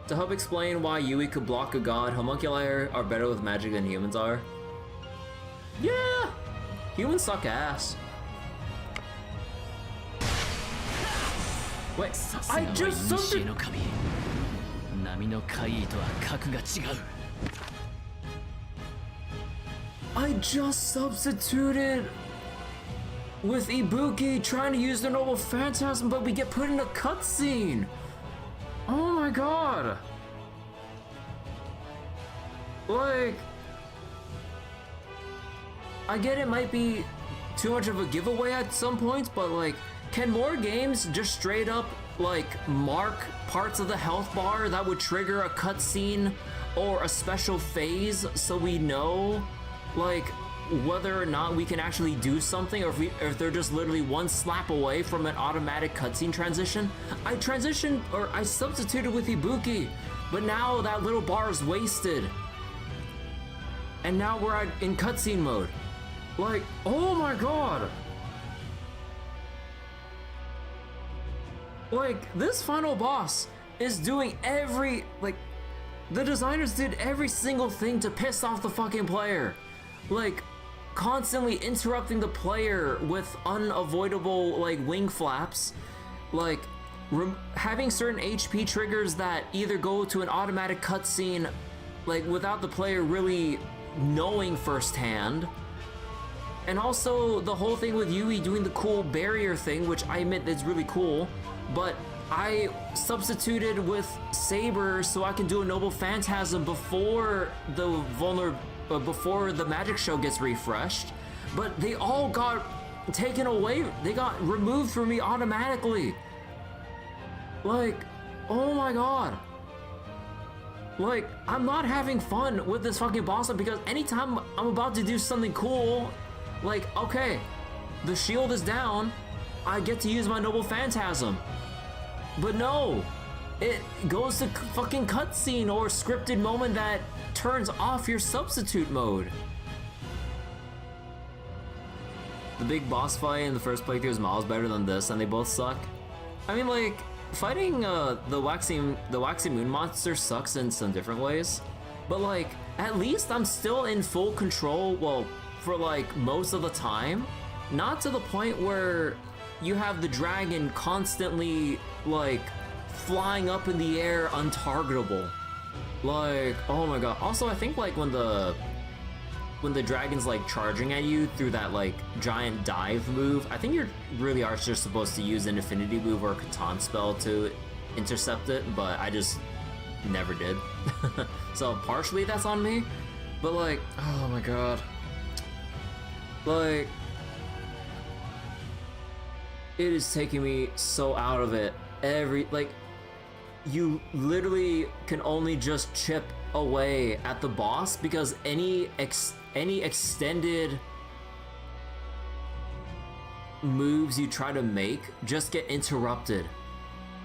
to help explain why Yui could block a god, homunculi are better with magic than humans are? Yeah! Humans suck ass. Wait, I just substituted. I just substituted with Ibuki trying to use the Noble Phantasm, but we get put in a cutscene. Oh my god. Like, I get it might be too much of a giveaway at some points, but like, can more games just straight up like mark parts of the health bar that would trigger a cutscene or a special phase so we know like whether or not we can actually do something, or if they're just literally one slap away from an automatic cutscene transition? I substituted with Ibuki, but now that little bar is wasted. And now we're in cutscene mode. Like, oh my god. Like, this final boss is doing the designers did every single thing to piss off the fucking player. Like, constantly interrupting the player with unavoidable, like, wing flaps. Like, having certain HP triggers that either go to an automatic cutscene, like, without the player really knowing firsthand. And also, the whole thing with Yui doing the cool barrier thing, which I admit is really cool. But I substituted with Saber so I can do a Noble Phantasm before the magic show gets refreshed. But they all got taken away. They got removed from me automatically. Like, oh my god. Like, I'm not having fun with this fucking boss fight because anytime I'm about to do something cool, like, okay, the shield is down, I get to use my Noble Phantasm. But no, it goes to fucking cutscene or scripted moment that turns off your substitute mode. The big boss fight in the first playthrough is miles better than this, and they both suck. I mean, like, fighting the waxy moon monster sucks in some different ways, but like, at least I'm still in full control, well, for like most of the time. Not to the point where you have the dragon constantly like flying up in the air untargetable. Like, oh my god. Also, I think like when the dragon's like charging at you through that like giant dive move, I think you really are just supposed to use an infinity move or a Catan spell to intercept it, but I just never did. So partially that's on me, but like, oh my god. Like, it is taking me so out of it. You literally can only just chip away at the boss because any extended moves you try to make just get interrupted.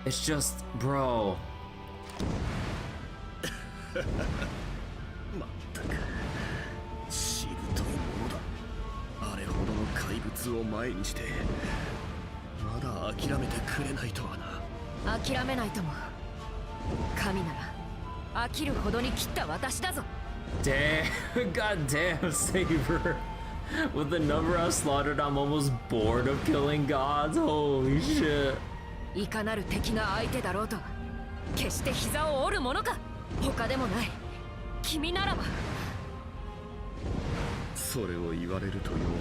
It's just, bro. まったくしぶといものだ。あれほどの怪物を前にしてまだ諦めてくれないとはな。諦めないとも。神なら飽きるほどに切った私だぞ。 Damn, goddamn, Saber. With the number I've slaughtered, I'm almost bored of killing gods. Holy shit. いかなる敵が相手だろうと決して膝を折るものか。他でもない君ならば。それを言われると弱いな。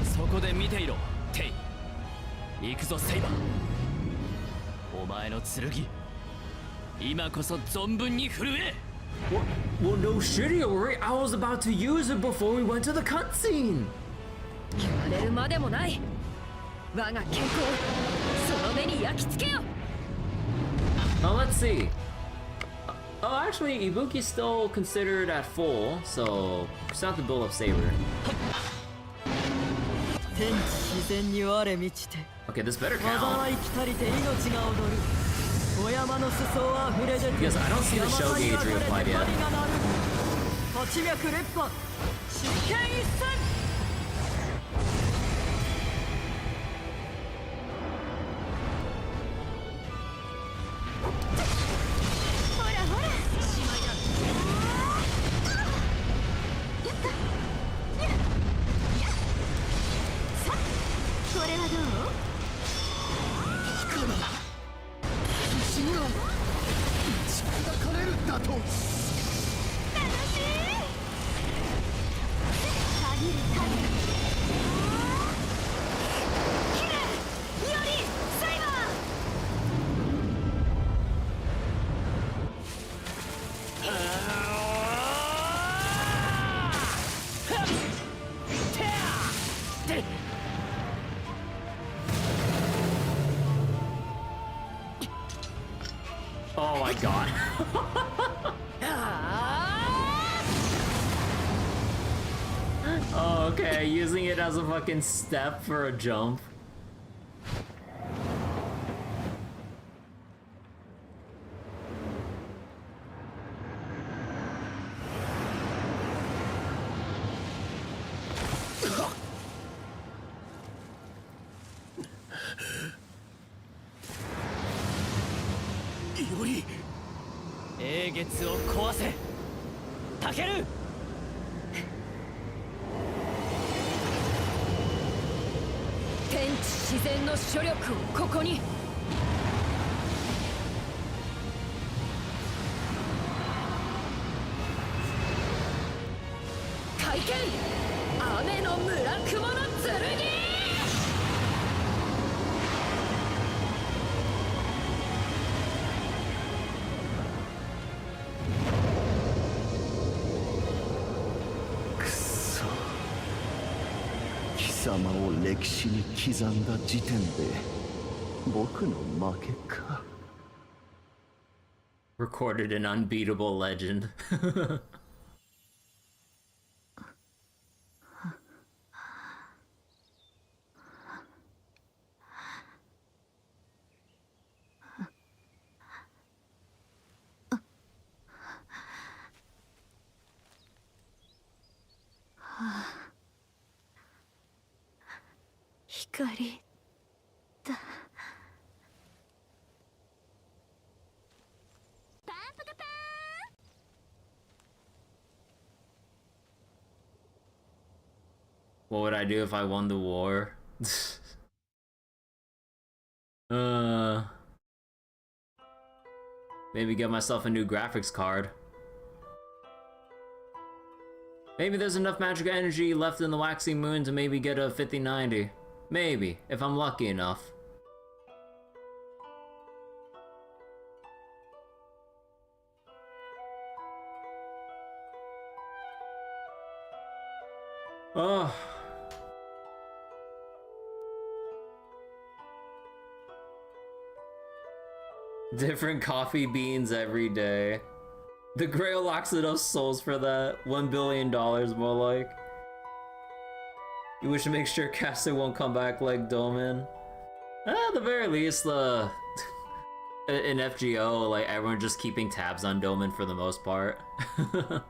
そこで見ていろ、テイ。行くぞ、セイバー。お前の剣、今こそ存分に震え。Well, no shit, Yori. I was about to use it before we went to the cutscene. 言われるまでもない。我が健康、その目に焼き付けよ。Now let's see. Oh, actually, Ibuki's still considered at full, so just have to build up Saber. Okay, this better count. Because I don't see the Shogi tree applied yet. Oh my god. Oh, okay, using it as a fucking step for a jump. Yori! 英月を壊せ、タケル。天地自然の諸力をここに。会見、雨の村雲の剣。貴様を歴史に刻んだ時点で僕の負けか。 Recorded an unbeatable legend. What would I do if I won the war? Maybe get myself a new graphics card. Maybe there's enough magic energy left in the waxing moon to maybe get a 5090. Maybe, if I'm lucky enough. Oh. Different coffee beans every day. The Grail locks enough souls for that. $1 billion more like. You wish to make sure Caster won't come back like Doman. At the very least, in FGO, like everyone just keeping tabs on Doman for the most part. Huh.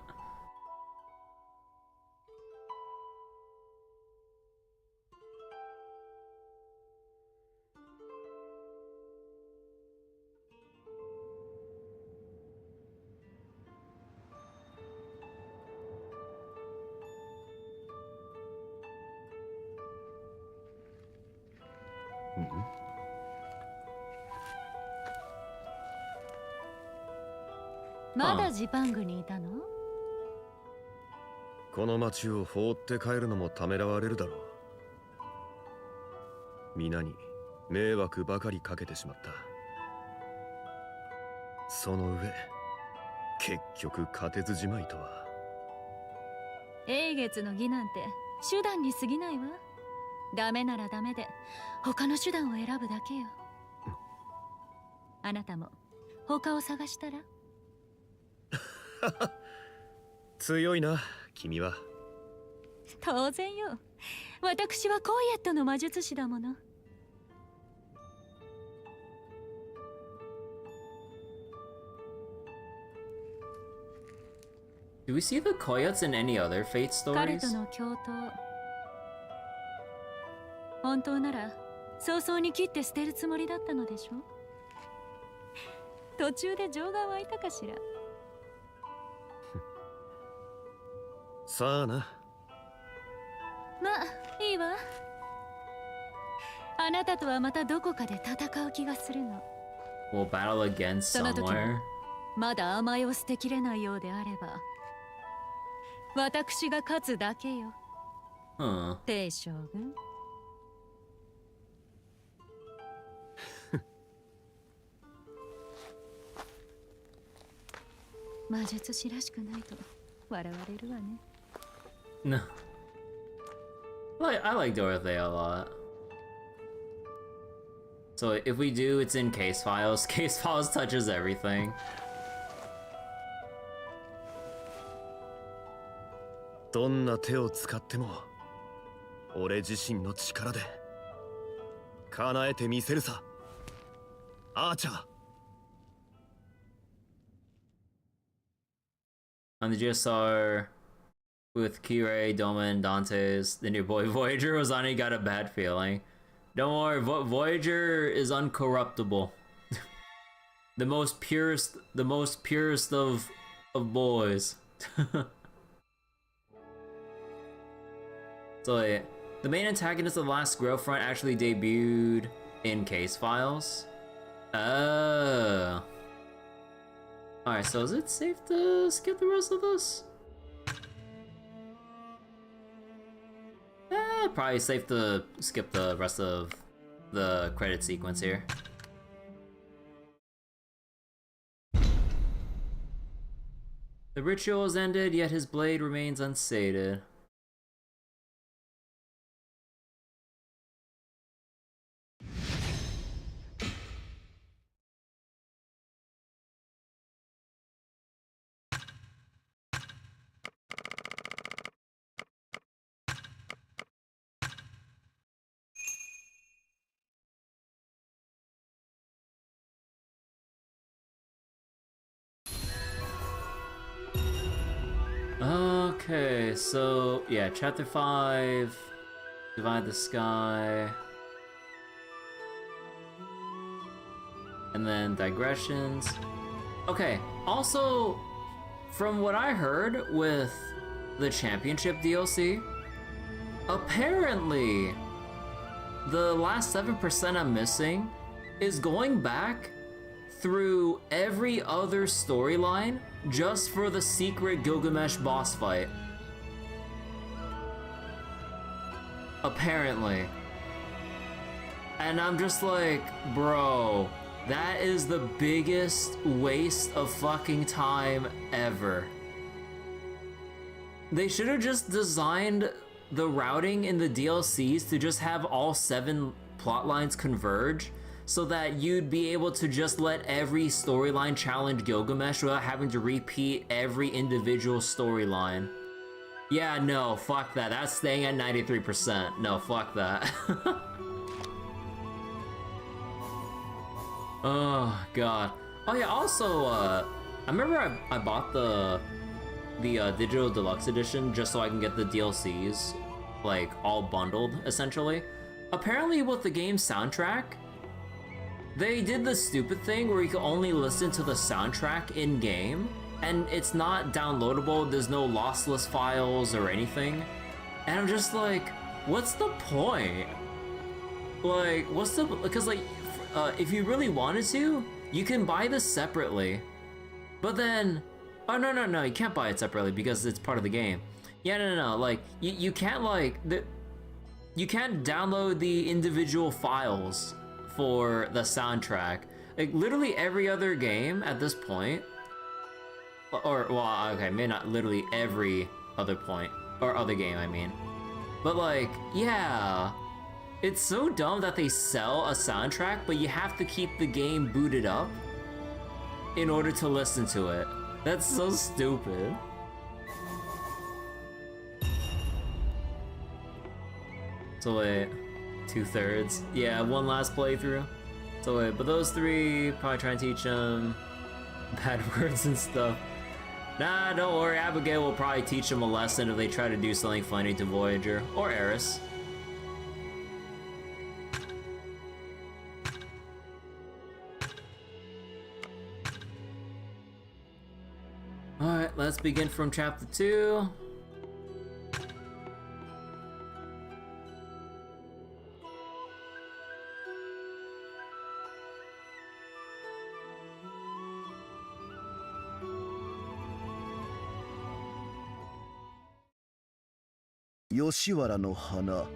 この町を放って帰るのもためらわれるだろう。皆に迷惑ばかりかけてしまった。その上、結局勝てずじまいとは。英月の義なんて手段に過ぎないわ。ダメならダメで他の手段を選ぶだけよ。あなたも他を探したら？強いな、君は。当然よ。私はコイエットの魔術師だもの。Do we see the Koyats in any other Fate 彼 stories? との共闘。本当なら早々に切って捨てるつもりだったのでしょ？途中で情が湧いたかしら。さあな。まあいいわ。あなたとはまたどこかで戦う気がするの。 We'll battle again その時 somewhere. まだ甘えを捨てきれないようであれば私が勝つだけよ。帝将軍。魔術師らしくないと笑われるわね。No. I like Dorothea a lot. So if we do, it's in case files. Case files touches everything. どんな手を使っても俺自身の力で叶えてみせるさ、アーチャー。 On the GSR with Kirei, Doma, and Dante's, then your boy Voyager was on it, got a bad feeling. Don't worry, Voyager is uncorruptible. the most purest of boys. So yeah, the main antagonist of the last Grow Front actually debuted in case files. Oh. Alright, so is it safe to skip the rest of this? Probably safe to skip the rest of the credit sequence here. The ritual is ended, yet his blade remains unsated. Okay, so yeah, chapter 5, divide the sky, and then digressions. Okay, also, from what I heard with the championship DLC, apparently the last 7% I'm missing is going back through every other storyline just for the secret Gilgamesh boss fight. Apparently. And I'm just like, bro, that is the biggest waste of fucking time ever. They should have just designed the routing in the DLCs to just have all 7 plotlines converge, so that you'd be able to just let every storyline challenge Gilgamesh without having to repeat every individual storyline. Yeah, no, fuck that. That's staying at 93%. No, fuck that. Oh, God. Oh, yeah, also, I remember I bought the Digital Deluxe Edition just so I can get the DLCs, like, all bundled, essentially. Apparently, with the game's soundtrack, they did the stupid thing where you can only listen to the soundtrack in-game, and it's not downloadable, there's no lossless files or anything. And I'm just like, what's the point? Like, what's the... Because, like, if you really wanted to, you can buy this separately. But then... Oh, no, you can't buy it separately because it's part of the game. Yeah, no, like, you can't, like... You can't download the individual files for the soundtrack. Like, literally every other game at this point... Or, well, okay, maybe not literally every other point. Or other game, I mean. But, like, yeah... It's so dumb that they sell a soundtrack, but you have to keep the game booted up in order to listen to it. That's so stupid. So wait, 2/3. Yeah, one last playthrough. So wait, but those three, probably try and teach them bad words and stuff. Nah, don't worry, Abigail will probably teach them a lesson if they try to do something funny to Voyager, or Eris. Alright, let's begin from chapter 2. Yoshiwara no hana.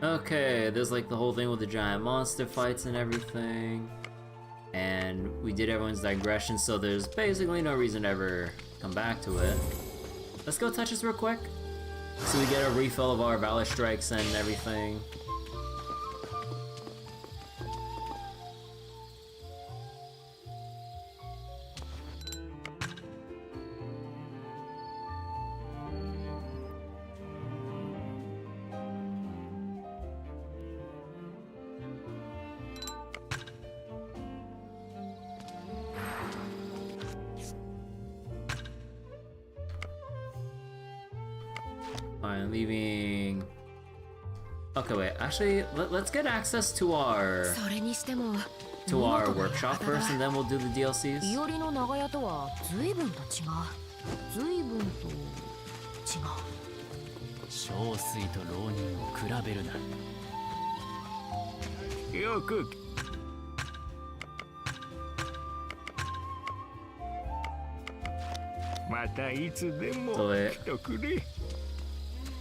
Okay, there's like the whole thing with the giant monster fights and everything. And we did everyone's digression, so there's basically no reason to ever come back to it. Let's go touch this real quick. So we get a refill of our Valor Strikes and everything. Fine, leaving... Okay, wait, actually, let's get access to our workshop first, and then we'll do the DLCs. いおりの長屋とは随分と違う。随分と違う。小水と浪人を比べるな。よくまたいつでも来てくれ。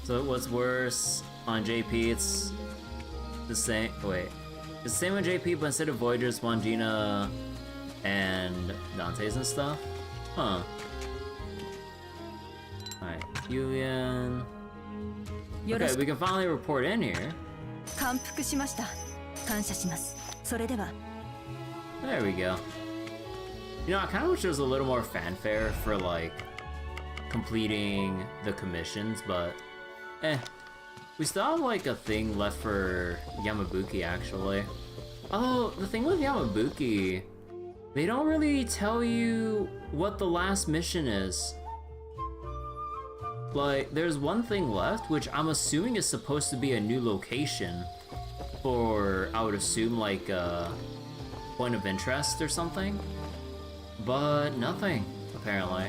So what's worse on JP? It's the same. Wait, it's the same on JP, but instead of Voyagers, Wangina and Dante's and stuff. Huh. All right, Yulian. Okay, we can finally report in here. 感服しました。感謝します。それでは。There we go. You know, I kind of wish there was a little more fanfare for like completing the commissions, but. We still have like a thing left for Yamabuki actually. Although the thing with Yamabuki, they don't really tell you what the last mission is. Like, there's one thing left, which I'm assuming is supposed to be a new location for, I would assume, like a point of interest or something. But nothing, apparently.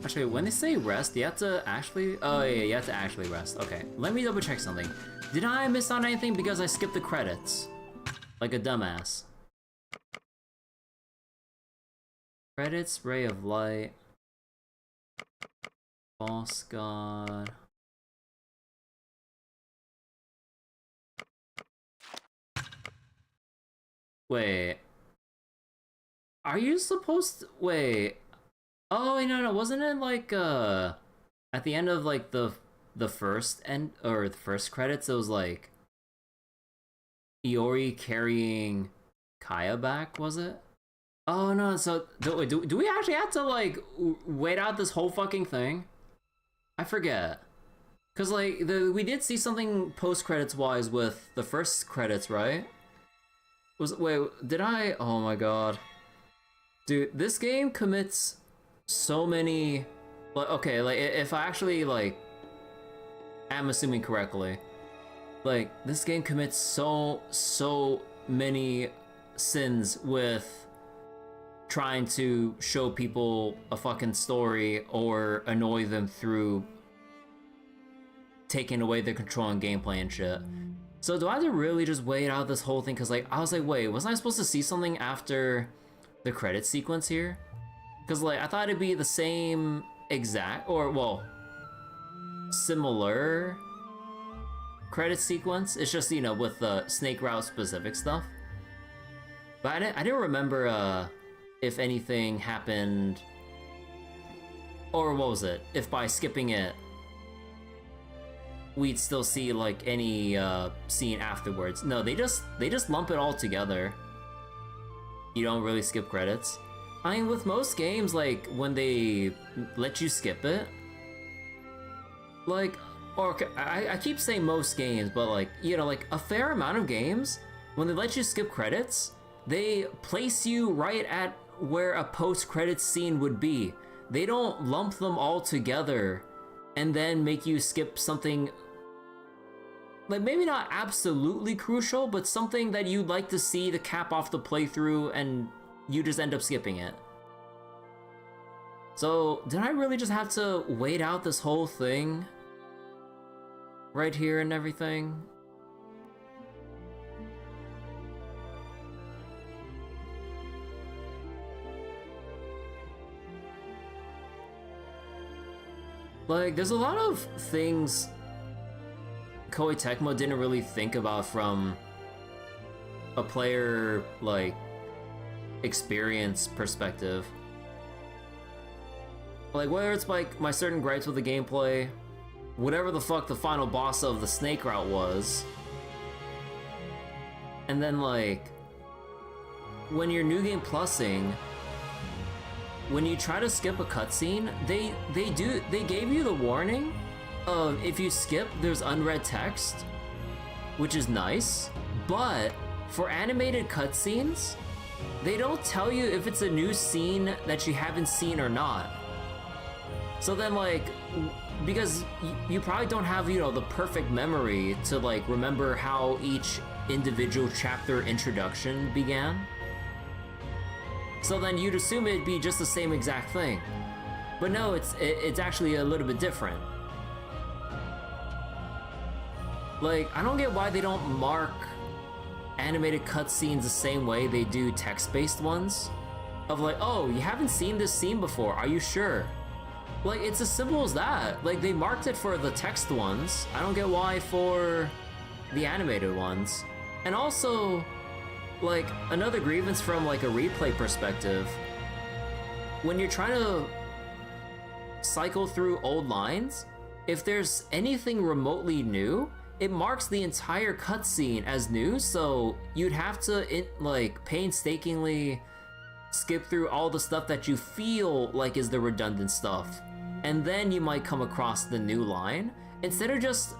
Actually, when they say rest, you have to actually... Oh, yeah, you have to actually rest. Okay, let me double check something. Did I miss out on anything because I skipped the credits? Like a dumbass. Credits, Ray of Light. Boss God. Wait. Are you supposed to... Wait. Oh, no, wasn't it like, at the end of, like, the first end, or the first credits, it was, like, Iori carrying Kaya back, was it? Oh, no, so, do we actually have to, like, wait out this whole fucking thing? I forget. Because, like, we did see something post-credits-wise with the first credits, right? Wait, did I? Oh my god. Dude, this game commits so many... Okay, like, if I actually, like, am assuming correctly, like, this game commits so many sins with trying to show people a fucking story or annoy them through taking away their control and gameplay and shit. So do I have to really just wait out this whole thing? Because, like, I was like, wait, wasn't I supposed to see something after the credit sequence here? Because, like, I thought it'd be the same exact, or, well, similar credit sequence. It's just, you know, with the Snake Route specific stuff. But I didn't remember if anything happened, or what was it? If by skipping it, we'd still see like any scene afterwards. No, they just lump it all together. You don't really skip credits. I mean, with most games, like when they let you skip it, like, or I keep saying most games, but like, you know, like a fair amount of games, when they let you skip credits, they place you right at where a post-credits scene would be. They don't lump them all together and then make you skip something, like, maybe not absolutely crucial, but something that you'd like to see to cap off the playthrough, and you just end up skipping it. So, did I really just have to wait out this whole thing right here and everything? Like, there's a lot of things Koei Tecmo didn't really think about from a player, like, experience perspective. Like, whether it's like my certain gripes with the gameplay, whatever the fuck the final boss of the Snake Route was, and then like, when you're New Game Plusing, when you try to skip a cutscene, they gave you the warning of if you skip, there's unread text, which is nice, but for animated cutscenes, they don't tell you if it's a new scene that you haven't seen or not. So then, like, because you probably don't have, you know, the perfect memory to, like, remember how each individual chapter introduction began. So then you'd assume it'd be just the same exact thing. But no, it's actually a little bit different. Like, I don't get why they don't mark animated cutscenes the same way they do text-based ones. Of like, oh, you haven't seen this scene before, are you sure? Like, it's as simple as that. Like, they marked it for the text ones. I don't get why for the animated ones. And also, like, another grievance from, like, a replay perspective, when you're trying to cycle through old lines, if there's anything remotely new, it marks the entire cutscene as new, so you'd have to, like, painstakingly skip through all the stuff that you feel like is the redundant stuff, and then you might come across the new line, instead of just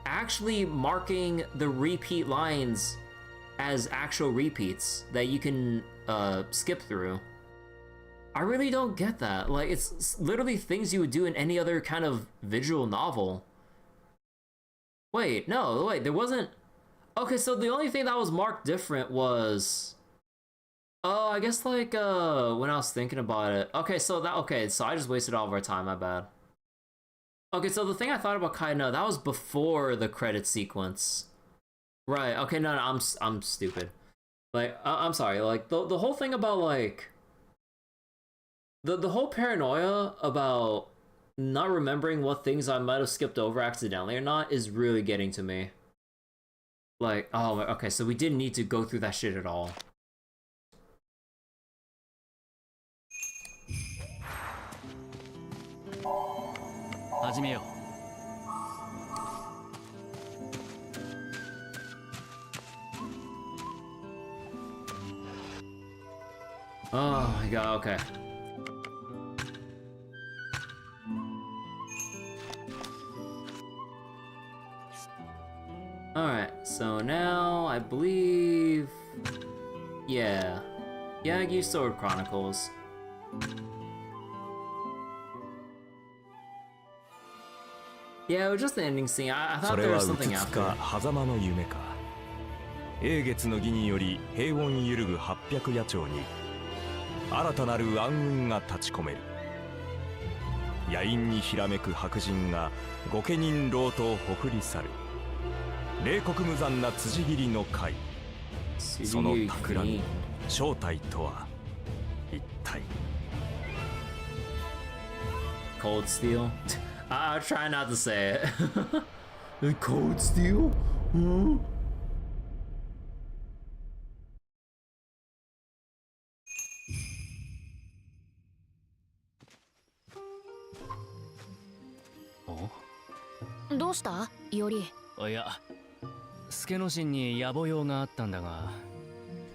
actually marking the repeat lines as actual repeats that you can skip through. I really don't get that. Like, it's literally things you would do in any other kind of visual novel. Wait, no, wait, there wasn't... Okay, so the only thing that was marked different was Oh, I guess like when I was thinking about it. Okay, so I just wasted all of our time, my bad. Okay, so the thing I thought about Kai, no, that was before the credit sequence. Right. Okay, no, I'm stupid. Like I'm sorry. Like the whole thing about like the whole paranoia about not remembering what things I might have skipped over accidentally or not is really getting to me. Like, oh, okay, so we didn't need to go through that shit at all. Oh my god, okay. Alright, so now I believe... Yeah. Yagi Sword Chronicles. Yeah, it was just the ending scene. I thought there was something after. 狭間の夢か。英月の儀により平穏揺るぐ800野鳥に新たなる暗雲が立ち込める。野陰にひらめく白人が御家人老とほふり去る。冷酷無残な辻斬りの会。その企み、正体とは一体。Cold Steel? I'll try not to say it. Cold Steel? Huh? Oh? どうしたより。いや、助之進に野暮用があったんだが、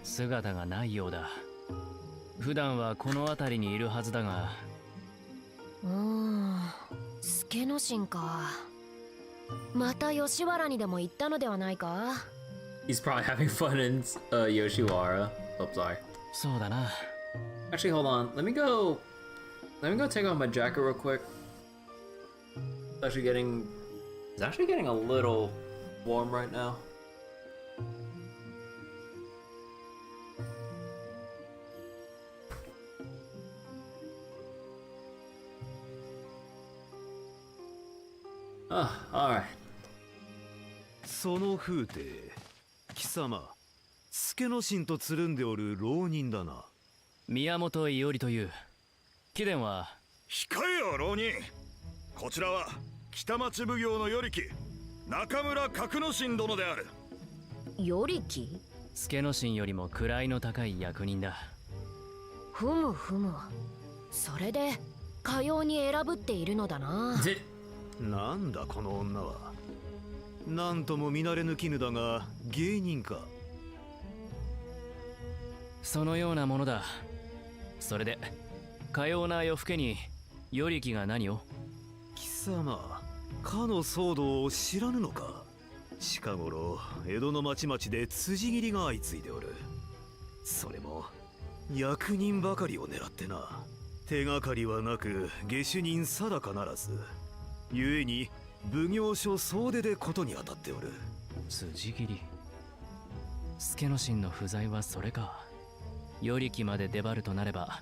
姿がないようだ。普段はこの辺りにいるはずだが。助之進か。また吉原にでも行ったのではないか。 He's probably having fun in Yoshiwara. Oh, sorry. そうだな。Actually, hold on. Let me go take off my jacket real quick. It's actually getting a little warm right now. Alright. その風体、貴様、助之進とつるんでおる浪人だな。宮本伊織という。貴殿は。控えよ浪人。こちらは北町奉行の与力、中村格之進殿である。与力？助之進よりも位の高い役人だ。ふむふむ。それでかように選ぶっているのだな。なんだこの女は。なんとも見慣れぬ絹だが芸人か。そのようなものだ。それでかような夜更けに与力が何を？貴様、かの騒動を知らぬのか。近頃江戸の町々で辻斬りが相次いでおる。それも役人ばかりを狙ってな。手がかりはなく下手人定かならず。故に奉行所総出でことに当たっておる。辻斬り。助之進の不在はそれか。与力まで出張るとなれば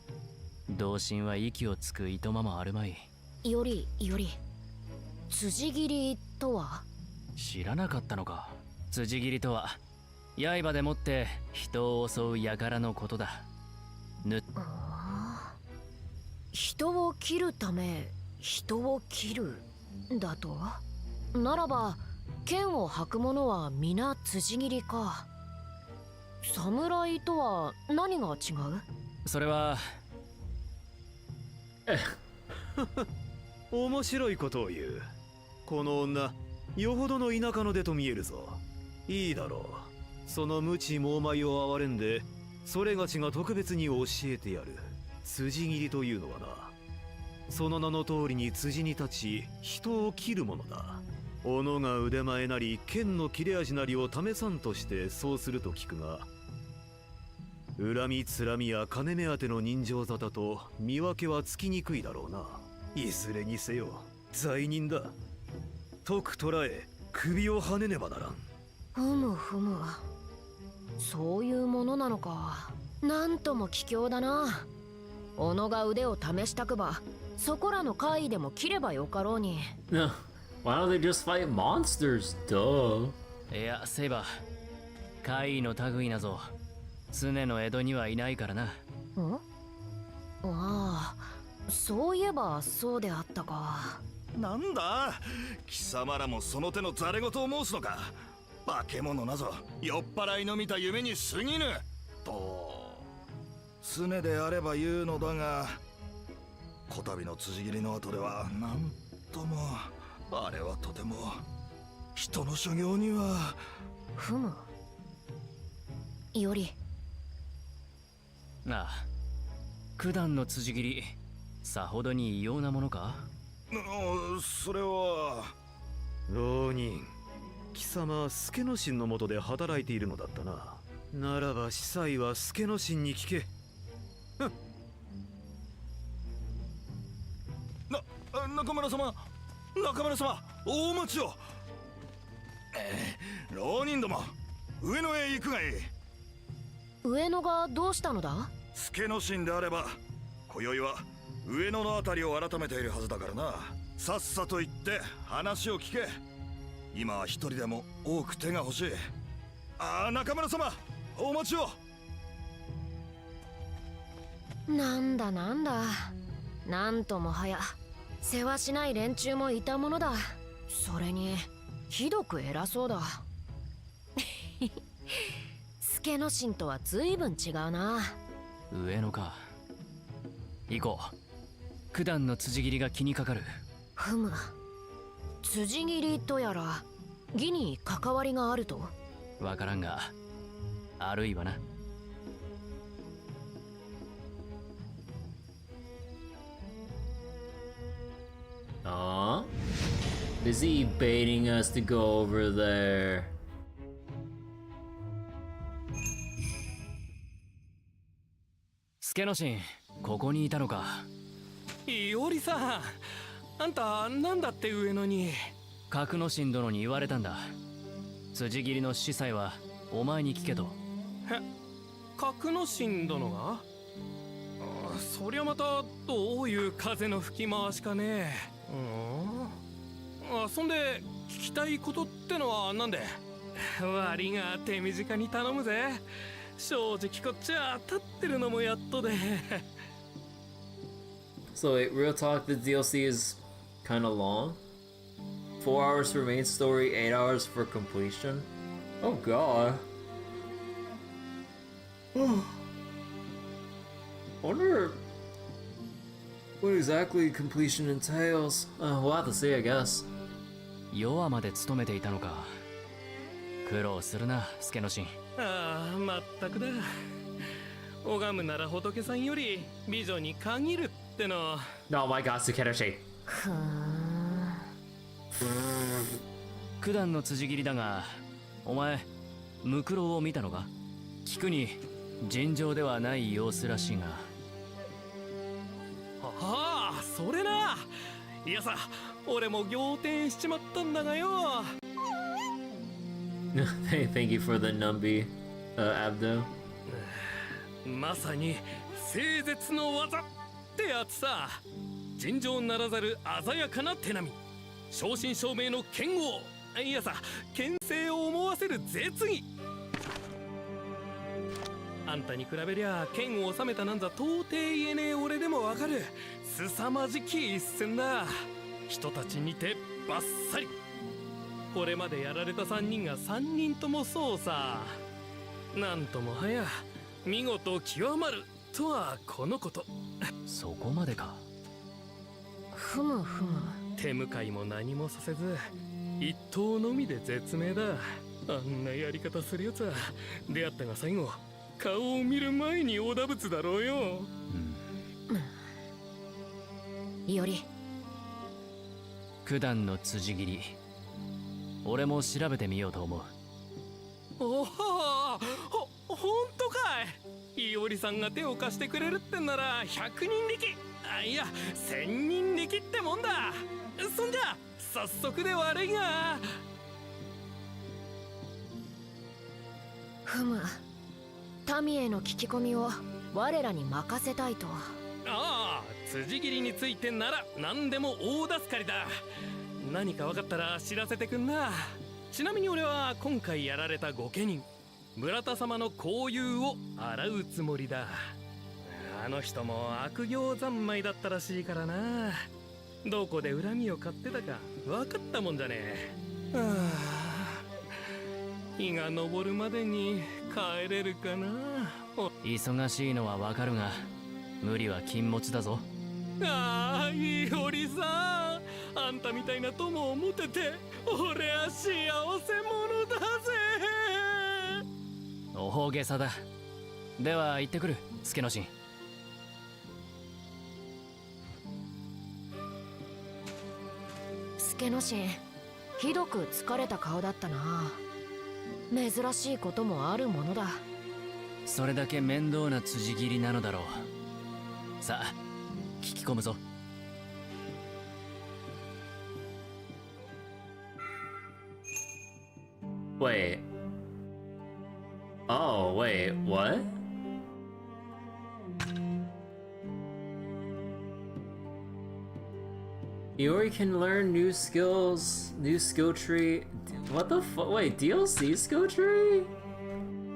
同心は息をつくいとまもあるまい。より辻斬りとは？知らなかったのか。辻斬りとは刃でもって人を襲う輩のことだ。人を切るため人を切るだと？ならば剣を履く者は皆辻斬りか。侍とは何が違う？それは面白いことを言う。この女よほどの田舎の出と見えるぞ。いいだろう。その無知猛昧を憐れんでそれがしが特別に教えてやる。辻斬りというのはな、その名の通りに辻に立ち人を切るものだ。斧が腕前なり剣の切れ味なりを試さんとしてそうすると聞くが、恨みつらみや金目当ての人情沙汰と見分けはつきにくいだろうな。いずれにせよ罪人だ。とく捕らえ首をはねねばならん。ふむふむ。そういうものななのか。なんとも奇妙だな。小野が腕を試したくばそこらの怪異でも切ればよかろうに。No. Why don't they just fight monsters? Duh. いや、セイバー、怪異の類なぞ常の江戸にはいないからな。ん？ああ、そういえばそうであったか。なんだ貴様らもその手のざれ言を申すのか。化け物なぞ酔っ払いの見た夢に過ぎぬと常であれば言うのだが、こたびの辻斬りの後ではなんとも、あれはとても人の所業には。ふむ。よりなあ、九段の辻斬りさほどに異様なものか。それは浪人、貴様助之進の下で働いているのだったな。ならば司祭は助之進に聞け。中村様、中村様、大待ちを。浪人ども、上野へ行くがいい。上野がどうしたのだ。助之進であれば今宵は上野のあたりを改めているはずだからな。さっさと行って話を聞け。今は一人でも多く手が欲しい。中村様、お待ちを。なんだなんだ、なんともはや世話しない連中もいたものだ。それにひどく偉そうだ。助之進とは随分違うな。上野か。行こう。九段の辻斬りが気にかかる。ふむ。辻斬りとやら義に関わりがあると。わからんが、あるいはな。Is he baiting us to go over there? 助之進、ここにいたのか。いおりさん、あんたなんだって上野に。格之進殿に言われたんだ。辻斬りの司祭はお前に聞けと。格之進殿が？そりゃまたどういう風の吹き回しかね。そんで聞きたいことってのはなんで？悪いが手短に頼むぜ。正直こっちは立ってるのもやっとで。So wait, real talk, the DLC is kind of long. 4 hours for main story, 8 hours for completion. Oh god. Wonder what exactly completion entails. We'll have to see, I guess. 弱まで勤めていたのか。苦労するな、助之進。まったくだ。拝むなら仏さんより美女に限るっての。Oh my god, Sukeroshi. 九段の辻斬りだが、お前ムクロを見たのか。聞くに尋常ではない様子らしいが。それな。いやさ、俺も仰天しちまったんだがよ。Thank you for the Numbi, Abdo. まさに清絶の技ってやつさ。尋常ならざる鮮やかな手並み、正真正銘の剣豪、いやさ剣聖を思わせる絶技。あんたに比べりゃ剣を収めたなんざ到底言えねえ俺でもわかる凄まじき一戦だ。人たちにてバッサリ。これまでやられた3人が3人ともそうさ。なんともはや見事極まるとはこのこと。そこまでか。ふむふむ。手向かいも何もさせず一刀のみで絶命だ。あんなやり方するやつは出会ったが最後顔を見る前に織田仏だろうよ。いおり。九段の辻斬り、俺も調べてみようと思う。おお、ほんとかい。いおりさんが手を貸してくれるってんなら100人力、いや1000人力ってもんだ。そんじゃ早速で悪いが。民への聞き込みを我らに任せたいと。ああ、辻斬りについてなら何でも大助かりだ。何か分かったら知らせてくんな。ちなみに俺は今回やられた御家人村田様の交友を洗うつもりだ。あの人も悪行三昧だったらしいからな。どこで恨みを買ってたか分かったもんじゃねえ。はあ、日が昇るまでに帰れるかな。忙しいのはわかるが無理は禁物だぞ。ああ、いおりさん、あんたみたいな友を持てて俺は幸せ者だぜ。大げさだ。では行ってくる、助之進。助之進、ひどく疲れた顔だったな。珍しいこともあるものだ。それだけ面倒な辻斬りなのだろう。さあ聞き込むぞ。Wait. Oh, wait, what? Iori can learn new skills, new skill tree. What the fuck? Wait, DLC skill tree?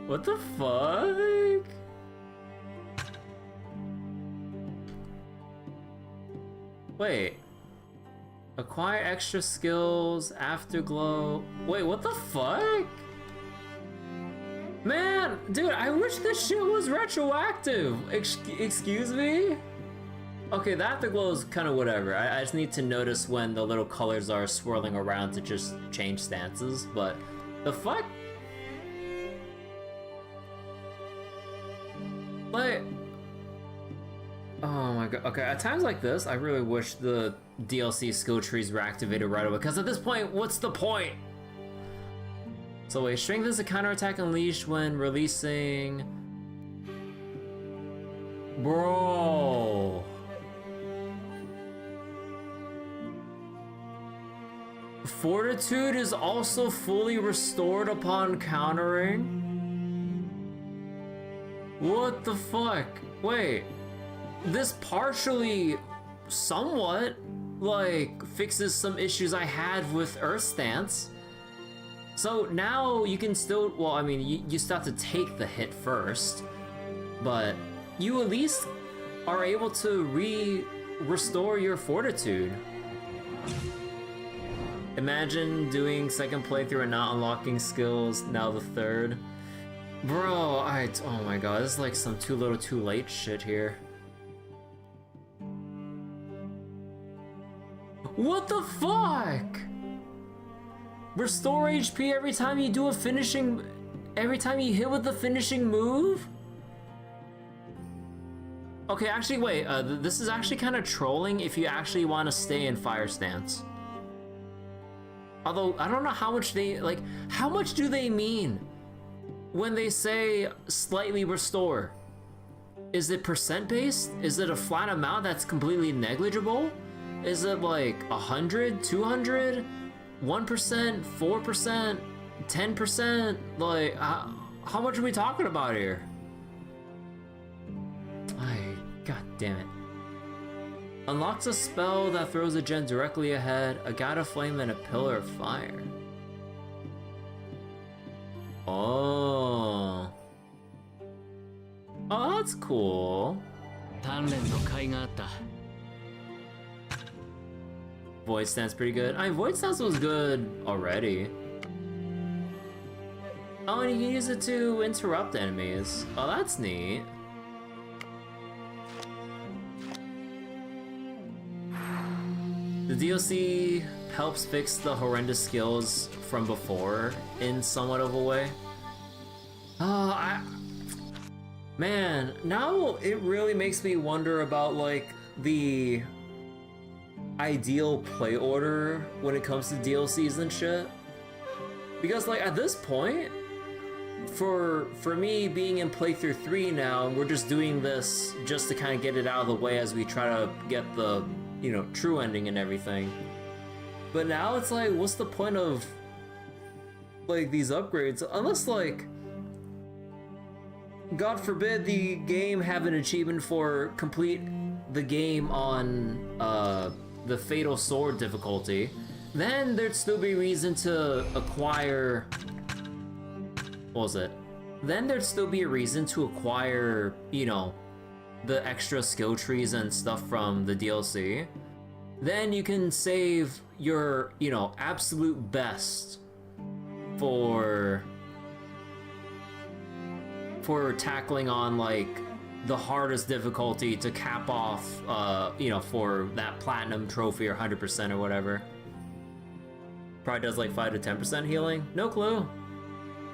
What the fuck? Wait. Acquire extra skills, afterglow. Wait, what the fuck? Man, dude, I wish this shit was retroactive. Excuse me? Okay, the afterglow is kind of whatever. I just need to notice when the little colors are swirling around to just change stances, but the fuck? Like, oh my god. Okay, at times like this, I really wish the DLC skill trees were activated right away, because at this point, what's the point? So wait, strengthens the counterattack unleashed when releasing... Bro... Fortitude is also fully restored upon countering? What the fuck? Wait, this partially, somewhat, like, fixes some issues I had with Earth Stance. So now you can still, well, I mean, you still have to take the hit first, but you at least are able to restore your fortitude. Imagine doing second playthrough and not unlocking skills, now the third. Bro, oh my god, this is like some too little too late shit here. What the fuck? Restore HP every time you do a finishing... every time you hit with the finishing move? Okay, actually wait, this is actually kind of trolling if you actually want to stay in fire stance. Although, I don't know how much they, like, how much do they mean when they say slightly restore? Is it percent based? Is it a flat amount that's completely negligible? Is it like 100, 200, 1%, 4%, 10%? Like, how much are we talking about here? God damn it. Unlocks a spell that throws a gem directly ahead, a god of flame, and a pillar of fire. Oh. Oh, that's cool. Void Stance pretty good. I mean, Void Stance was good already. Oh, and you can use it to interrupt enemies. Oh, that's neat. The DLC helps fix the horrendous skills from before in somewhat of a way. Man, now it really makes me wonder about like the ideal play order when it comes to DLCs and shit. Because like at this point, for me being in playthrough 3 now, we're just doing this just to kind of get it out of the way as we try to get the, you know, true ending and everything. But now it's like, what's the point of like these upgrades? Unless like, God forbid the game have an achievement for complete the game on the Fatal Sword difficulty, then there'd still be reason to acquire... What was it? Then there'd still be a reason to acquire, you know, the extra skill trees and stuff from the DLC. Then you can save your, you know, absolute best for tackling on like the hardest difficulty to cap off, you know, for that platinum trophy or 100% or whatever. Probably does like 5 to 10% healing. No clue.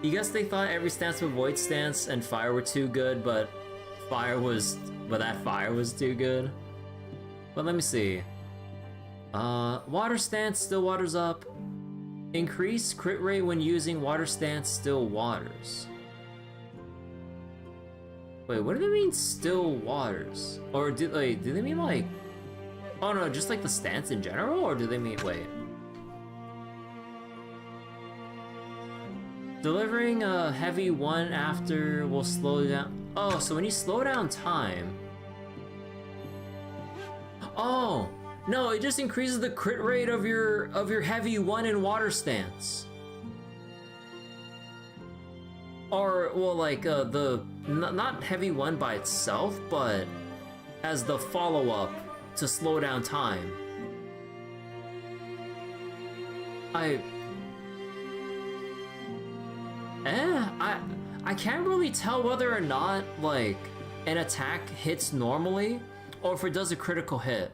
You guess they thought every stance with Void Stance and Fire were too good, but that fire was too good. But let me see. Water Stance still waters up. Increase crit rate when using Water Stance still waters. Wait, what do they mean still waters? Or do they mean like... Oh no, just like the stance in general? Or do they mean... Wait. Delivering a heavy one after will slow down... Oh, so when you slow down time... Oh! No, it just increases the crit rate of your heavy one in water stance. Or, well, like, not heavy one by itself, but as the follow-up to slow down time. I can't really tell whether or not, like, an attack hits normally, or if it does a critical hit.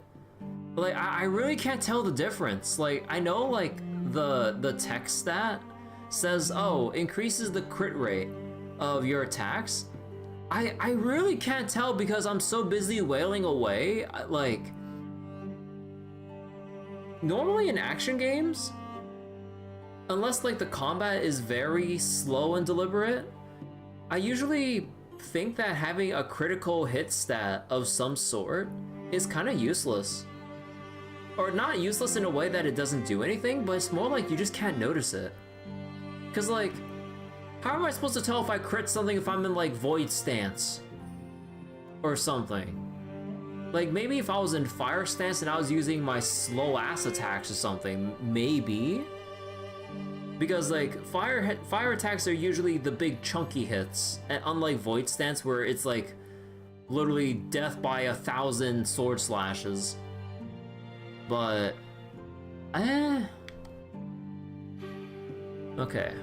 Like, I really can't tell the difference. Like, I know, like, the text stat says, oh, increases the crit rate of your attacks. I really can't tell because I'm so busy wailing away. Like, normally in action games, unless like the combat is very slow and deliberate, I usually think that having a critical hit stat of some sort is kind of useless. Or not useless in a way that it doesn't do anything, but it's more like you just can't notice it. Cause like, how am I supposed to tell if I crit something if I'm in like Void Stance? Or something. Like maybe if I was in Fire Stance and I was using my slow ass attacks or something, maybe? Because like, fire attacks are usually the big chunky hits, and unlike Void Stance where it's like, literally death by 1,000 sword slashes. But, okay.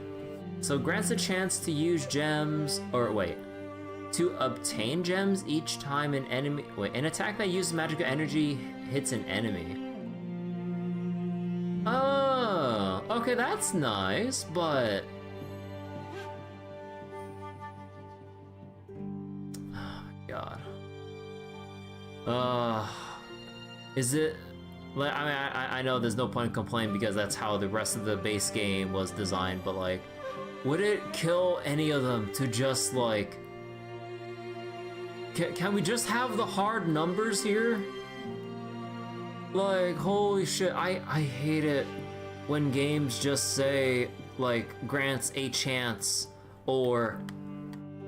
So grants a chance to use gems, or wait, to obtain gems each time an enemy, an attack that uses magical energy hits an enemy. Oh, okay, that's nice, but... Oh my god. Is it... I mean, I know there's no point in complaining because that's how the rest of the base game was designed, but like, would it kill any of them to just like... Can we just have the hard numbers here? Like, holy shit, I hate it when games just say, like, grants a chance or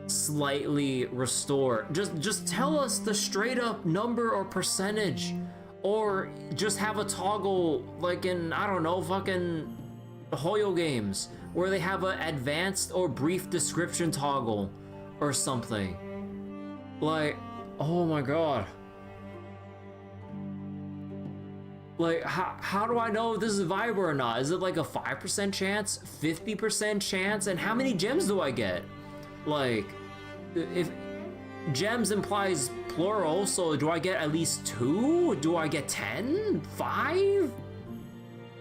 slightly restore. Just tell us the straight up number or percentage. Or just have a toggle, like in, I don't know, fucking Hoyo games, where they have an advanced or brief description toggle or something. Like, oh my god. Like, how do I know if this is Viber or not? Is it like a 5% chance, 50% chance? And how many gems do I get? Like, if gems implies plural, so do I get at least 2? Do I get 10? 5?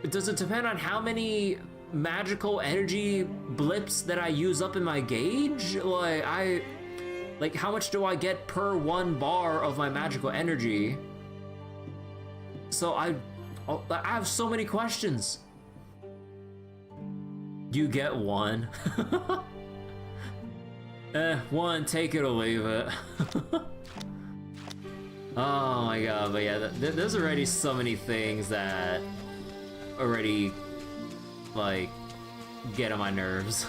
Does it depend on how many magical energy blips that I use up in my gauge? Like, how much do I get per 1 bar of my magical energy? So I have so many questions. You get 1. 1, take it or leave it. Oh my god, but yeah, there's already so many things that already, like, get on my nerves.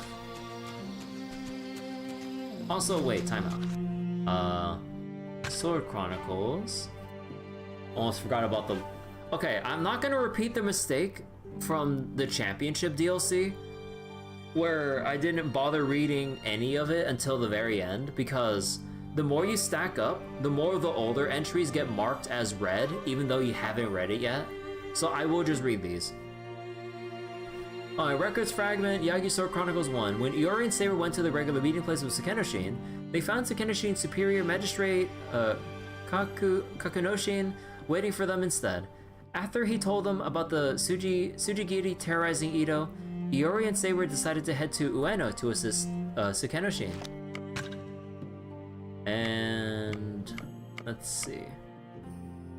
Also, wait, time out. Sword Chronicles. Almost forgot about the... Okay, I'm not gonna repeat the mistake from the Championship DLC, where I didn't bother reading any of it until the very end, because the more you stack up, the more the older entries get marked as read, even though you haven't read it yet. So I will just read these. Records Fragment, Yagi Sword Chronicles 1. When Iori and Saber went to the regular meeting place of Sukenoshin, they found Sukenoshin's superior magistrate, Kakunoshin, waiting for them instead. After he told them about the Tsujigiri terrorizing Ito, Iori and Saber decided to head to Ueno to assist Sukenoshin. And... let's see.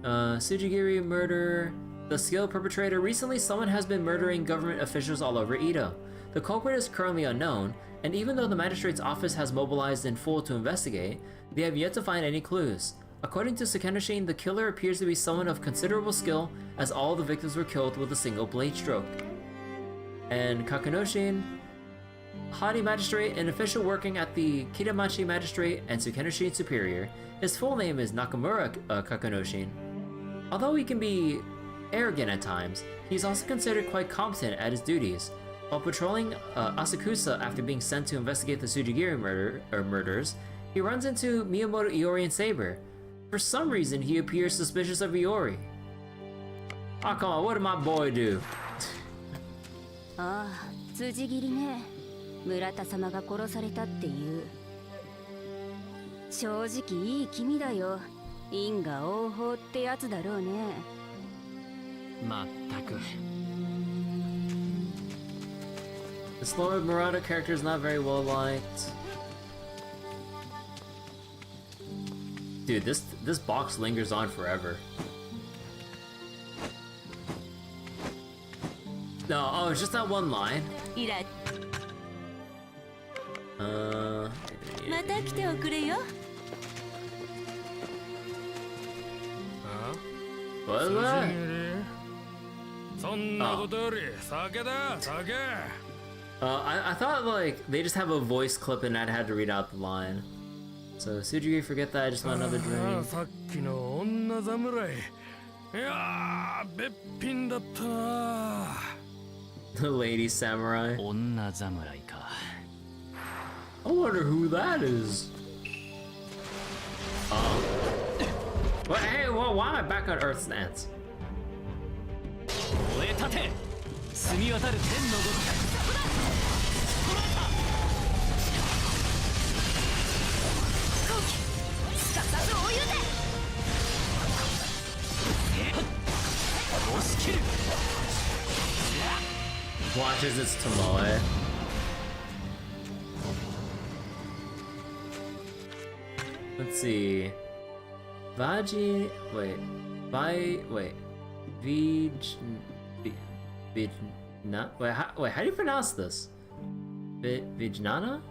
Tsujigiri murder... The skilled perpetrator. Recently, someone has been murdering government officials all over Ito. The culprit is currently unknown, and even though the magistrate's office has mobilized in full to investigate, they have yet to find any clues. According to Sukenoshin, the killer appears to be someone of considerable skill, as all the victims were killed with a single blade stroke. And Kakunoshin, Hadi Magistrate, an official working at the Kitamachi Magistrate and Sukenoshin Superior. His full name is Nakamura Kakunoshin. Although he can be arrogant at times, he's also considered quite competent at his duties. While patrolling Asakusa after being sent to investigate the Tsujigiri murders, he runs into Miyamoto, Iori, and Saber. For some reason, he appears suspicious of Iori. Oh, come on, what did my boy do? ああ、辻斬りね。村田様が殺されたっていう。正直いい気味だよ。因果応報ってやつだろうね。まったく。This Lord Murata character is not very well liked. Dude, this box lingers on forever. No, oh, it's just that one line. What is that? I thought like they just have a voice clip and I had to read out the line. So Tsujigiri, forget that. I just want another drink. The lady samurai. I wonder who that is. Oh. What? Hey, well, why am I back on Earth's stance? Watches its Tomoe. Let's see. Vij. Wait, how do you pronounce this? Vijnana?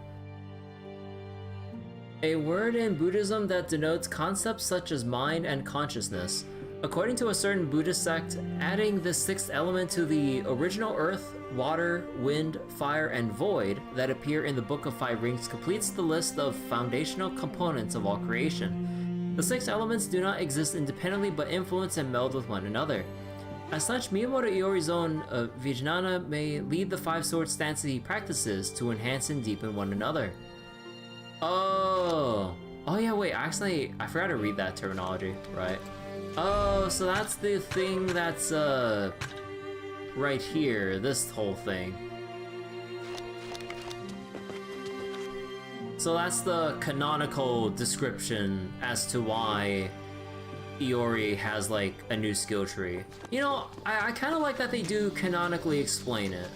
A word in Buddhism that denotes concepts such as mind and consciousness. According to a certain Buddhist sect, adding the sixth element to the original earth, water, wind, fire, and void that appear in the Book of Five Rings completes the list of foundational components of all creation. The six elements do not exist independently but influence and meld with one another. As such, Miyamoto Iori's own Vijnana may lead the five sword stance that he practices to enhance and deepen one another. Oh yeah, wait, actually, I forgot to read that terminology, right? Oh, so that's the thing that's, right here, this whole thing. So that's the canonical description as to why Iori has, like, a new skill tree. You know, I kind of like that they do canonically explain it.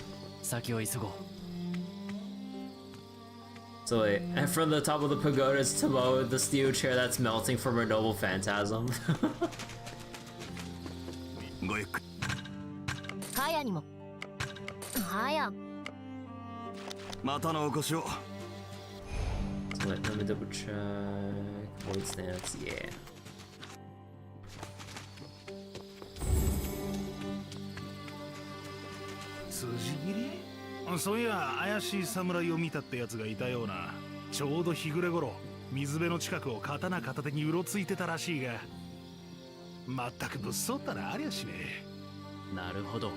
So wait, and from the top of the pagoda is Tomoe, the steel chair that's melting from a noble phantasm. So wait, let me double check. Void stance, yeah. Tsujigiri? そういや怪しい侍を見たってやつがいたような。ちょうど日暮れ頃水辺の近くを刀片手にうろついてたらしいが、まったく物騒ったらありゃしねえ。なるほど。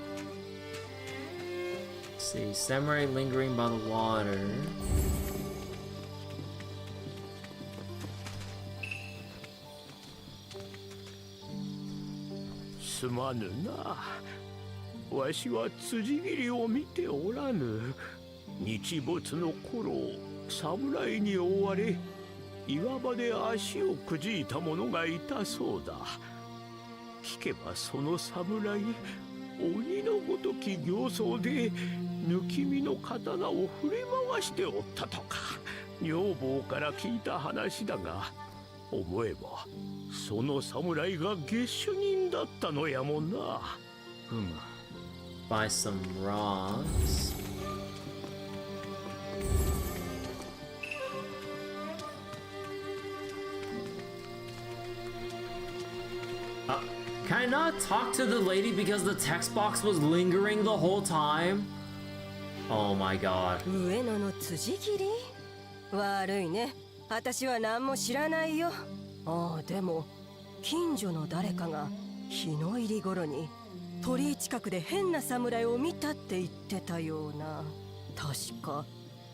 See, samurai lingering by the water. すまぬな。わしは辻斬りを見ておらぬ。日没の頃、侍に追われ岩場で足をくじいた者がいたそうだ。聞けばその侍、鬼のごとき形相で抜き身の刀を振り回しておったとか女房から聞いた話だが、思えばその侍が下手人だったのやもんな。Buy some rocks. Can I not talk to the lady because the text box was lingering the whole time? Oh my god. 上野の辻斬り？悪いね。私は何も知らないよ。ああ、でも近所の誰かが日の入り頃に鳥居近くで変な侍を見たって言ってたような。確か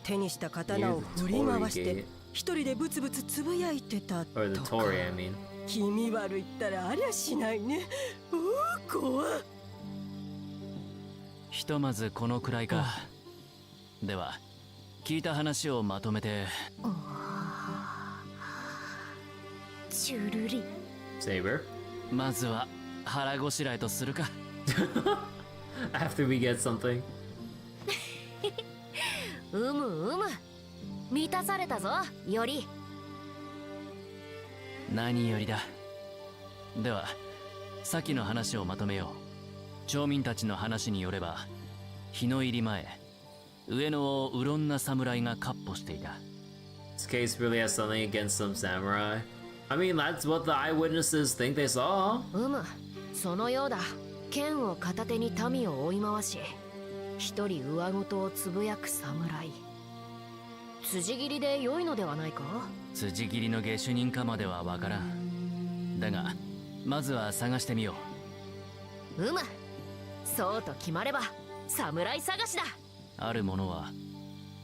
手にした刀を振り回して一人でブツブツつぶやいてたとか。気味悪いったらありゃしないね。怖っ。ひとまずこのくらいか。では聞いた話をまとめて。チュルリ。Saber? まずは腹ごしらえとするか。After we get something. うむ。満たされたぞ、より。何よりだ。では先の話をまとめよう。町民たちの話によれば、日の入り前、上野をうろんな侍が闊歩していた。This case really has something against some samurai. I mean, that's what the eyewitnesses think they saw. そのようだ。剣を片手に民を追い回し、一人上事をつぶやく侍。辻斬りで良いのではないか？辻斬りの下手人かまではわからん。だがまずは探してみよう。そうと決まれば侍探しだ。ある者は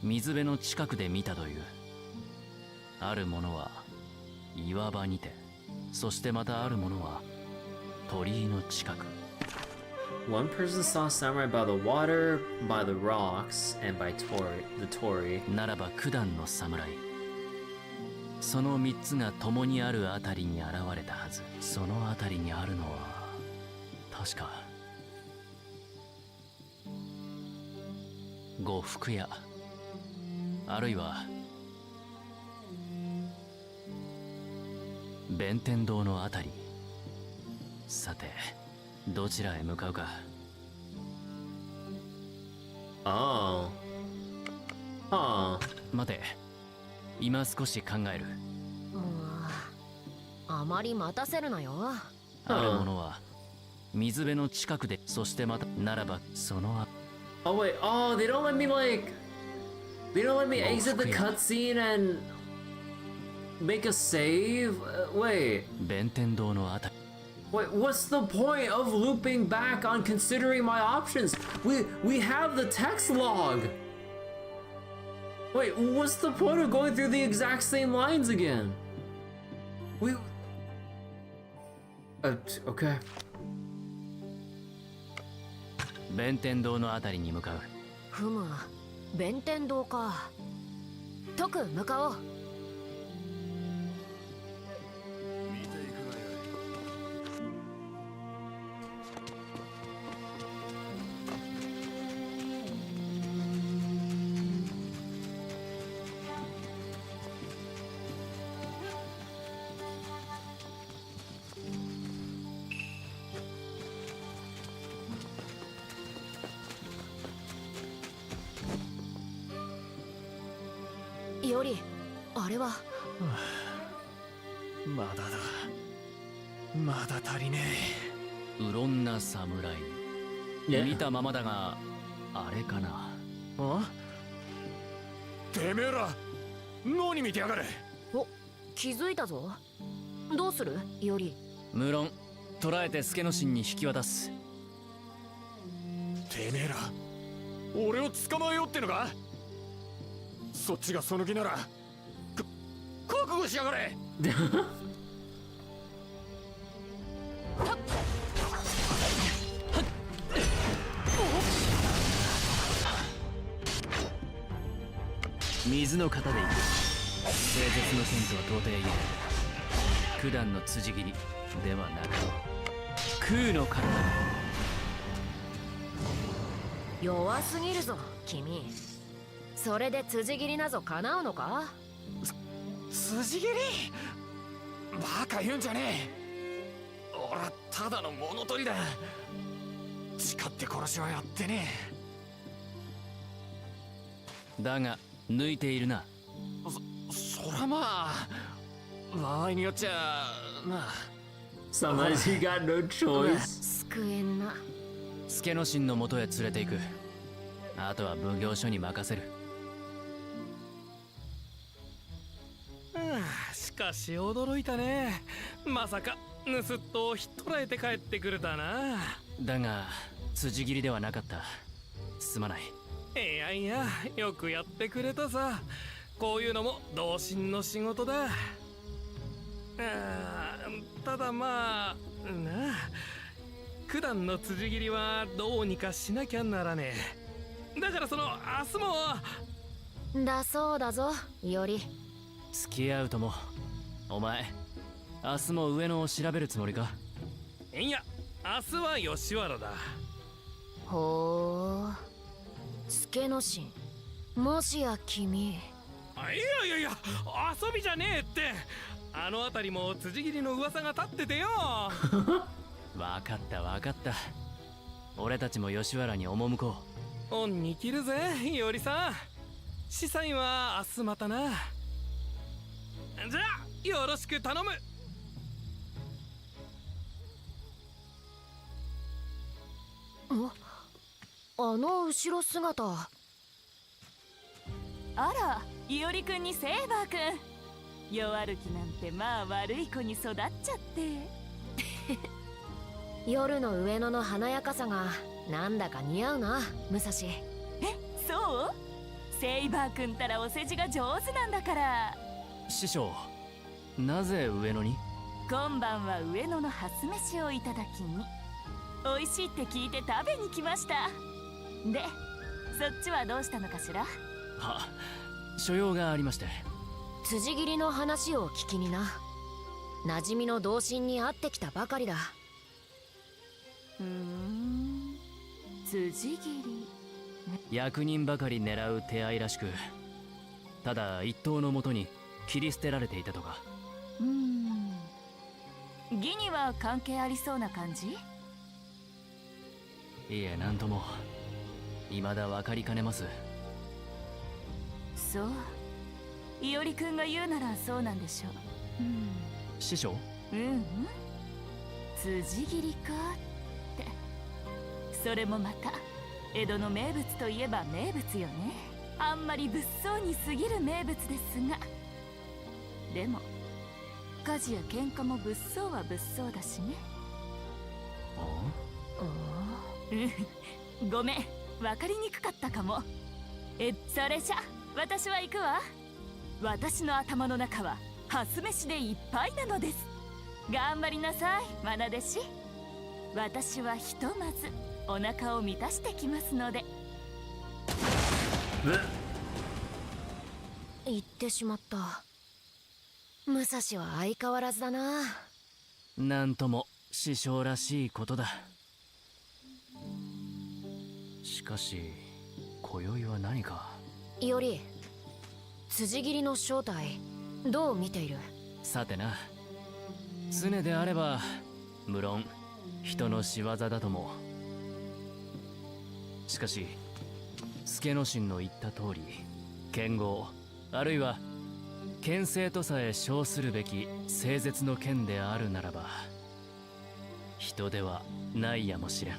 水辺の近くで見たという。ある者は岩場にて、そしてまたある者は鳥居の近く。One person saw samurai by the water, by the rocks, and by the torii. ならば九段の侍。その三つが共にあるあたりに現れたはず。そのあたりにあるのは確か呉服屋、あるいは弁天堂のあたり。さてどちらへ向かうか。待て、今少し考える。あまり待たせるなよ。ある者は水辺の近くで、そしてまたならばそのOh wait, they don't let me they don't let me exit the cutscene and make a save? Wait. 弁天堂のあたり。Wait, what's the point of looping back on considering my options? We have the text log. Wait, what's the point of going through the exact same lines again? Okay. 弁天堂のあたりに向かう。弁天堂か。徳向かおう。より、あれはまだだ。まだ足りねえ。うろんな侍。見たままだが、あれかな。てめえら、何見てやがる。お、気づいたぞ。どうするより。無論捕らえて助之進に引き渡す。てめえら俺を捕まえようってのか。そっちがその気なら覚悟しやがれ。水の型でいく。清絶の剣とは到底言えない。九段の辻斬りではなく空の体。弱すぎるぞ君。それで辻斬りなぞ叶うのか。辻斬りバカ言うんじゃねえ。俺はただの物取りだ。誓って殺しはやってねえ。だが抜いているな。そらまあ場合によっちゃなあ。Sometimes you got no choice. 救えんな。助之進の元へ連れて行く。あとは奉行所に任せる。しかし驚いたね。まさか盗っ人をひっ捕らえて帰ってくるだな。だが辻斬りではなかった。すまない。いやいや、よくやってくれたさ。こういうのも同心の仕事だ。ただまあなあ、九段の辻斬りはどうにかしなきゃならねえ。だからその明日もだそうだぞより。付き合うとも。お前明日も上野を調べるつもりか。いや、明日は吉原だ。ほう、助之進、もしや君。いやいやいや、遊びじゃねえって。あの辺りも辻斬りの噂が立っててよ。わかったわかった。俺たちも吉原に赴こう。恩に着るぜよりさん。司祭は明日またな。じゃあよろしく頼む。あの後ろ姿。あら、いおりくんにセイバーくん。弱歩きなんてまあ悪い子に育っちゃって。夜の上野の華やかさがなんだか似合うな、武蔵。そう？セイバーくんたらお世辞が上手なんだから。師匠、なぜ上野に？今晩は上野の蓮飯をいただきに。美味しいって聞いて食べに来ました。で、そっちはどうしたのかしら？は、所用がありまして。辻斬りの話を聞きにな。馴染みの同心に会ってきたばかりだ。辻斬り。役人ばかり狙う手合いらしく、ただ一刀のもとに切り捨てられていたとか。義には関係ありそうな感じ？いえ、なんとも未だ分かりかねます。そう、いおりくんが言うならそうなんでしょう。師匠？辻斬りかって。それもまた江戸の名物といえば名物よね。あんまり物騒に過ぎる名物ですが、でも火事や喧嘩も物騒は物騒だしね。ごめん、分かりにくかったかも。それじゃ私は行くわ。私の頭の中は蓮飯でいっぱいなのです。頑張りなさい、愛弟子。私はひとまずお腹を満たしてきますので。言ってしまった。武蔵は相変わらずだな。なんとも師匠らしいことだ。しかし今宵は何か。より辻斬りの正体どう見ている？さてな、常であれば無論人の仕業だとも。しかし助之進の言った通り、剣豪あるいは剣聖とさえ称するべき清絶の剣であるならば人ではないやもしれん。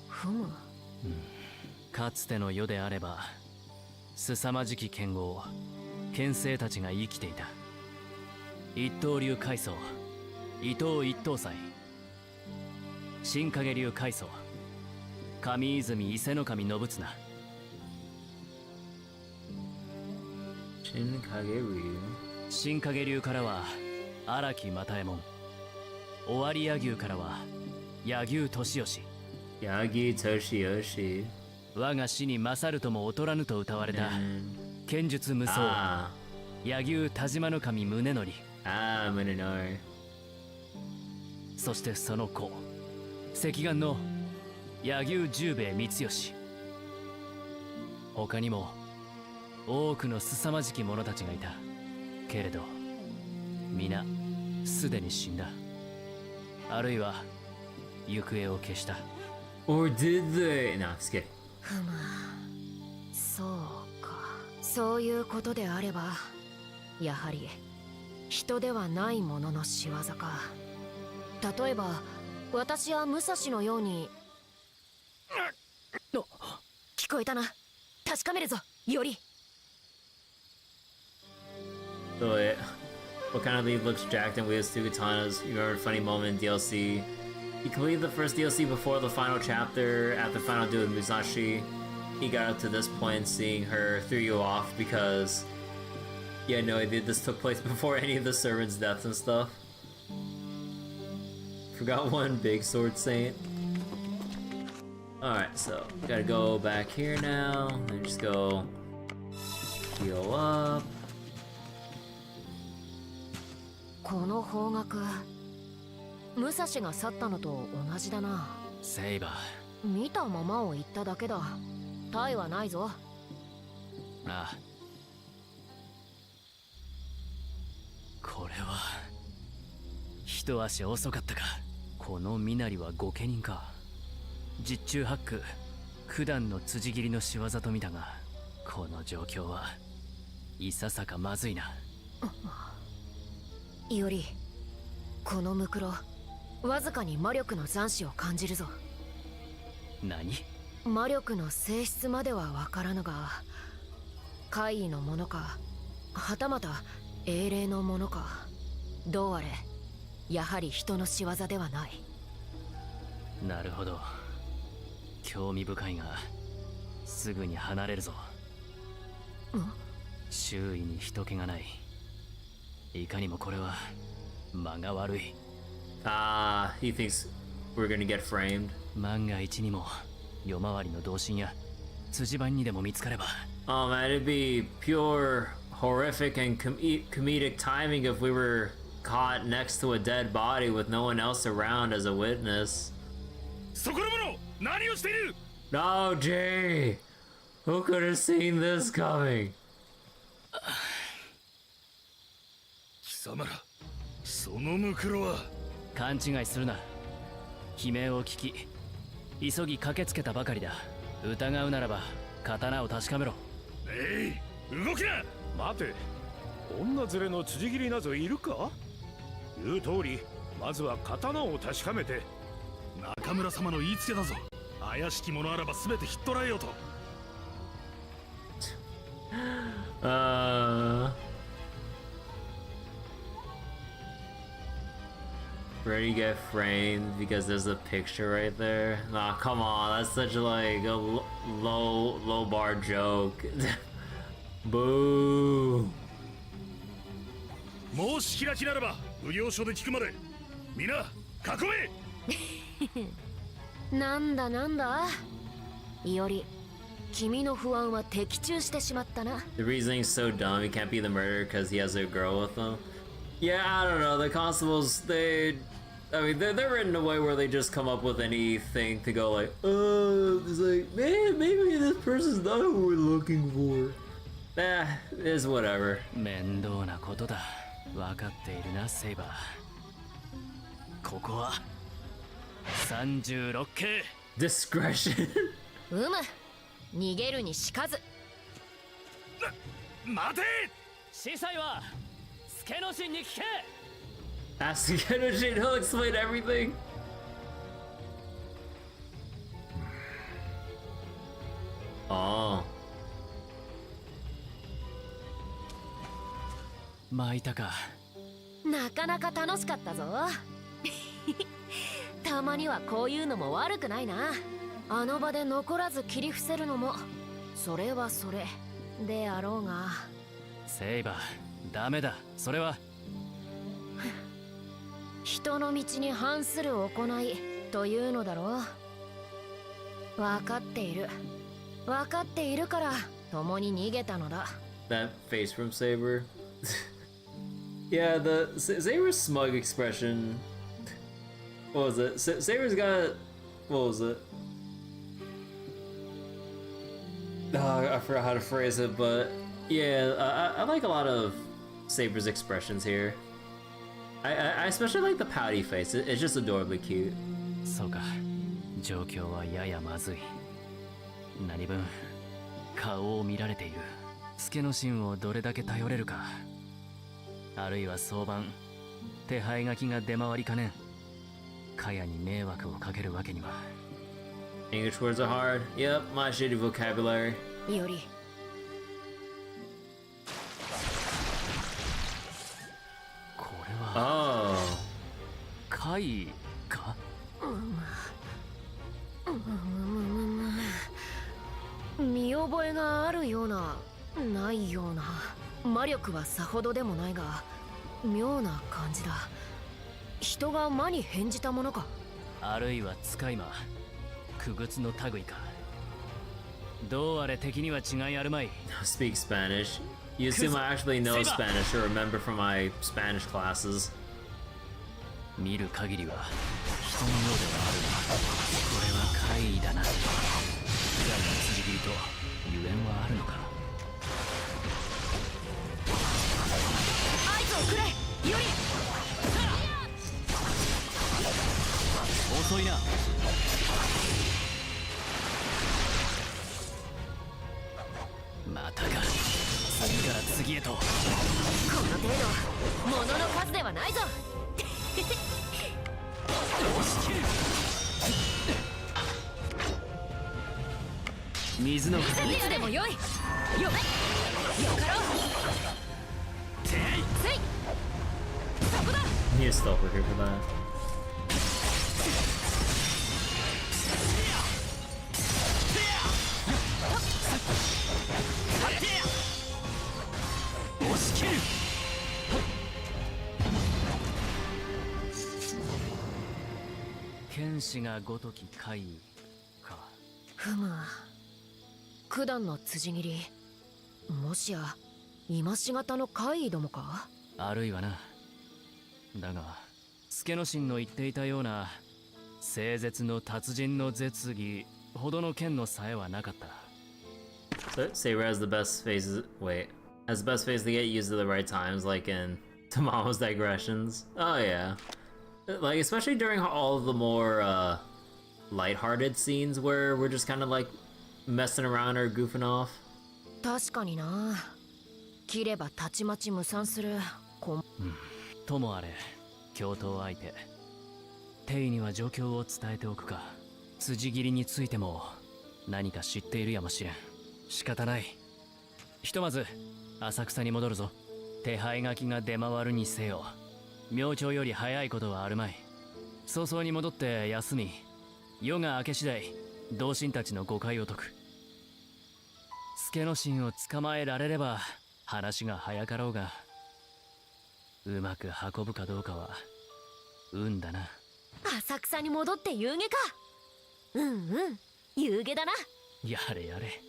ふむ。かつての世であれば凄まじき剣豪剣聖たちが生きていた。一刀流海藻、伊藤一刀斎、新影流海藻、上泉伊勢守信綱。新影流。新影流からは荒木又右衛門、尾張柳生からは柳生俊義。柳生俊義。我が死に勝るとも劣らぬと歌われた剣術無双、柳生田島守宗則。ああ、宗則。そしてその子、赤眼の柳生十兵衛光義。他にも多くの凄まじき者たちがいたけれど、皆すでに死んだ、あるいは行方を消した。 Or did they? No, just kidding. ふむ、そうか。そういうことであれば、やはり人ではないものの仕業か。例えば私や武蔵のように。聞こえたな。確かめるぞ、より。 So wait, what kind of lead looks jacked and wields two katanas? You remember a funny moment in DLC? He completed the first DLC before the final chapter. After the final duel with Musashi, he got up to this point and seeing her threw you off because you had no idea this took place before any of the servants' deaths and stuff. Forgot one big sword saint. Alright, so gotta go back here now and just go heal up. この方角、武蔵が去ったのと同じだな。セイバー、見たままを言っただけだ。体はないぞ。ああ、これは一足遅かったか。この身なりは御家人か。十中八九、九段の辻斬りの仕業と見たが、この状況はいささかまずいな。より、このムクロ、わずかに魔力の残滓を感じるぞ。何？魔力の性質まではわからぬが、怪異のものか、はたまた英霊のものか、どうあれやはり人の仕業ではない。なるほど、興味深いがすぐに離れるぞ。周囲に人気がない。いかにもこれは間が悪い。He thinks we're gonna get framed. 万が一にも夜回りの同心や辻番にでも見つかれば。Oh man, it'd be pure horrific and comedic timing if we were caught next to a dead body with no one else around as a witness. そこの者、何をしている？ No, Jay! Who could have seen this coming? 貴様ら、そのムクロは。勘違いするな。悲鳴を聞き、急ぎ駆けつけたばかりだ。疑うならば刀を確かめろ。動きな。待て、女連れの辻斬りなどいるか？言う通り、まずは刀を確かめて。中村様の言いつけだぞ。怪しき者あらば全てひっ捕らえようと。Ready to get framed because there's a picture right there. Nah, come on, that's such like a low bar joke. Boo. 申し開きならば奉行所で聞くまで皆囲め。なんだなんだ。いおり、君の不安は的中してしまったな。 The reasoning's so dumb. He can't be the murderer because he has a girl with him. Yeah, I don't know. The constables, I mean, they're written in a way where they just come up with anything to go like, it's like, man, maybe this person's not who we're looking for. It's whatever. 面倒なことだ。分かっているな、セイバー。ここは36系。Discretion. 逃げるにしかず。待て。司祭は助之進に聞け。Ask to get a shit, he'll explain everything. Oh. 巻いたか。なかなか楽しかったぞ。たまにはこういうのも悪くないな。あの場で残らず切り伏せるのもそれはそれであろうが。セイバー、ダメだ。それは人の道に反する行いというのだろう。分かっている。分かっているから共に逃げたのだ。 That face from Saber. Yeah, the Saber's smug expression. What was it? Saber's got, what was it? I forgot how to phrase it, but yeah, I like a lot of Saber's expressions here. I especially like the pouty face. It's just adorably cute. そうか、状況はややまずい。何分顔を見られている。助の芯をどれだけ頼れるか。あるいは早晩手配書きが出回りかねん。カヤに迷惑をかけるわけには。 English words are hard. Yep, my shitty vocabulary. よりこれは Oh. 貝か。見覚えがあるようなないような。魔力はさほどでもないが妙な感じだ。人が魔に変じたものか。あるいは使い魔、傀儡の類か。どうあれ敵には違いあるまい。 Speak Spanish. You assume I actually know Spanish or remember from my Spanish classes. 見る限りは人のようではあるが、これは怪異だな。普段の辻斬りとゆえんはあるのか。合図をくれ。より遅いな。またか。次から次へと。この程度物の数ではないぞ。水のいつでもよい。よよかろう。せいそこだ。 Need a stealth here for that. 押し切る。剣士がごとき怪異か。ふむ。九段の辻斬り、もしや今しがたの怪異どもか。あるいはな。だが助之進の言っていたような清絶の達人の絶技ほどの剣のさえはなかった。 So Saber has the best phases. Wait, has the best phase to get used at the right times, like in Tamama's digressions. Oh yeah, like especially during all of the more lighthearted scenes where we're just kind of like messing around or goofing off. 確かにな。切ればたちまち無賛する。ともあれ、共闘相手。テイには状況を伝えておくか。辻斬りについても何か知っているやもしれん。仕方ない。ひとまず浅草に戻るぞ。手配書きが出回るにせよ、明朝より早いことはあるまい。早々に戻って休み、夜が明け次第同心たちの誤解を解く。助之進を捕まえられれば話が早かろうが、うまく運ぶかどうかは運だな。浅草に戻って夕げか。うんうん、夕げだな。やれやれ。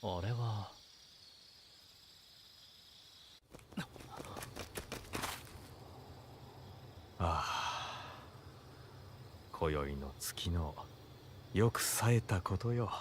あれは今宵の月のよく冴えたことよ。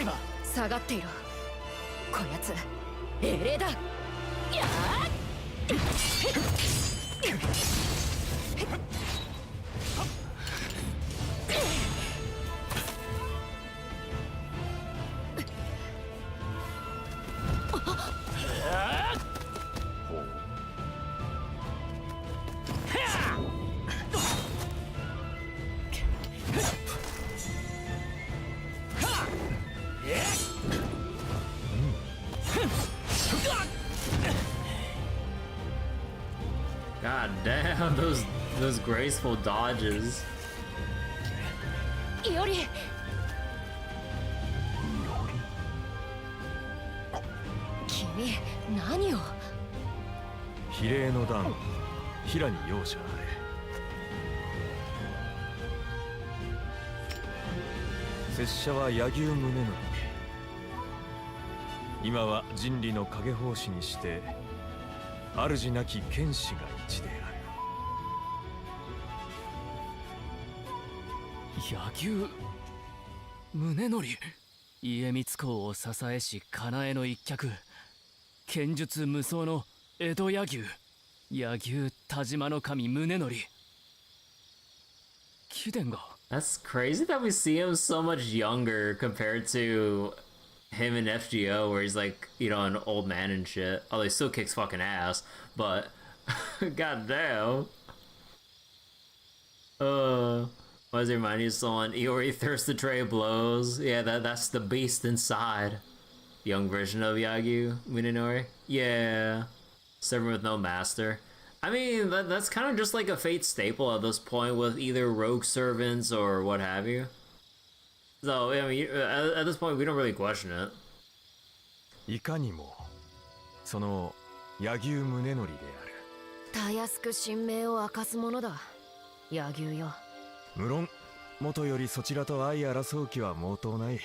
セイバー下がっていろ。こやつ英霊だ。やGod damn, those graceful dodges. より君何を。比例の段平に容赦あれ。拙者は柳生宗則。今は人理の影法師にして主なき剣士が一である。柳生宗則。家光公を支えしかなえの一脚、剣術無双の江戸柳生、柳生田島の神宗則。貴殿が。 That's crazy that we see him so much younger compared to him in FGO, where he's like, you know, an old man and shit. Although he still kicks fucking ass, but goddamn. Why does it remind you of someone? Iori Thirst the Tray Blows. Yeah, that's the beast inside. Young version of Yagyu Minonori. Yeah. Servant with no master. I mean, that's kind of just like a Fate staple at this point with either rogue servants or what have you. So, I mean, at this point, we don't really question it. いかにもその柳生宗則である。たやすく神明を明かすものだ、柳生よ。無論元よりそちらと相争う気は毛頭ない。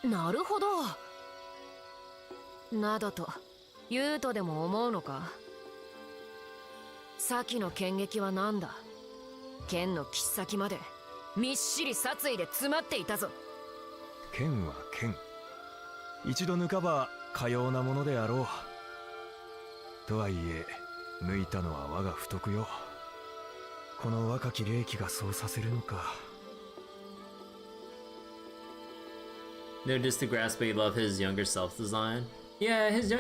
なるほど。などと言うとでも思うのか。先の剣撃は何だ。剣の切っ先までみっしり殺意で詰まっていたぞ。剣は剣。一度抜かばかようなものであろう。とはいえ抜いたのは我が不徳よ。この若き霊気がそうさせるのか。No, just to grasp, but you love his younger self design. Yeah, his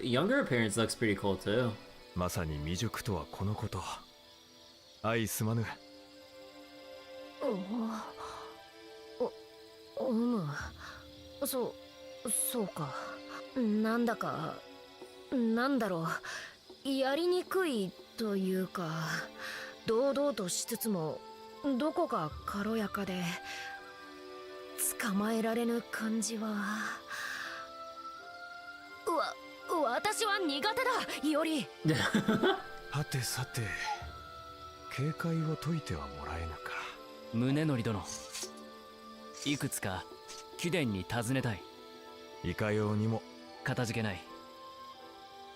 younger appearance looks pretty cool too. まさに未熟とはこのこと。相すまぬ。そうか。なんだか、なんだろう、やりにくいというか、堂々としつつもどこか軽やかで捕まえられぬ感じは。私は苦手だ、より。はてさて、警戒を解いてはもらえぬか。宗則殿、いくつか貴殿に尋ねたい。いかようにも。かたじけない。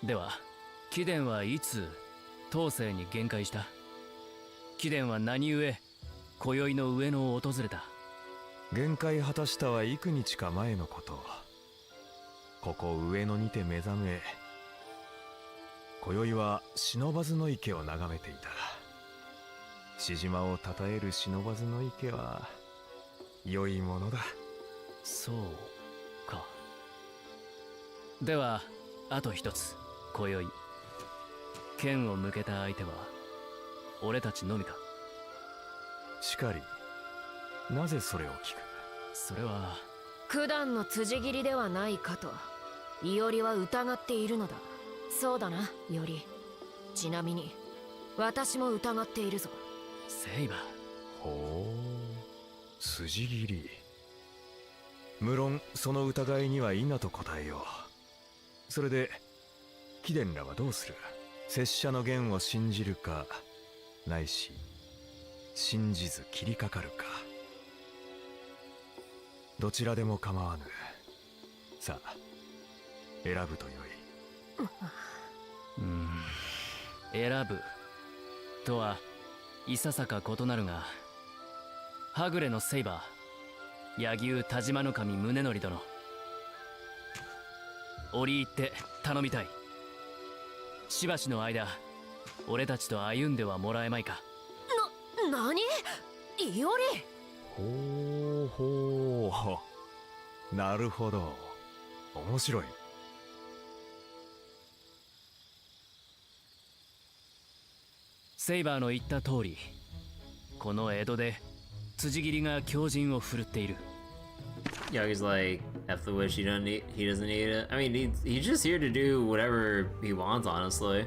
では貴殿はいつ当世に限界した。貴殿は何故今宵の上野を訪れた。限界果たしたは幾日か前のこと。ここ上野にて目覚め、今宵は不忍池を眺めていた。獅島をたたえる不忍池は良いものだ。そうか。ではあと一つ、今宵剣を向けた相手は俺たちのみか。しかり、なぜそれを聞く。それは九段の辻斬りではないかといおりは疑っているのだ。そうだな、より。ちなみに私も疑っているぞ。セイバー。ほう、筋切り。無論その疑いには否と答えよう。それで貴殿らはどうする。拙者の言を信じるか、ないし信じず切りかかるか。どちらでも構わぬ。さあ選ぶとよい。選ぶとはいささか異なるが、はぐれのセイバ柳生田島の神宗則殿、折り入って頼みたい。しばしの間俺たちと歩んではもらえまいか。何？いおり。ほうほう、なるほど、面白い。セイバーの言った通り、この江戸で辻斬りが狂人を振るっている。Yagi's like, F the wish, he doesn't need it. I mean, he's just here to do whatever he wants, honestly.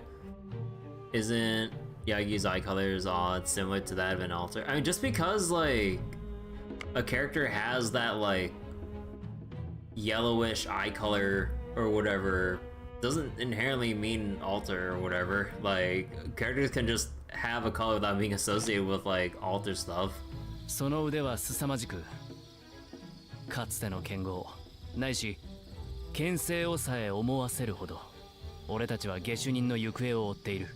Isn't Yagi's eye colors odd, similar to that of an altar? I mean, just because, like, a character has that, like, yellowish eye color or whatever, doesn't inherently mean altar or whatever. Like, characters can just have a color without being associated with, like, altar stuff. その腕は凄まじく、かつての剣豪ないし剣聖をさえ思わせるほど俺たちは下手人の行方を追っている。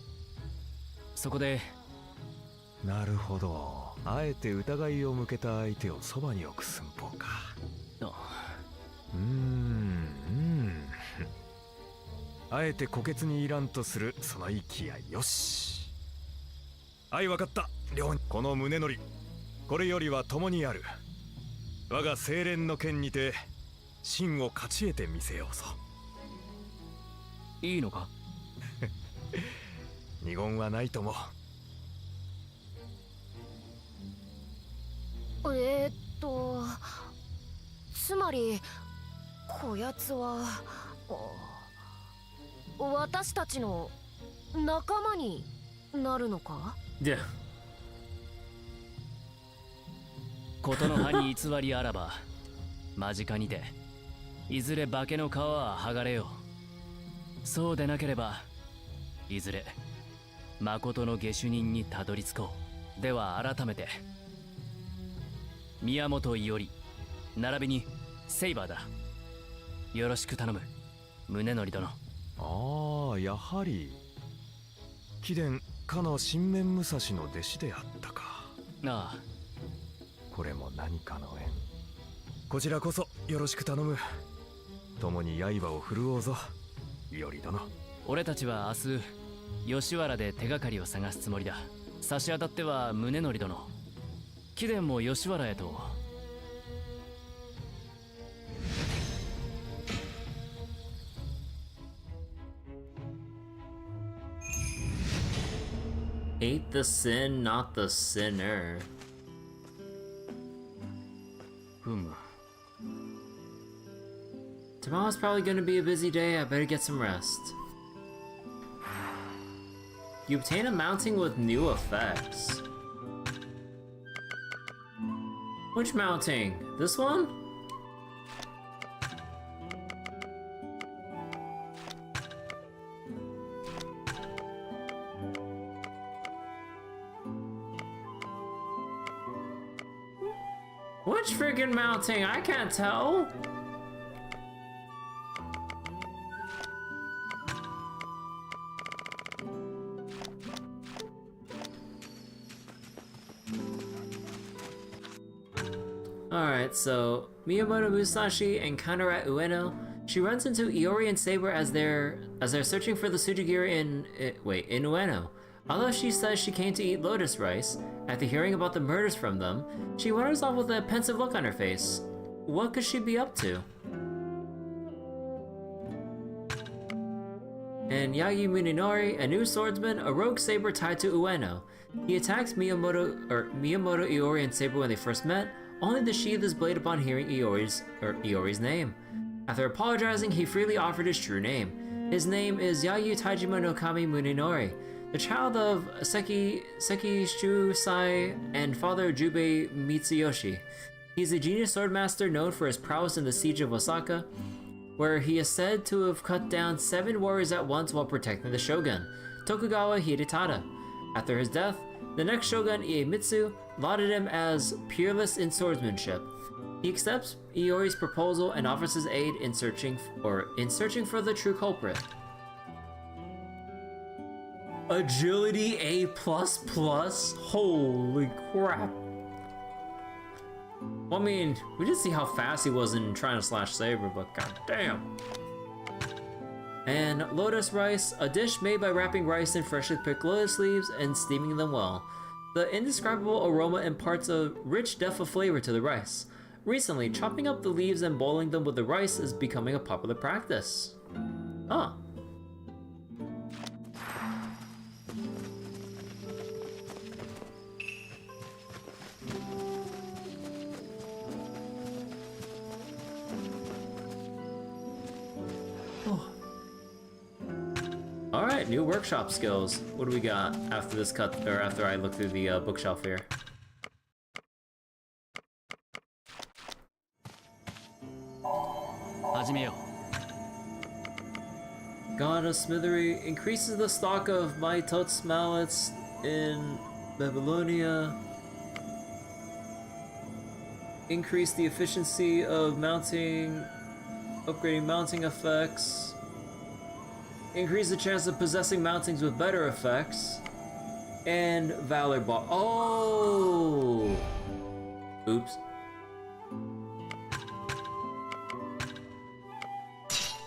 そこで、なるほど、あえて疑いを向けた相手をそばに置く寸法か。あえて虎穴にいらんとするその息合い、よし。はい、分かった。両人、この宗則、これよりは共にある。我が清廉の剣にて真を勝ち得てみせようぞ。いいのか？二言はないとも。つまりこやつは私たちの仲間になるのか？いや、ことの葉に偽りあらば間近にていずれ化けの皮は剥がれよう。そうでなければいずれ誠の下手人にたどり着こう。では改めて宮本伊織並びにセイバーだ。よろしく頼む、宗則殿。ああ、やはり貴殿かの新面武蔵の弟子であったか。ああ、これも何かの縁。こちらこそよろしく頼む。共に刃を振るおうぞ、伊織殿。俺たちは明日吉原で手がかりを探すつもりだ。差し当たっては宗則殿、貴殿も吉原へと。Hate the sin, not the sinner. Tomorrow's probably gonna be a busy day. I better get some rest. You obtain a mounting with new effects. Which mounting? This one? Which friggin' mounting? I can't tell. Alright, so Miyamoto Musashi encounter at Ueno. She runs into Iori and Saber as they're searching for the Tsujigiri in Ueno. Although she says she came to eat lotus rice, after hearing about the murders from them, she wanders off with a pensive look on her face. What could she be up to? And Yagi Muninori, a new swordsman, a rogue saber tied to Ueno. He attacks Miyamoto Iori and Saber when they first met, only to sheathe his blade upon hearing Iori's name. After apologizing, he freely offered his true name. His name is Yayu Taijima no Kami Muninori, the child of Seki Shusai and father Jubei Mitsuyoshi. He's a genius swordmaster known for his prowess in the siege of Osaka, where he is said to have cut down 7 warriors at once while protecting the shogun, Tokugawa Hidetada. After his death, the next shogun Iemitsu lauded him as peerless in swordsmanship. He accepts Iori's proposal and offers his aid in searching for the true culprit. Agility A++? Holy crap. Well, I mean, we did see how fast he was in trying to slash Saber, but goddamn. And lotus rice, a dish made by wrapping rice in freshly picked lotus leaves and steaming them well. The indescribable aroma imparts a rich depth of flavor to the rice. Recently, chopping up the leaves and boiling them with the rice is becoming a popular practice. Huh. Alright, new workshop skills. What do we got after this cut, or after I look through the bookshelf here? God of Smithery increases the stock of my Tots mallets in Babylonia. Increase the efficiency of mounting, upgrading mounting effects. Increase the chance of possessing mountings with better effects. And Valor Bar. Oh! Oops.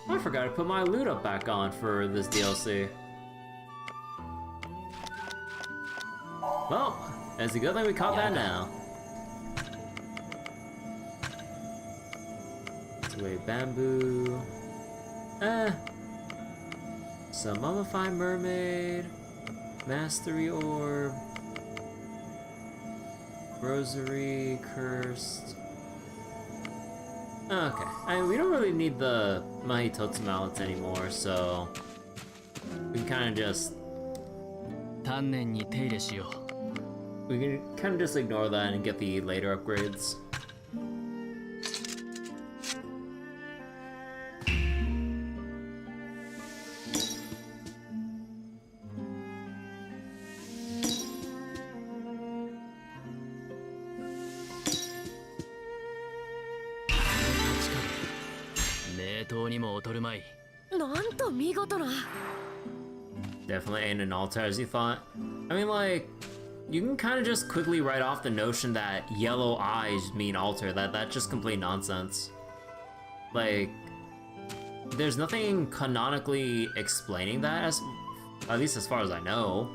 I forgot to put my loot up back on for this DLC. Well, it's a good thing we caught that now. Let's wait, bamboo. Some mummified mermaid. Mastery orb. Rosary, cursed. Okay, I mean, we don't really need the Mahitotsu mallets anymore, so we can kind of just ignore that and get the later upgrades. Definitely ain't an altar as you thought. I mean, like, you can kind of just quickly write off the notion that yellow eyes mean altar. That's just complete nonsense. Like, there's nothing canonically explaining that, at least as far as I know.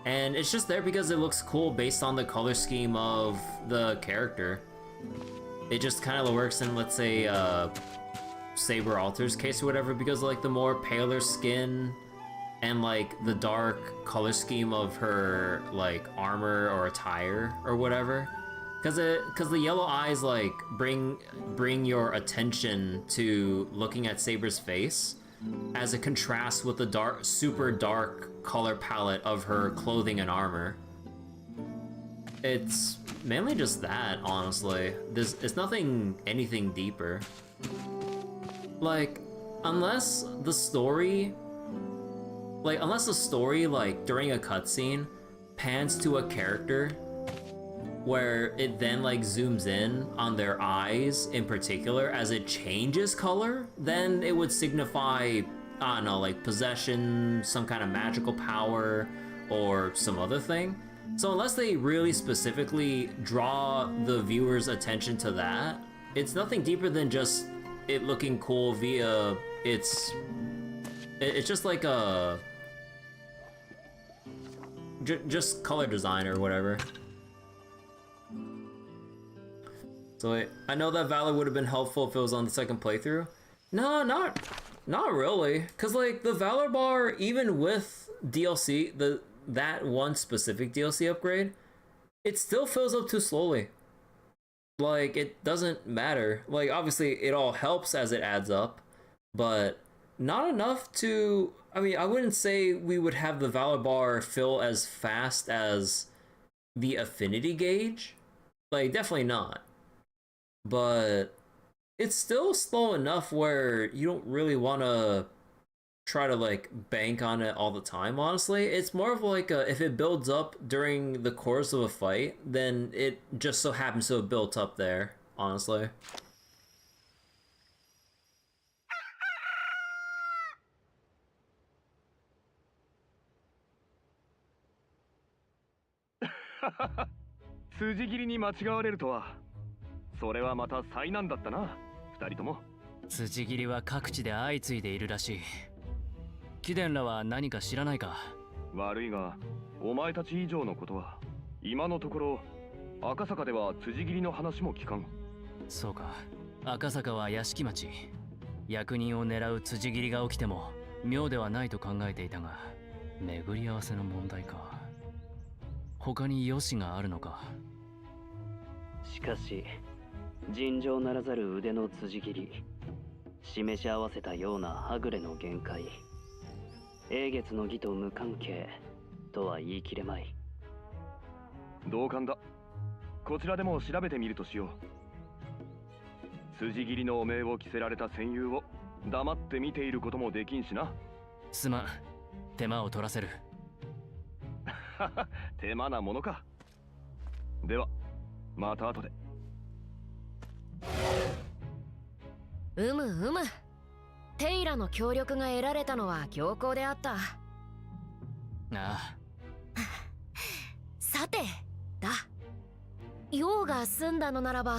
And it's just there because it looks cool based on the color scheme of the character. It just kind of works in, let's say, Saber Alter's case or whatever, because like the more paler skin and like the dark color scheme of her like armor or attire or whatever, because the yellow eyes like bring your attention to looking at Saber's face as a contrast with the super dark color palette of her clothing and armor. It's mainly just that, honestly. It's anything deeper. Like, unless the story, like, during a cutscene, pans to a character, where it then, like, zooms in on their eyes in particular as it changes color, then it would signify, I don't know, like, possession, some kind of magical power, or some other thing. So unless they really specifically draw the viewer's attention to that, it's nothing deeper than just it looking cool via it's just like a just color design or whatever. So I know that Valor would have been helpful if it was on the second playthrough. No, not really, cause like the Valor bar, even with DLC, that one specific DLC upgrade, it still fills up too slowly. Like, it doesn't matter. Like, obviously, it all helps as it adds up, but not enough to... I mean, I wouldn't say we would have the Valor bar fill as fast as the affinity gauge. Like, definitely not. But it's still slow enough where you don't really want to try to, like, bank on it all the time, honestly. It's more of like if it builds up during the course of a fight, then it just so happens to have built up there, honestly. それはまた災難だったな、二人とも。辻斬りは各地で相次いでいるらしい。貴殿らは何か知らないか？悪いが、お前たち以上のことは今のところ赤坂では辻斬りの話も聞かん。そうか。赤坂は屋敷町。役人を狙う辻斬りが起きても妙ではないと考えていたが、巡り合わせの問題か。他に良しがあるのか。しかし尋常ならざる腕の辻斬り、示し合わせたようなはぐれの限界、英月の儀と無関係とは言い切れまい。同感だ。こちらでも調べてみるとしよう。辻斬りの汚名を着せられた戦友を黙って見ていることもできんしな。すまん、手間を取らせる。手間なものか。ではまた後で。うむうむ。テイラの協力が得られたのは良好であった。ああ。さてだ、用が済んだのならば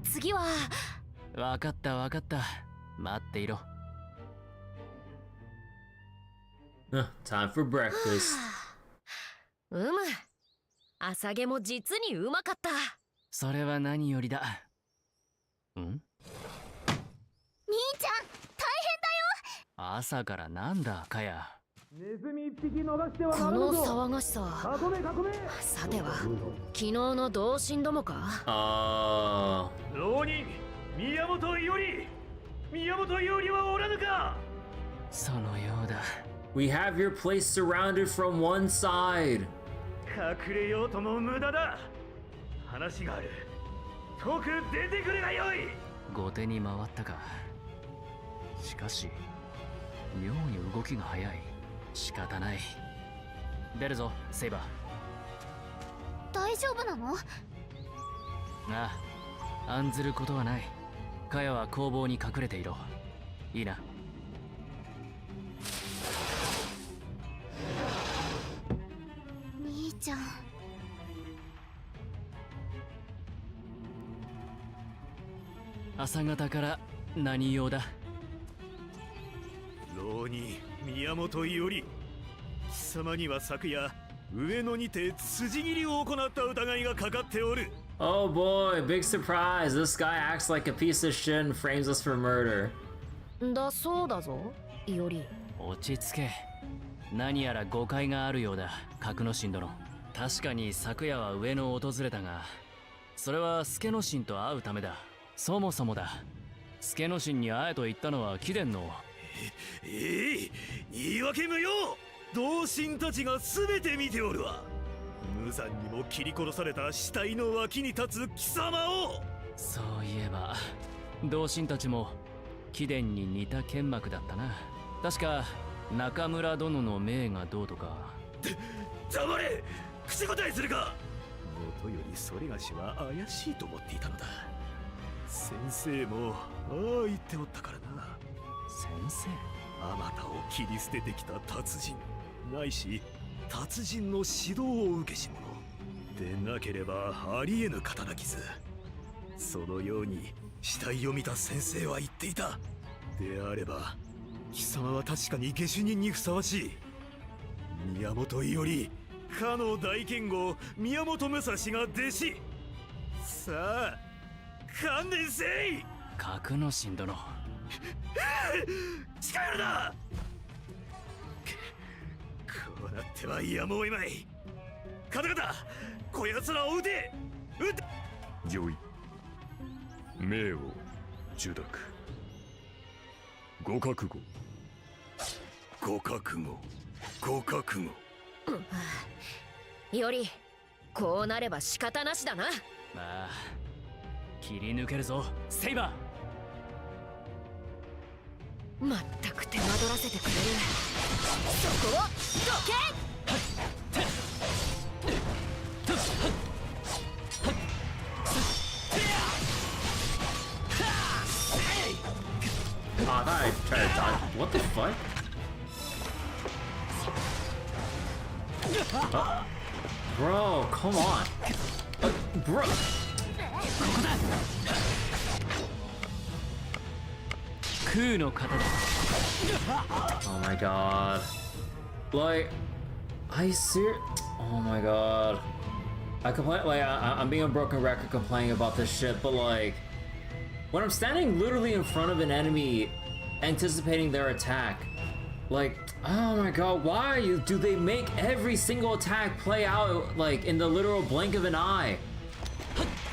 次は。わかったわかった、待っていろ。Time for breakfast. うむ、朝毛も実にうまかった。それは何よりだ。ん？兄ちゃん、大変だよ。朝からなんだ、かや。ネズミ一匹逃してはこならぬぞ。の騒がしさ。囲め囲め。さては昨日の同心どもか。浪人宮本伊織、宮本伊織はおらぬか。そのようだ。 We have your place surrounded from one side. 隠れようとも無駄だ。話がある。即出てくれがよい。後手に回ったか。しかし妙に動きが早い。仕方ない。出るぞ、セイバー。大丈夫なの？ああ、案ずることはない。カヤは工房に隠れていろ。いいな。兄ちゃん。朝方から何用だ？浪人宮本伊織、貴様には昨夜上野にて辻斬りを行った疑いがかかっておる。 Oh boy, big surprise. This guy acts like a piece of shit and frames us for murder. だそうだぞ、伊織。落ち着け。何やら誤解があるようだ、格之進殿。確かに昨夜は上野を訪れたが、それは助之進と会うためだ。そもそもだ、助之進に会えと言ったのは貴殿の。言い訳無用。同心たちが全て見ておるわ。無残にも切り殺された死体の脇に立つ貴様を。そういえば同心たちも貴殿に似た剣幕だったな。確か中村殿の命がどうとか。黙れ、口答えするか。元よりそれがしは怪しいと思っていたのだ。先生もああ言っておったからな。先生？あまたを切り捨ててきた達人ないし達人の指導を受けし者でなければありえぬ刀傷。そのように死体を見た先生は言っていた。であれば貴様は確かに下手人にふさわしい。宮本伊織、かの大剣豪宮本武蔵が弟子。さあ観念せい。格之進殿。近寄るな。こうなってはやむを得まい。方々、こやつらを撃て。撃て。御意、命を受諾。ご覚悟。ご覚悟、ご覚悟。伊織、こうなれば仕方なしだな。まあ切り抜けるぞ、セイバー。まったく手間取らせてくれる。そこをどけ。I thought I tried to dodge. What the fuck? Bro, come on. Bro. 空の型だ。 Oh my god. Like, oh my god. I complain, like, I'm being a broken record complaining about this shit, but like, when I'm standing literally in front of an enemy, anticipating their attack, like, oh my god, why do they make every single attack play out, like, in the literal blink of an eye?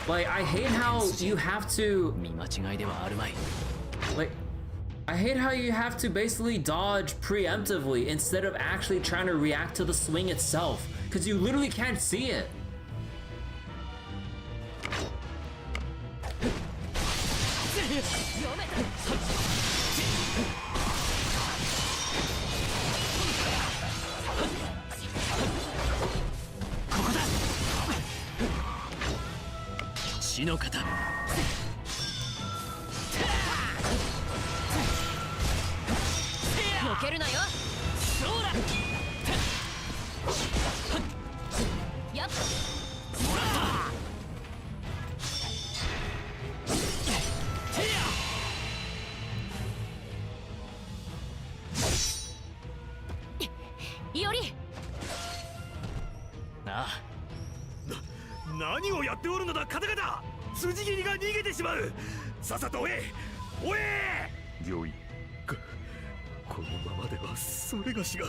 Like, I hate how you have to... Like, I hate how you have to basically dodge preemptively instead of actually trying to react to the swing itself, because you literally can't see it.何をやっておるのだ方々。辻斬りが逃げてしまう。さっさと追え追え。御意。このままではそれがしが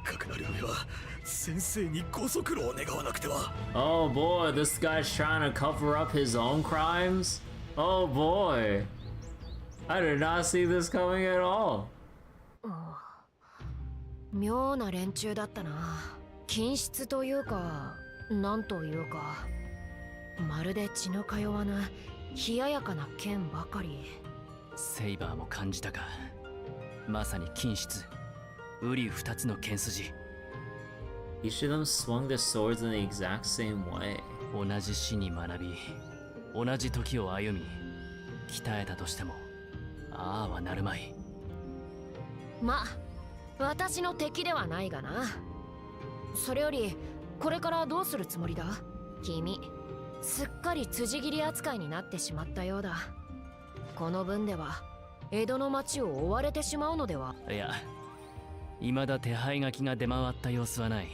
かくなる上は先生にご足労を願わなくては。 Oh boy, this guy's trying to cover up his own crimes? Oh boy. I did not see this coming at all. 妙な連中だったな。均質というか、なんというか、まるで血の通わぬ冷ややかな剣ばかり。セイバーも感じたか。まさに均質、瓜二つの剣筋。Each of them swung their swords in the exact same way. 同じ死に学び、同じ時を歩み、鍛えたとしても、ああはなるまい。ま、私の敵ではないがな。それより、これからどうするつもりだ？君、すっかり辻斬り扱いになってしまったようだ。この分では、江戸の町を追われてしまうのでは？いや、未だ手配書きが出回った様子はない。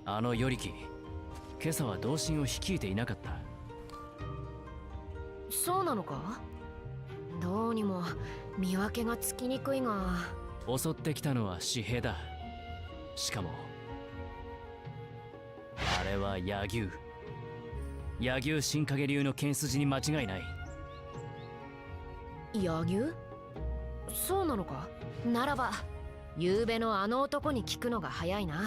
あの与力、今朝は同心を率いていなかった。そうなのか？どうにも見分けがつきにくいが。襲ってきたのは紙幣だ。しかもあれは柳生新影流の剣筋に間違いない。柳生？そうなのか？ならば昨べのあの男に聞くのが早いな。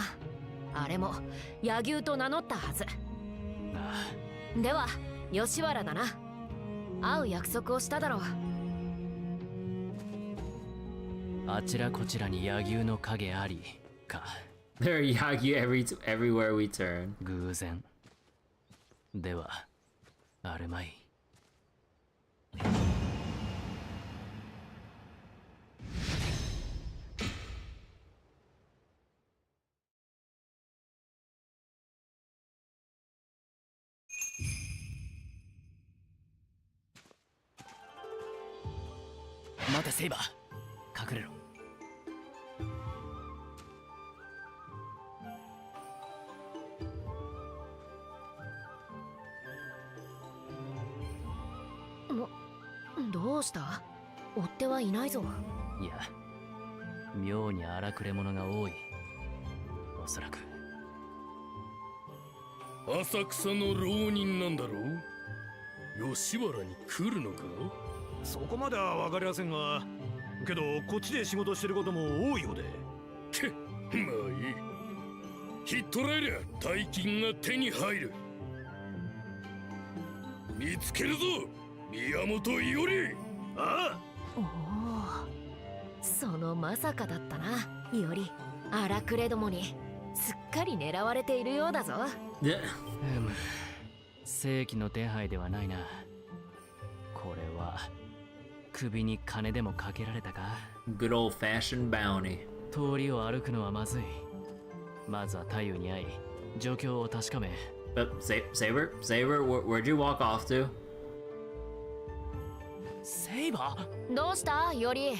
あれも柳生と名乗ったはず。では吉原だな。会う約束をしただろう。あちらこちらに柳生の影ありか。There are Yagi everywhere we turn. 偶然ではあるまい。待てセイバー、隠れろ。どうした？追っ手はいないぞ。いや、妙に荒くれ者が多い。おそらく浅草の浪人なんだろう。吉原に来るのか？そこまでは分かりませんが、けどこっちで仕事してることも多いようで。け、まあいい。ひっ捕らえりゃ大金が手に入る。見つけるぞ、宮本伊織。ああ。おお、そのまさかだったな、伊織。荒くれどもにすっかり狙われているようだぞ。正規の手配ではないな。これは首に金でもかけられたか。 Good old fashioned bounty. 通りを歩くのはまずい。まずは太夫に会い状況を確かめ、Saber? Saber, where'd you walk off to? セイバーどうしたより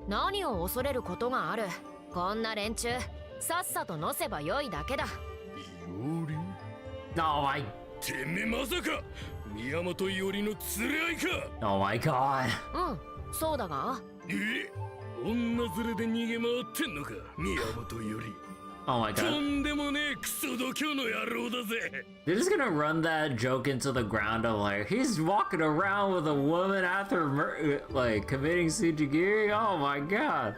何を恐れることがある。こんな連中さっさと乗せばよいだけだ。より Oh my... てめえまさか宮本伊織の連れ合いか。 Oh my god. うん、そうだが。女連れで逃げ回ってんのか宮本伊織。 Oh my god. とんでもねえクソ度胸の野郎だぜ。 They're just gonna run that joke into the ground of like, he's walking around with a woman after like committing Sujigiri? Oh my god.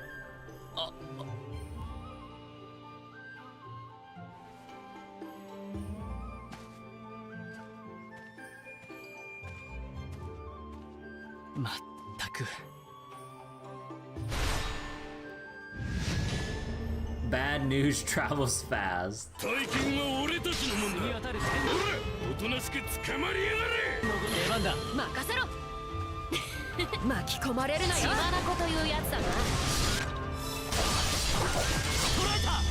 Bad news travels fast. 大金は俺たちのもんだ。ほら、おとなしく捕まりやがれ。出番だ。任せろ。巻き込まれるなよ。血眼というやつだな。捕らえた。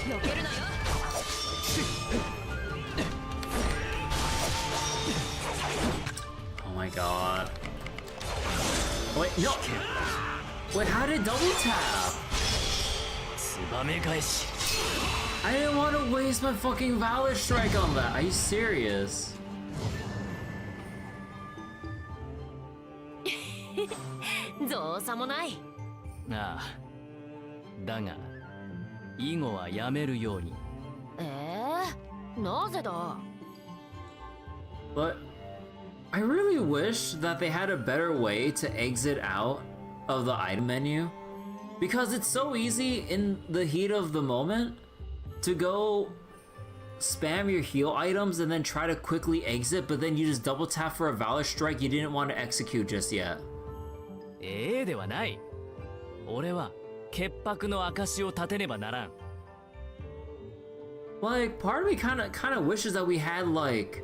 避けるなよ。 Oh my god. Wait, no! Wait, how did it double tap? I didn't want to waste my fucking Valor Strike on that. Are you serious? 造作もない。ああ。だが、以後はやめるように。なぜだ But I really wish that they had a better way to exit out of the item menu, because it's so easy in the heat of the moment to go spam your heal items and then try to quickly exit, but then you just double tap for a Valor Strike you didn't want to execute just yet. ではない。俺は潔白の証を立てねばならん。Like, part of me kind of wishes that we had like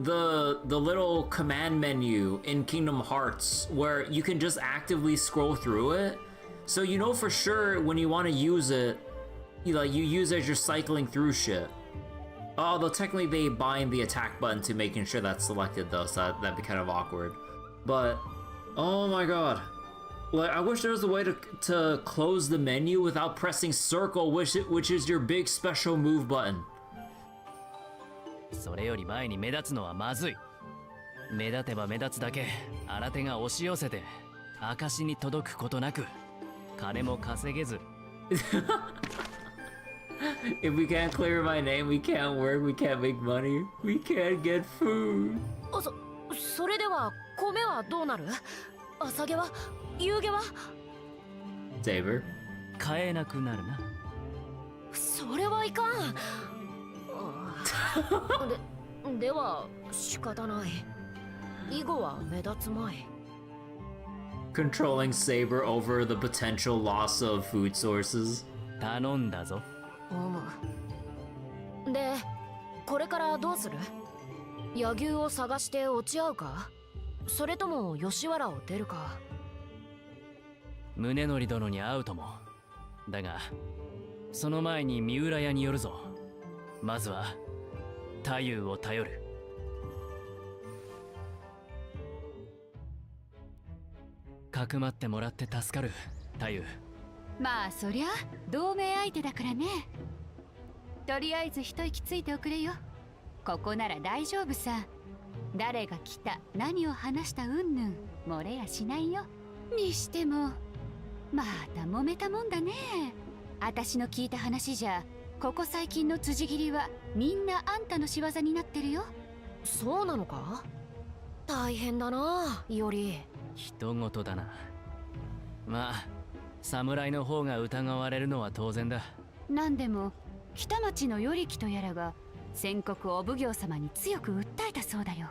the little command menu in Kingdom Hearts where you can just actively scroll through it, so you know for sure when you want to use it, you use it as you're cycling through shit. Although technically they bind the attack button to making sure that's selected though, so that'd be kind of awkward. But oh my god. Like, I wish there was a way to close the menu without pressing circle, which is your big special move button. それより前に目立つのはまずい。目立てば目立つだけ新手が押し寄せて証に届くことなく金も稼げず。If we can't clear my name, we can't work, we can't make money, we can't get food. それでは米はどうなる？朝毛は？夕毛は？ Saber? 買えなくなるな。それはいかん。では仕方ない。以後は目立つまい。 Controlling Saber over the potential loss of food sources. 頼んだぞ。で、これからどうする？野牛を探して落ち合うか？それとも吉原を出るか？宗則殿に会うとも。だがその前に三浦屋に寄るぞ。まずは太夫を頼る。かくまってもらって助かる太夫。まあそりゃ同盟相手だからね。とりあえず一息ついておくれよ。ここなら大丈夫さ。誰が来た何を話したうんぬん漏れやしないよ。にしてもまた揉めたもんだね。私の聞いた話じゃここ最近の辻斬りはみんなあんたの仕業になってるよ。そうなのか？大変だな、より。人事だな。まあ侍の方が疑われるのは当然だ。なんでも北町の与力とやらが宣告お奉行様に強く訴えたそうだよ。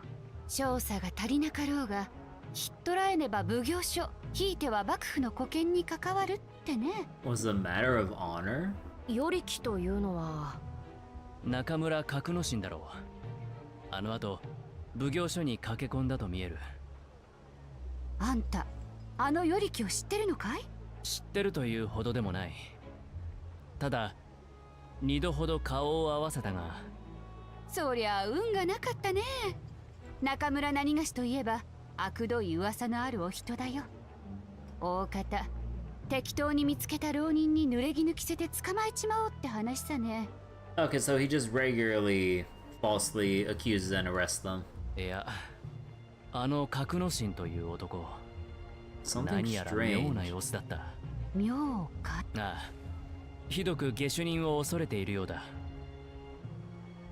調査が足りなかろうがひっ捕らえねば奉行所ひいては幕府の沽券に関わるってね。 Was a matter of honor? 与力というのは中村格之進だろう。あの後奉行所に駆け込んだと見える。あんたあの与力を知ってるのかい？知ってるというほどでもない。ただ2度ほど顔を合わせたが。そりゃ運がなかったね。中村何がしといえば悪どい噂のあるお人だよ。大方適当に見つけた浪人に濡れ衣着せて捕まえちまおうって話さね。Okay, so he just regularly falsely accuses and arrests them. いや、あの格之進という男、 Something 何やら妙な様子だった。妙か？ああ、ひどく下手人を恐れているようだ。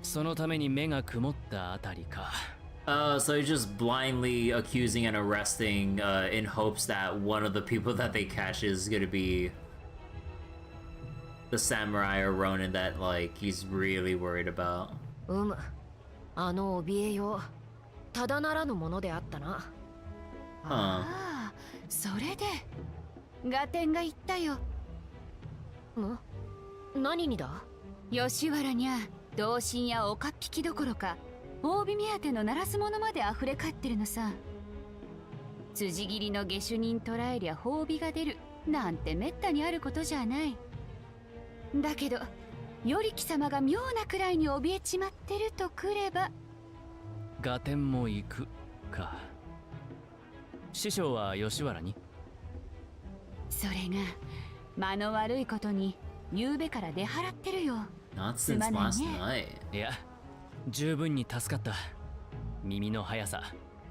そのために目が曇ったあたりか。So he's just blindly accusing and arresting in hopes that one of the people that they catch is gonna be the samurai or Ronin that like he's really worried about. あの怯えよう、ただならぬものであったな。ああ、それで合点が言ったよ。何にだ？吉原にゃ同心や岡っ引きどころか褒美目当てのならす者まで溢れ返ってるのさ。辻斬りの下手人捕らえりゃ褒美が出るなんてめったにあることじゃない。だけど与力様が妙なくらいに怯えちまってるとくれば合点も行くか。師匠は吉原に？それが間の悪いことに夕べから出払ってるよ。 Not since last night. いや、十分に助かった。耳の速さ、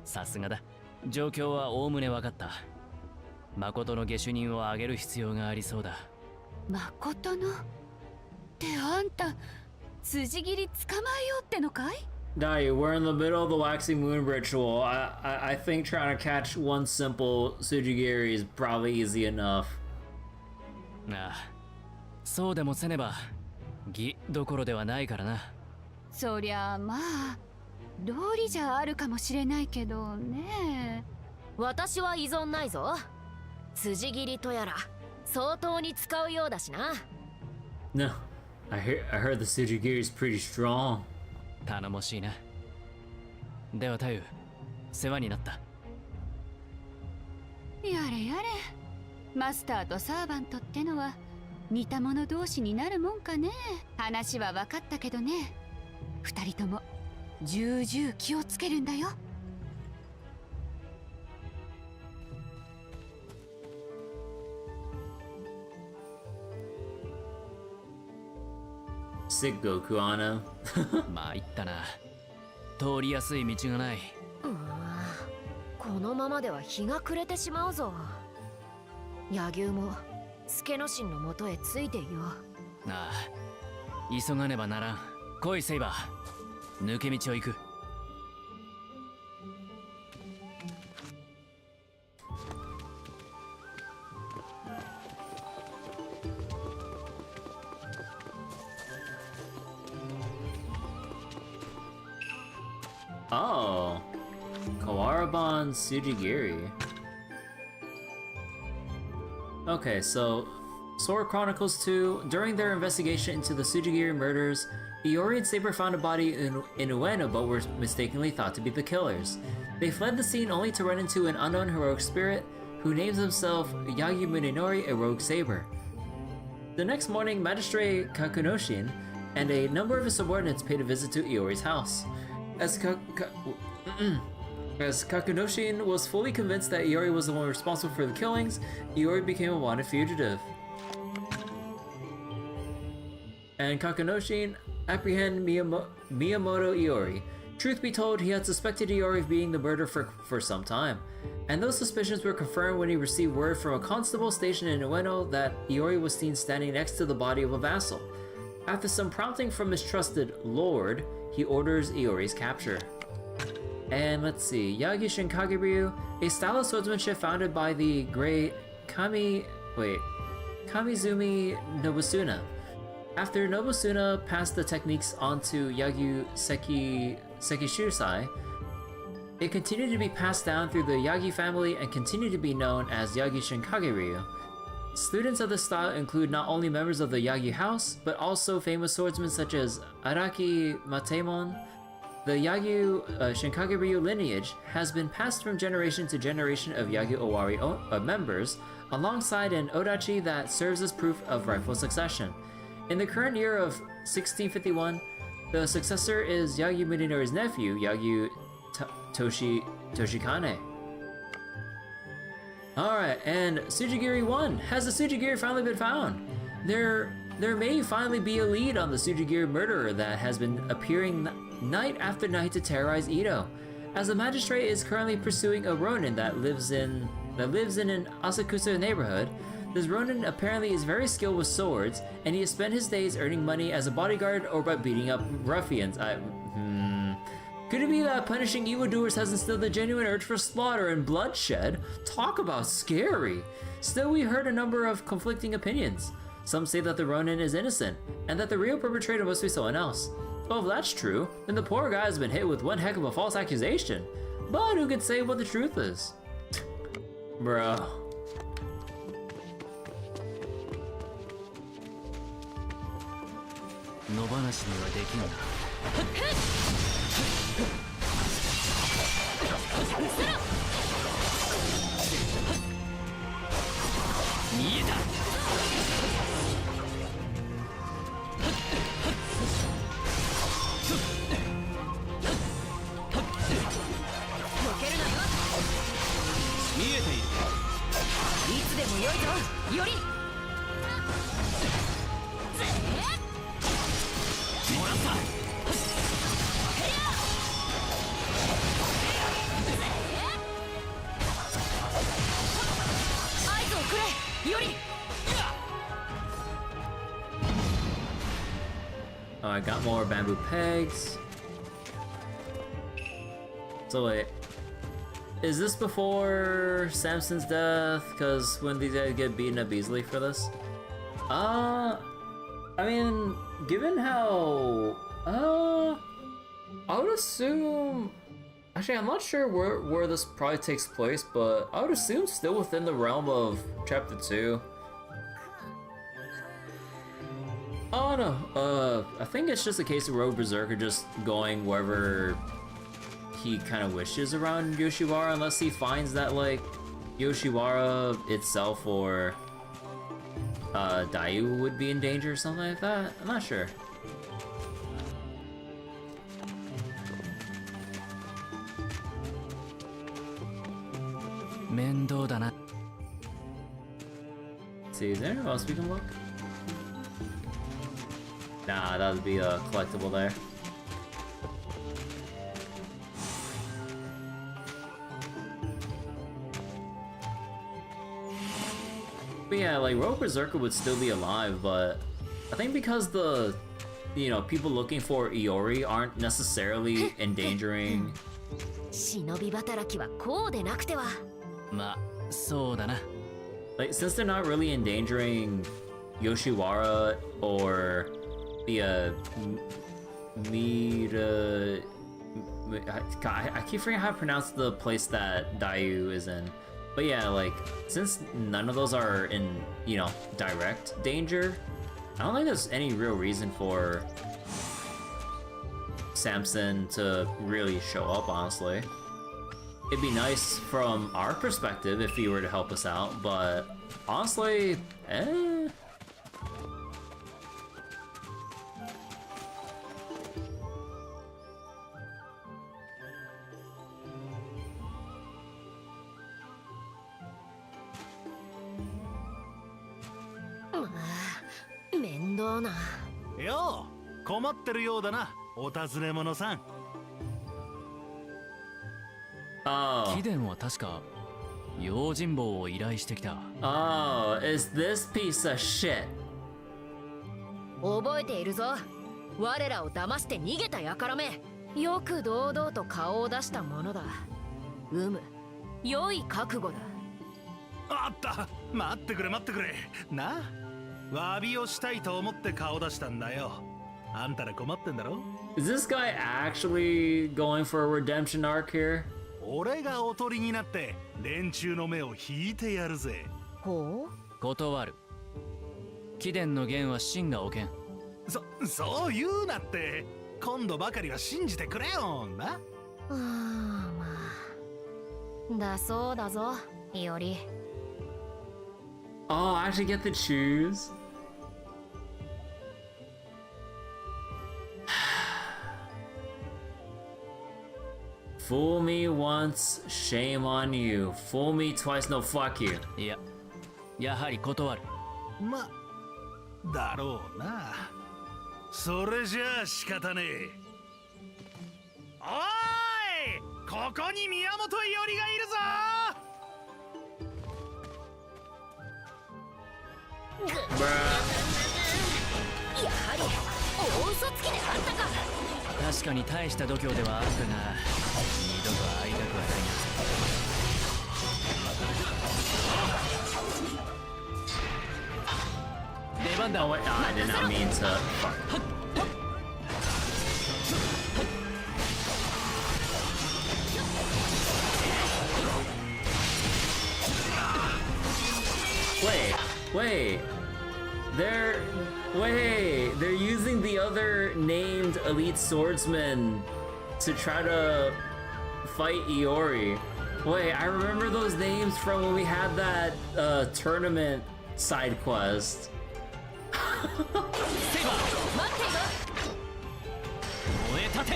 さすがだ。状況はおおむね分かった。誠の下手人を挙げる必要がありそうだ。誠のってあんた辻斬り捕まえようってのかい？ Dai, we're in the middle of the waxing moon ritual. I think trying to catch one simple Sujigiri is probably easy enough. ああ、そうでもせねば義どころではないからな。そりゃまあ道理じゃあるかもしれないけどね。私は依存ないぞ。辻斬りとやら相当に使うようだしな。No, I heard the Sujigiri is pretty strong. 頼もしいな。では太夫、世話になった。やれやれ、マスターとサーバントってのは似た者同士になるもんかね。話は分かったけどね、二人とも重々気をつけるんだよ。Sick Goku Ano. まあ言ったな。通りやすい道がない。このままでは日が暮れてしまうぞ。柳生も助之進のもとへついていよう。ああ、急がねばならん。来いセイバー、抜け道を行く。Oh, Kawaraban Sujigiri. Okay, so Sora Chronicles 2. During their investigation into the Sujigiri murders, Iori and Saber found a body in Ueno but were mistakenly thought to be the killers. They fled the scene only to run into an unknown heroic spirit who names himself Yagi Munenori, a rogue saber. The next morning, Magistrate Kakunoshin and a number of his subordinates paid a visit to Iori's house. As Kakunoshin was fully convinced that Iori was the one responsible for the killings, Iori became a wanted fugitive. And Kakunoshin apprehended Miyamoto Iori. Truth be told, he had suspected Iori of being the murderer for some time, and those suspicions were confirmed when he received word from a constable stationed in Ueno that Iori was seen standing next to the body of a vassal. After some prompting from his trusted lord, he orders Iori's capture. And let's see, Yagi Shinkageryu, a style of swordsmanship founded by the great Kamizumi Nobusuna. After Nobusuna passed the techniques onto Yagi Sekishusai, it continued to be passed down through the Yagi family and continued to be known as Yagi Shinkageryu. Students of this style include not only members of the Yagi house, but also famous swordsmen such as Araki Matemon. The Yagyu Shinkage-ryu lineage has been passed from generation to generation of Yagyu Owari members, alongside an Odachi that serves as proof of rightful succession. In the current year of 1651, the successor is Yagyu Midinori's nephew, Yagyu Toshikane. Alright, and Tsujigiri 1. Has the Tsujigiri finally been found? There may finally be a lead on the Tsujigiri murderer that has been appearing night after night to terrorize Edo. As the magistrate is currently pursuing a Ronin that lives in an Asakusa neighborhood, this Ronin apparently is very skilled with swords, and he has spent his days earning money as a bodyguard or by beating up ruffians. Could it be that punishing evildoers has instilled a genuine urge for slaughter and bloodshed? Talk about scary! Still, we heard a number of conflicting opinions. Some say that the Ronin is innocent, and that the real perpetrator must be someone else. Well, if that's true, then the poor guy has been hit with one heck of a false accusation. But who can say what the truth is? Bro. Oh, I got more bamboo pegs. So wait, is this before Samson's death? Because when these guys get beaten up easily for this? I mean, given how, I would assume, actually I'm not sure where this probably takes place, but I would assume still within the realm of chapter 2. Oh no, I think it's just a case of Rogue Berserker just going wherever he kind of wishes around Yoshiwara, unless he finds that like Yoshiwara itself or Dayu would be in danger or something like that. I'm not sure. Let's see, is there anywhere else we can look? Nah, that would be a collectible there. But yeah, like Rogue Berserker would still be alive, but I think because the, you know, people looking for Iori aren't necessarily endangering. Like, since they're not really endangering Yoshiwara or the I keep forgetting how to pronounce the place that Dayu is in. But yeah, like, since none of those are in, you know, direct danger, I don't think there's any real reason for Samson to really show up, honestly. It'd be nice from our perspective if he were to help us out, but honestly,よう、困ってるようだな、お尋ね者さん。貴殿は確か用心棒を依頼してきた。Oh, is this piece of shit? 覚えているぞ。我らを騙して逃げた輩め。よく堂々と顔を出したものだ。良い覚悟だ。あった、待ってくれ待ってくれ。な、詫びをしたいと思って顔出したんだよ。あんたら困ってんだろ。 Is this guy actually going for a redemption arc here? 俺がおとりになって連中の目を引いてやるぜ。ほ断る。貴殿の言は真がおけん。そう言うなって。今度ばかりは信じてくれよな。まあだそうだぞ、いおり。Oh, I actually get to choose? Fool me once, shame on you. Fool me twice, no fuck you. いや、やはり断る。だろうな。それじゃあ仕方ねえ。おーい、ここに宮本伊織がいるぞ。やはり大嘘つきであったか。確かに大した度胸ではあったが、二度と会いたくはないな。出番だ。Oh wait, I did not mean to. Fuck. Wait. They're using the other named elite swordsman to try to fight Iori. Wait, I remember those names from when we had that tournament side quest. 燃え立て。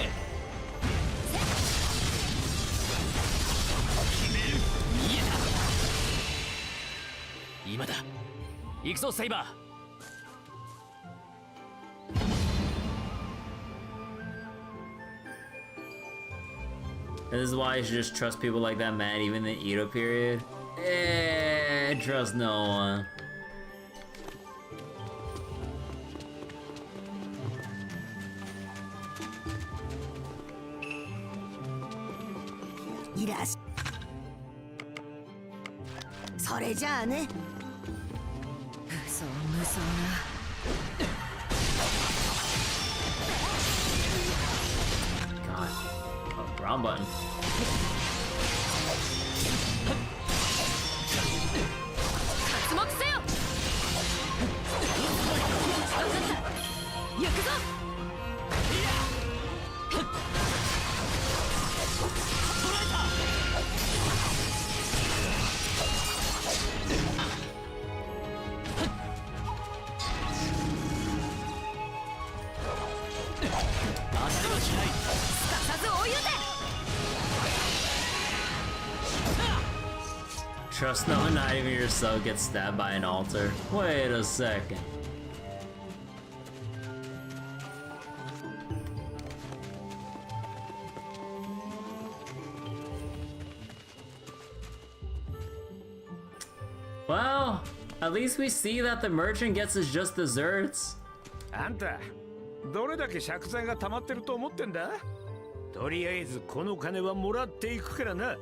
見えた。今だ。行くぞセイバー。And this is why you should just trust people like that, man, even in the Edo period. Trust no one. Yes. それじゃあね。嘘無双な。Wrong button. 活目せよ。行くぞ。すかさず追い打て。Trust no one, not even yourself, gets stabbed by an altar. Wait a second. Well, at least we see that the merchant gets his just desserts. あんた、どれだけ借財が溜まってると思ってんだ？とりあえずこの金はもらっていくからな。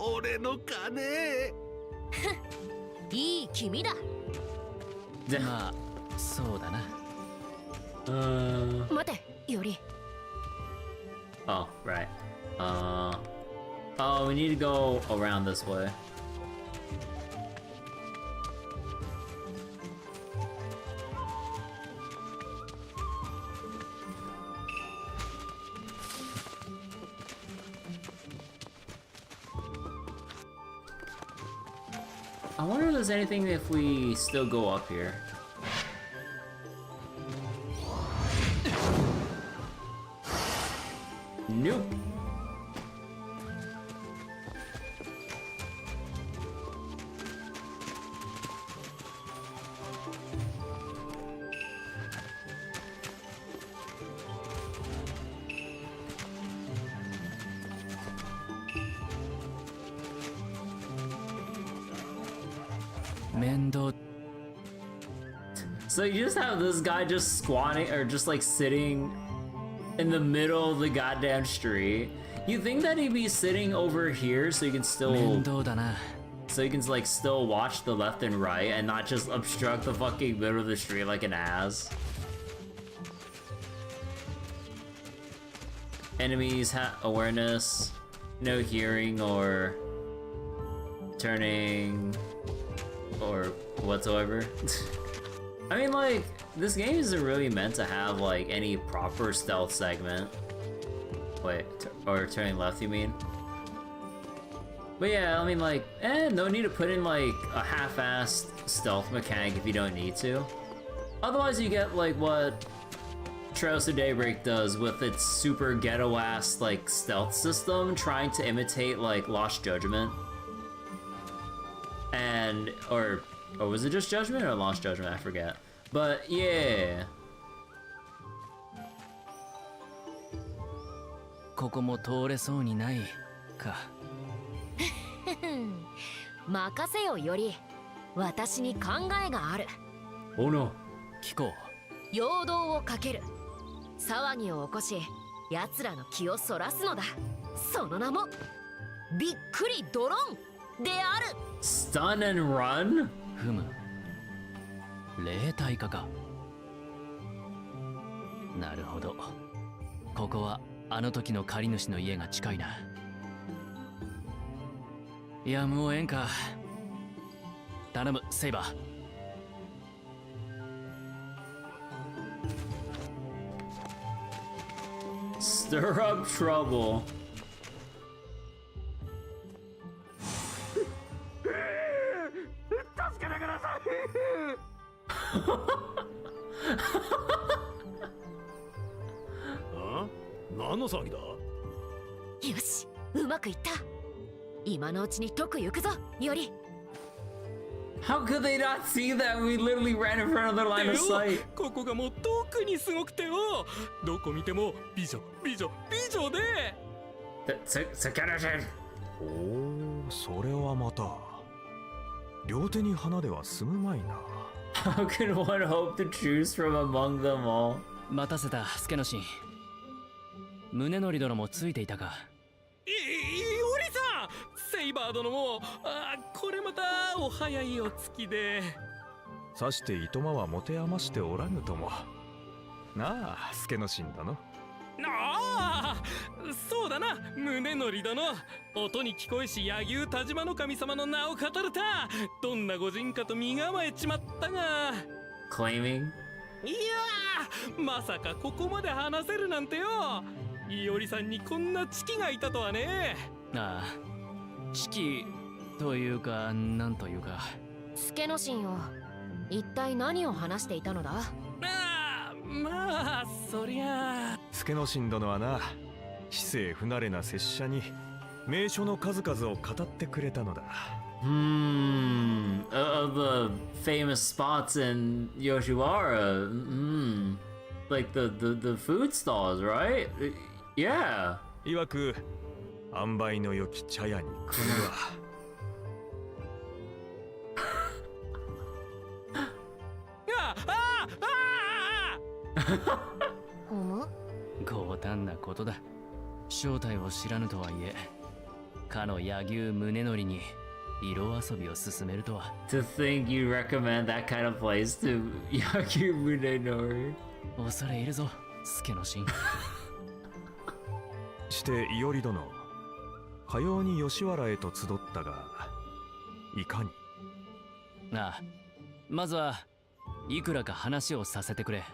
俺の金。いい君だ。まあ、そうだな。待て、より。Oh, right. Oh, we need to go around this way. I wonder if there's anything if we still go up here. Nope. So you just have this guy just squatting or just like sitting in the middle of the goddamn street. You think that he'd be sitting over here so you can still like still watch the left and right and not just obstruct the fucking middle of the street like an ass. Enemies awareness, no hearing or turning. or whatsoever. I mean, like, this game isn't really meant to have, like, any proper stealth segment. Wait, or turning left, you mean? But yeah, I mean, like, no need to put in, like, a half-assed stealth mechanic if you don't need to. Otherwise, you get, like, what Trails to Daybreak does with its super ghetto-ass, like, stealth system, trying to imitate, like, Lost Judgment. And, or was it just Judgment or Lost Judgment? I forget. But, yeah. ここも通れそうにないか。任せよより。私に考えがある。おの。聞こう。陽動をかける。騒ぎを起こし、奴らの気をそらすのだ。その名もびっくりドローンである。Stun and run? ふむ。霊体化か。なるほど。ここはあの時の借り主の家が近いな。やむをえんか。頼む、セイバー。Stir up trouble. 助けてください。あ？何の騒ぎだ？よし、うまくいった。今のうちに解く行くぞ、より。How could they not see that? We literally ran in front of their line of sight. ここがもう特にすごくてよ。どこ見ても美女、美女、美女で。おお、それはまた。両手に花では済むまいな。How can one hope to choose from among them all? 待たせた、助之進。宗則殿もついていたか。いおりさん、セイバー殿も、これまたお早いお月で。さして糸間は持て余しておらぬとも。なあ、助之進殿。ああ、そうだな、宗則殿。音に聞こえし柳生田島の神様の名を語るた。どんな御人かと身構えちまったが。Claiming? いやー、まさかここまで話せるなんてよ。いおりさんにこんな知識がいたとはね。ああ、知識というか、なんというか。助之進よ、一体何を話していたのだ？まあ、そりゃあ。助之進殿はな、知性不慣れな拙者に名所の数々を語ってくれたのだ。The famous spots in Yoshiwara. Like the food stalls, right? Yeah. いわく、塩梅の良き茶屋に来るわ。強胆なことだ。正体を知らぬとはいえ、かの柳生宗則に色遊びを進めるとは。To think you recommend that kind of place to Yaku Munenori. 恐れ入るぞ、助之進。して伊織殿、かように吉原へと集ったが、いかに？ああ、まずはいくらか話をさせてくれ。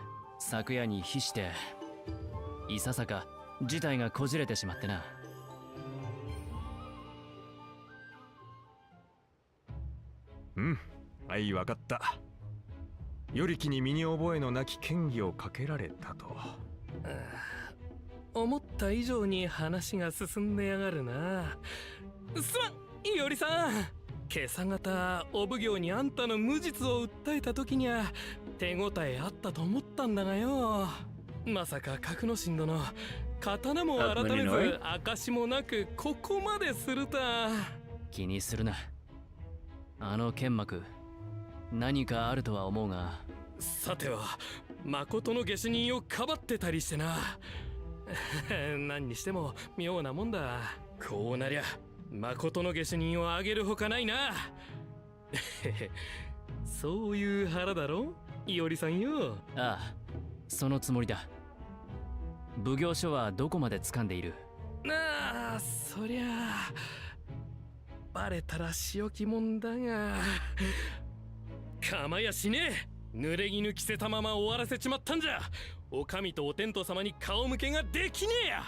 昨夜に比して、いささか事態がこじれてしまってな。うん、はい、わかった。与力に身に覚えのなき嫌疑をかけられたと。思った以上に話が進んでやがるな。すまん、いおりさん。今朝方お奉行にあんたの無実を訴えた時には手応えあったと思ったんだがよ。まさか格之進殿、刀も改めず証もなくここまでするた。気にするな。あの剣幕、何かあるとは思うが。さては誠の下手人をかばってたりしてな。何にしても妙なもんだ。こうなりゃ誠の下手人をあげるほかないな。そういう腹だろ、いおりさんよ。ああ、そのつもりだ。奉行所はどこまで掴んでいる？なあ、そりゃあバレたら仕置きもんだが、構やしねえ。濡れ衣着せたまま終わらせちまったんじゃ。お上とお天道様に顔向けができねえや。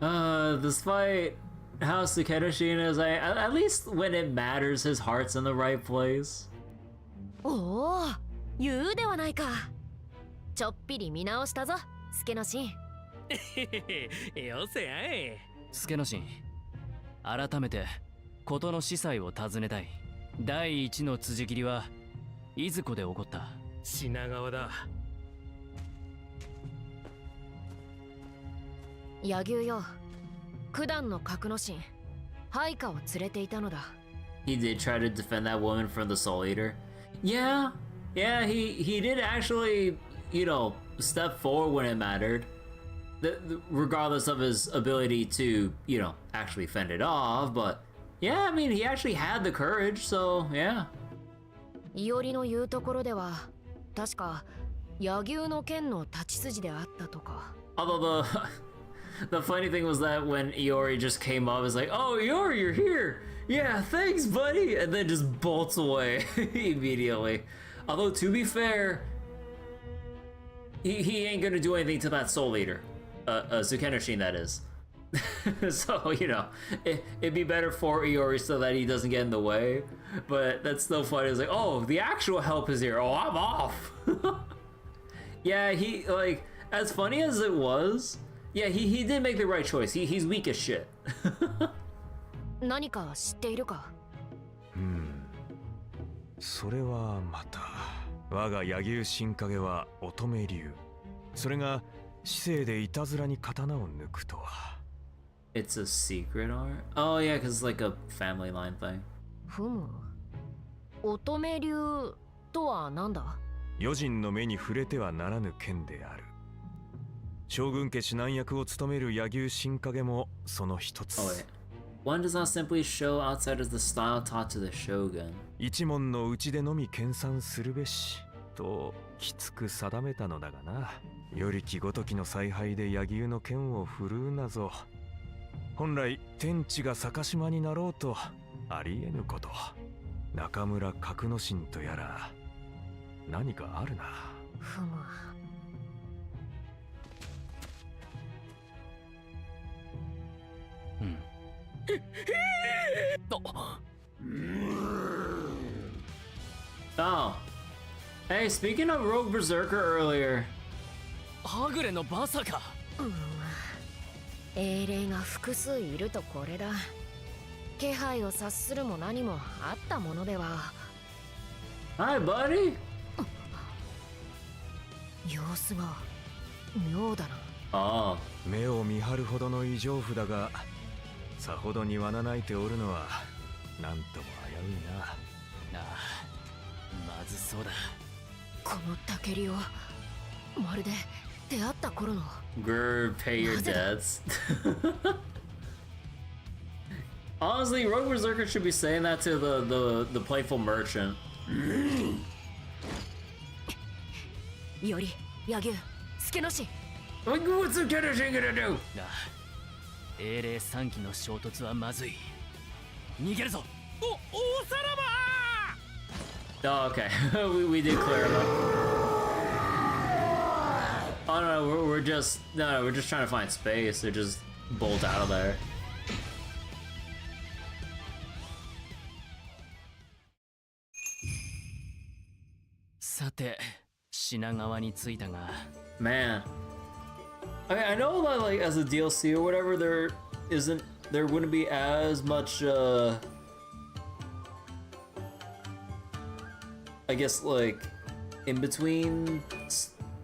Despite how Sukenoshin is, at least when it matters, his heart's in the right place. おお、言うではないか。ちょっぴり見直したぞ、助のシン。よせやい。助のシン、改めて事の司祭を尋ねたい。第一の辻斬りはいずこで起こった？品川だ。柳生よ、九段の格之進、配下を連れていたのだ。He did try to defend that woman from the Soul Eater. Yeah, he did actually, you know, step forward when it mattered. Regardless of his ability to, you know, actually fend it off, but yeah, I mean, he actually had the courage, so yeah. 伊織の言うところでは、確か柳生の剣の立ち筋であったとか。Although the funny thing was that when Iori just came up, it's like, oh, Iori, you're here. Yeah, thanks, buddy. And then just bolts away immediately. Although, to be fair, he ain't gonna do anything to that Soul Eater. Sukenoshin, that is. So, you know, it'd be better for Iori so that he doesn't get in the way. But that's still funny. It's like, oh, the actual help is here. Oh, I'm off. Yeah, he, like, as funny as it was, yeah, he did make the right choice. He's weak as shit. 何か知っているか？それはまた。我が柳生新影は乙女流。それが市政でいたずらに刀を抜くとは。It's a secret art? Oh yeah, because it's like a family line thing. ふむ。乙女流とは何だ？余人の目に触れてはならぬ剣である。将軍家指南役を務める柳生新影もその一つ。Oh, wait. One does not simply show outsiders the style taught to the shogun. 一門のうちでのみ研鑽するべしときつく定めたのだがな。よりきごときの采配で柳生の剣を振るうなぞ。本来天地が逆島になろうとありえぬこと。中村格之進とやら何かあるな。ふむ。Oh. Hey, speaking of Rogue Berserker earlier. はぐれのバサか。英霊が複数いるとこれだ。気配を察するも何もあったものでは。Hi, buddy. 様子が妙だな。ああ。目を見張るほどの異常符だが、さほどにわなないておるのはなんとも危ういな。ああ、まずそうだ。このたけりをまるで出会った頃の。Grr, pay your debts. Honestly, Rogue Berserker should be saying that to the playful merchant. より、柳生、助のし。What's the Sukenoshin gonna do? 英霊3機の衝突はまずい。逃げるぞ。おさらば。 Oh, okay. we did clear him up. Oh no, we're just trying to find space. They're just bolt out of there. Man, I mean, I know that like as a DLC or whatever, there wouldn't be as much I guess like in between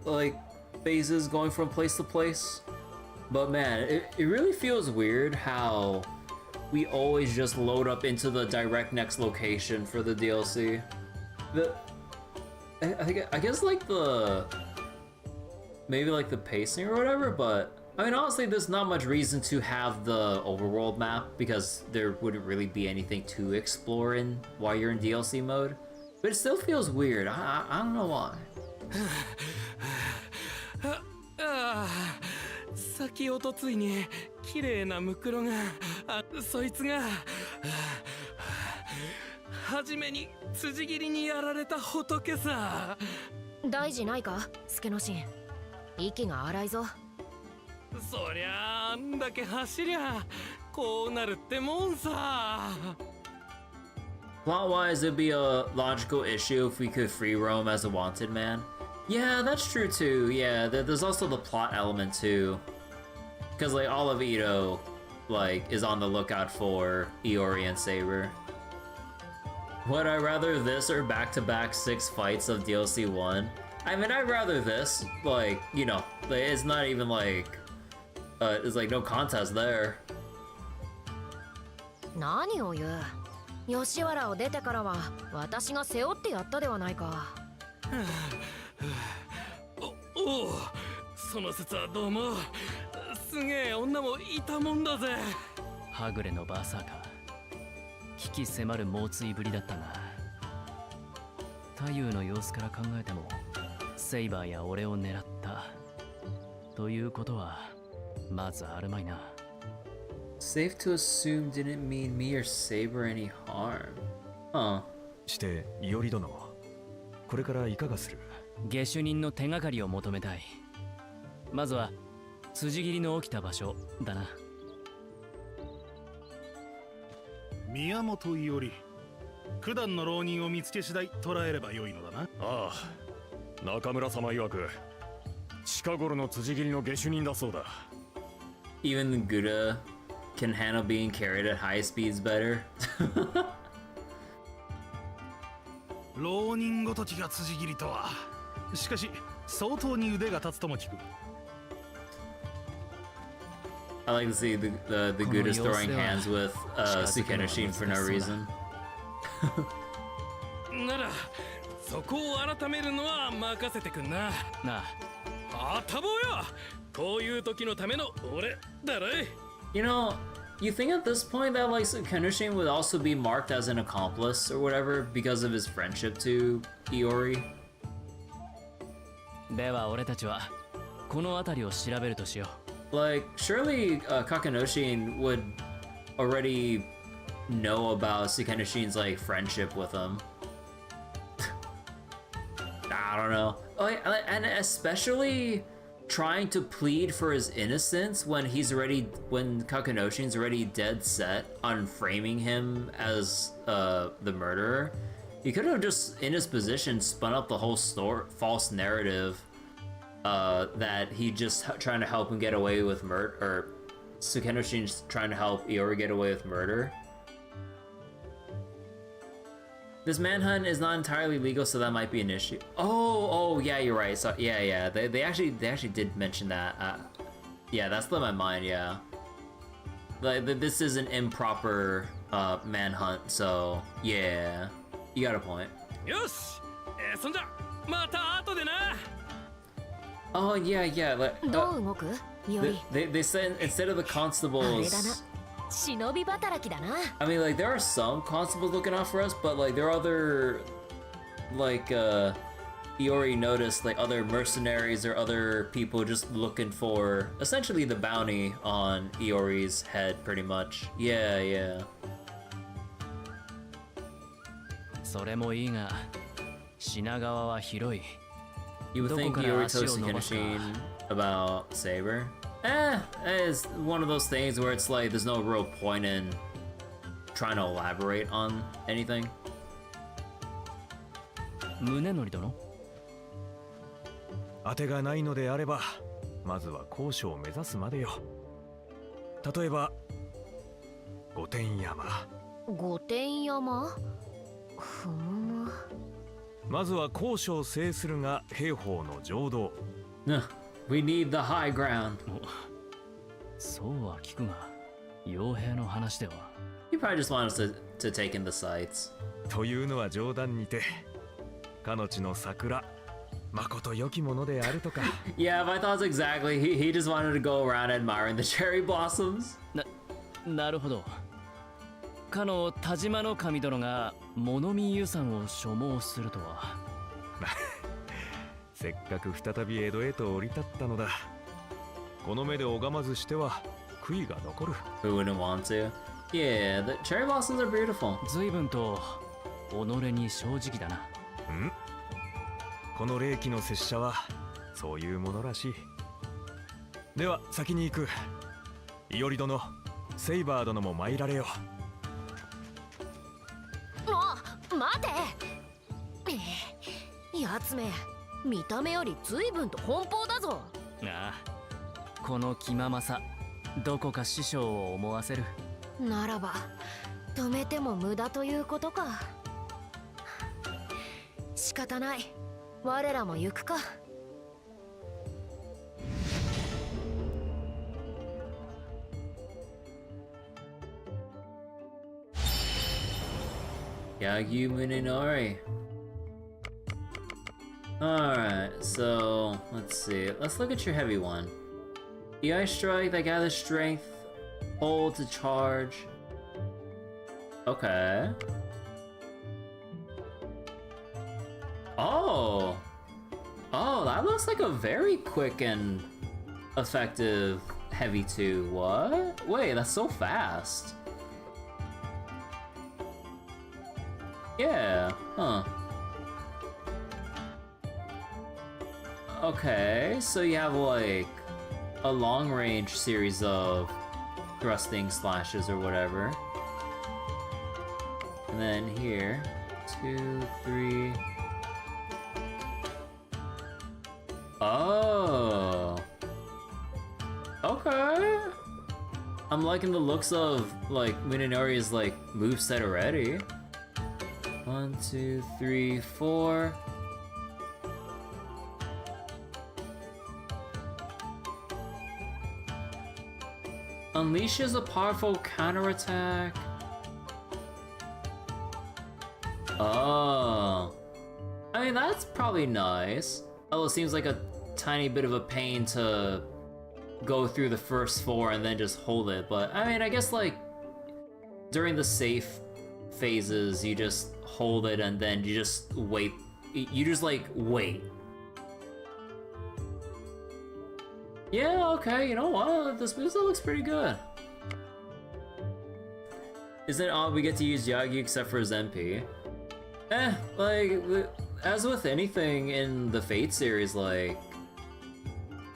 like phases going from place to place, but man, it really feels weird how we always just load up into the direct next location for the DLC. I guess like maybe like the pacing or whatever, but I mean honestly there's not much reason to have the overworld map because there wouldn't really be anything to explore in while you're in DLC mode. But it still feels weird. I don't know why. 先おとついに綺麗なムクロがそいつが初めに辻斬りにやられた仏さ。大事ないか助之進、息が荒いぞ。そりゃあんだけ走りゃこうなるってもんさ。Plot-wise, it'd be a logical issue if we could free roam as a wanted man. Yeah, that's true too. Yeah, there's also the plot element too. Because like all of Ito, like, is on the lookout for Iori and Saber. Would I rather this or back-to-back 6 fights of DLC 1? I mean, I'd rather this. Like, you know, it's not even like, it's like no contest there. 何を言う。吉原を出てからは私が背負ってやったではないか。おお、その説はどうも。すげえ女もいたもんだぜ。はぐれのバーサーカー、危機迫る猛追ぶりだったが、太夫の様子から考えてもセイバーや俺を狙ったということはまずあるまいな。Safe to assume didn't mean me or Saber any harm. Huh. して、伊織殿、これからいかがする？下手人の手がかりを求めたい。まずは辻斬りの起きた場所だな。宮本伊織、九段の浪人を見つけ次第捕らえればよいのだな。ああ、中村様曰く近頃の辻斬りの下手人だそうだ。Even the Gouda can handle being carried at high speeds better. 浪人ごときが辻斬りとは。しかし相当に腕が立つとも聞く。I like to see the Goudas throwing hands with Sukenoshin for no reason. ならそこを改めるのは任せてくんな。なあ、多忙よ。こういう時のための俺だろい。You know, you think at this point that like Sukenoshin would also be marked as an accomplice or whatever because of his friendship to Iori? では俺たちはこの辺りを調べるとしよう。Like, surely Kakenoshin would already know about Sukenoshin's like friendship with him. I don't know. And especially trying to plead for his innocence when Kakenoshin's already dead set on framing him as the murderer. He could have just, in his position, spun up the whole false narrative that he just trying to help him get away with murder, or Sukenoshin's trying to help Iori get away with murder. This manhunt is not entirely legal, so that might be an issue. Oh, yeah, you're right. So yeah, they actually did mention that. Yeah, that slipped my mind. Yeah, like this is an improper manhunt. So yeah, you got a point. Yosh, そんじゃまた後でな。Oh yeah. Like, どう動く？they said instead of the constables. 忍び働きだな。I mean, like, there are some constables looking out for us, but like there are other, like, Iori noticed like other mercenaries or other people just looking for essentially the bounty on Iori's head, pretty much. Yeah. それもいいが、品川は広い。You would think Iori told Sukenoshin about Saber? It's one of those things where it's like there's no real point in trying to elaborate on anything. 宗則殿、当てがないのであれば、まずは高所を目指すまでよ。例えば、御殿山。御殿山？ふむ。まずは高所を制するが兵法の常道。We need the high ground. そうは聞くが、傭兵の話では。He probably just wants us to take in the sights. というのは冗談にて、かの地の桜、まこと良きものであるとか。Yeah, my thoughts exactly. He just wanted to go around admiring the cherry blossoms. なるほど。かの田島の神殿が物見遊山を所望するとは。せっかく再び江戸へと降り立ったのだ。この目で拝まずしては悔いが残る。 Who wouldn't want to? Yeah, the cherry blossoms are beautiful. 随分と己に正直だな。ん？この霊気の拙者はそういうものらしい。では先に行く。いおり殿、セイバー殿も参られよ。待て。やつめ、見た目より随分と奔放だぞ。ああ、この気ままさ、どこか師匠を思わせる。ならば止めても無駄ということか。仕方ない、我らも行くか。Yagyu Munenori. Alright, so let's see. Let's look at your heavy one. The ice strike that gathers strength, hold to charge. Okay. Oh! Oh, that looks like a very quick and effective heavy 2. What? Wait, that's so fast. Yeah, huh. Okay, so you have like a long range series of thrusting slashes or whatever. And then here, 2, 3. Oh. Okay. I'm liking the looks of like Munenori's like moveset already. 1, 2, 3, 4. Unleashes a powerful counterattack. Oh. I mean, that's probably nice. Although it seems like a tiny bit of a pain to go through the first 4 and then just hold it. But I mean, I guess like during the safe phases, you just hold it and then you just wait. You just like wait. Yeah, okay, you know what? This moveset looks pretty good. Isn't it odd we get to use Yagi except for his MP? Like, as with anything in the Fate series, like,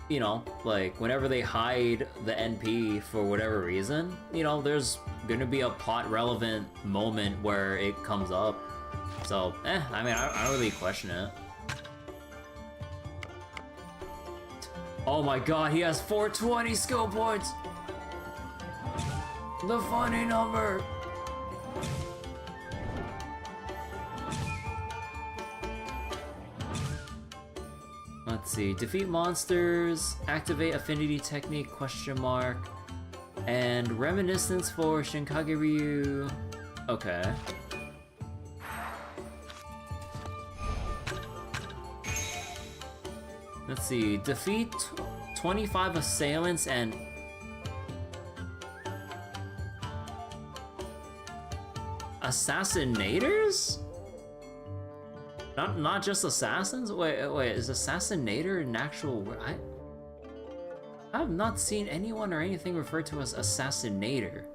you know, like, whenever they hide the NP for whatever reason, you know, there's gonna be a plot-relevant moment where it comes up. So, I mean, I don't really question it. Oh my god, he has 420 skill points! The funny number! Let's see, defeat monsters, activate affinity technique, question mark, and reminiscence for Shinkage Ryu. Okay. Let's see, defeat 25 assailants and... Assassinators? Not just assassins? Wait, is Assassinator an actual word? I have not seen anyone or anything referred to as Assassinator.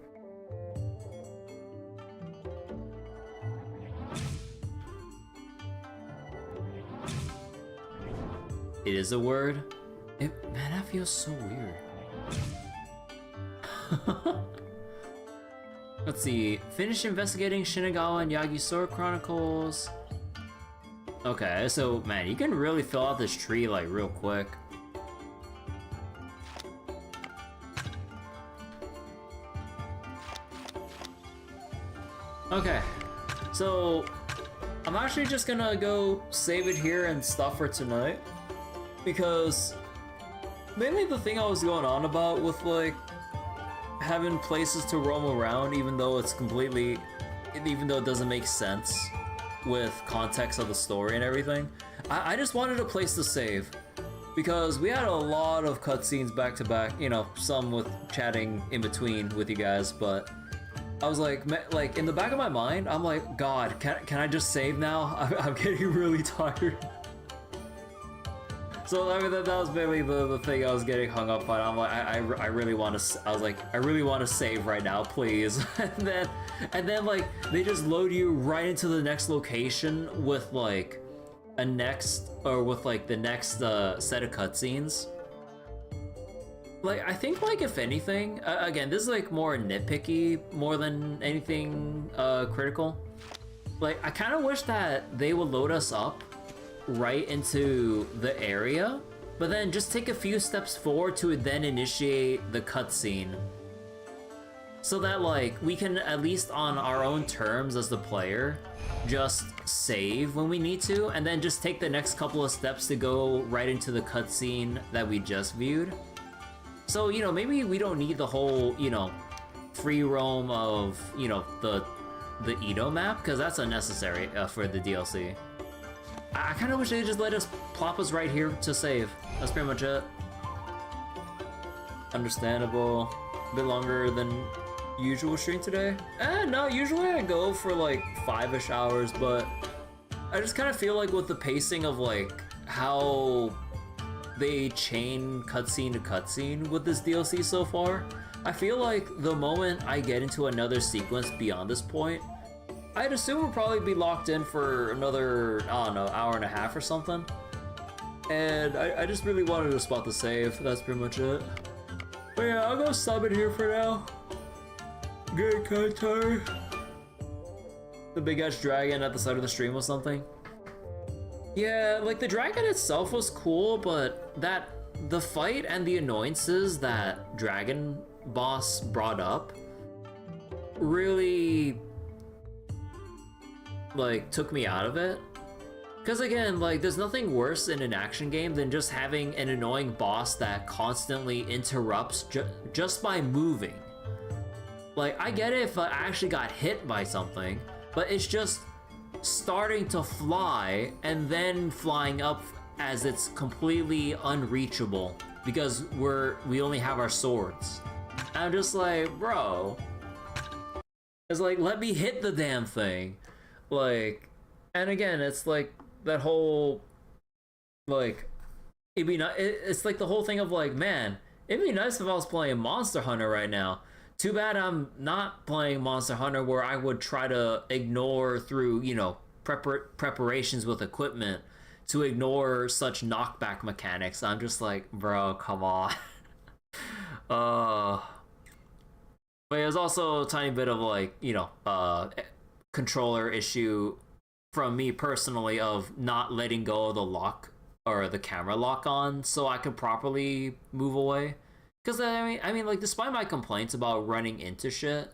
It is a word? Man, that feels so weird. Let's see. Finish investigating Shinagawa and Yagi Sword Chronicles. Okay, so, man, you can really fill out this tree, like, real quick. Okay, so I'm actually just gonna go save it here and stop for tonight. Because mainly the thing I was going on about with like having places to roam around, even though it doesn't make sense with context of the story and everything, I just wanted a place to save. Because we had a lot of cutscenes back to back, you know, some with chatting in between with you guys, but I was like in the back of my mind, I'm like, God, can I just save now? I'm getting really tired. So I mean that was mainly the thing I was getting hung up on. I'm like, I really want to. I was like, I really want to save right now, please. and then like they just load you right into the next location with like the next set of cutscenes. Like I think like if anything, again this is like more nitpicky more than anything critical. Like I kind of wish that they would load us up right into the area, but then just take a few steps forward to then initiate the cutscene, so that like we can at least on our own terms as the player just save when we need to, and then just take the next couple of steps to go right into the cutscene that we just viewed. So, you know, maybe we don't need the whole, you know, free roam of, you know, the Edo map, because that's unnecessary for the DLC. I kind of wish they just let us plop us right here to save. That's pretty much it. Understandable. A bit longer than usual stream today. No, usually I go for like 5-ish hours, but I just kind of feel like with the pacing of like how they chain cutscene to cutscene with this DLC so far, I feel like the moment I get into another sequence beyond this point, I'd assume we'll probably be locked in for another, I don't know, hour and a half or something. And I just really wanted to spot the save. That's pretty much it. But yeah, I'll go sub it here for now. Get kinda tired. The big ass dragon at the side of the stream was something. Yeah, like the dragon itself was cool, but the fight and the annoyances that dragon boss brought up really like took me out of it. Because again, like there's nothing worse in an action game than just having an annoying boss that constantly interrupts just by moving. Like I get it if I actually got hit by something, but it's just starting to fly and then flying up as it's completely unreachable because we only have our swords. I'm just like, bro, it's like, let me hit the damn thing. Like, and again, it's like that whole, like, it'd be not, it's like the whole thing of like, man, it'd be nice if I was playing Monster Hunter right now. Too bad I'm not playing Monster Hunter where I would try to ignore through, you know, preparations with equipment to ignore such knockback mechanics. I'm just like, bro, come on. But there's also a tiny bit of like, you know, controller issue from me personally of not letting go of the lock or the camera lock on so I could properly move away. Because I mean, like, despite my complaints about running into shit,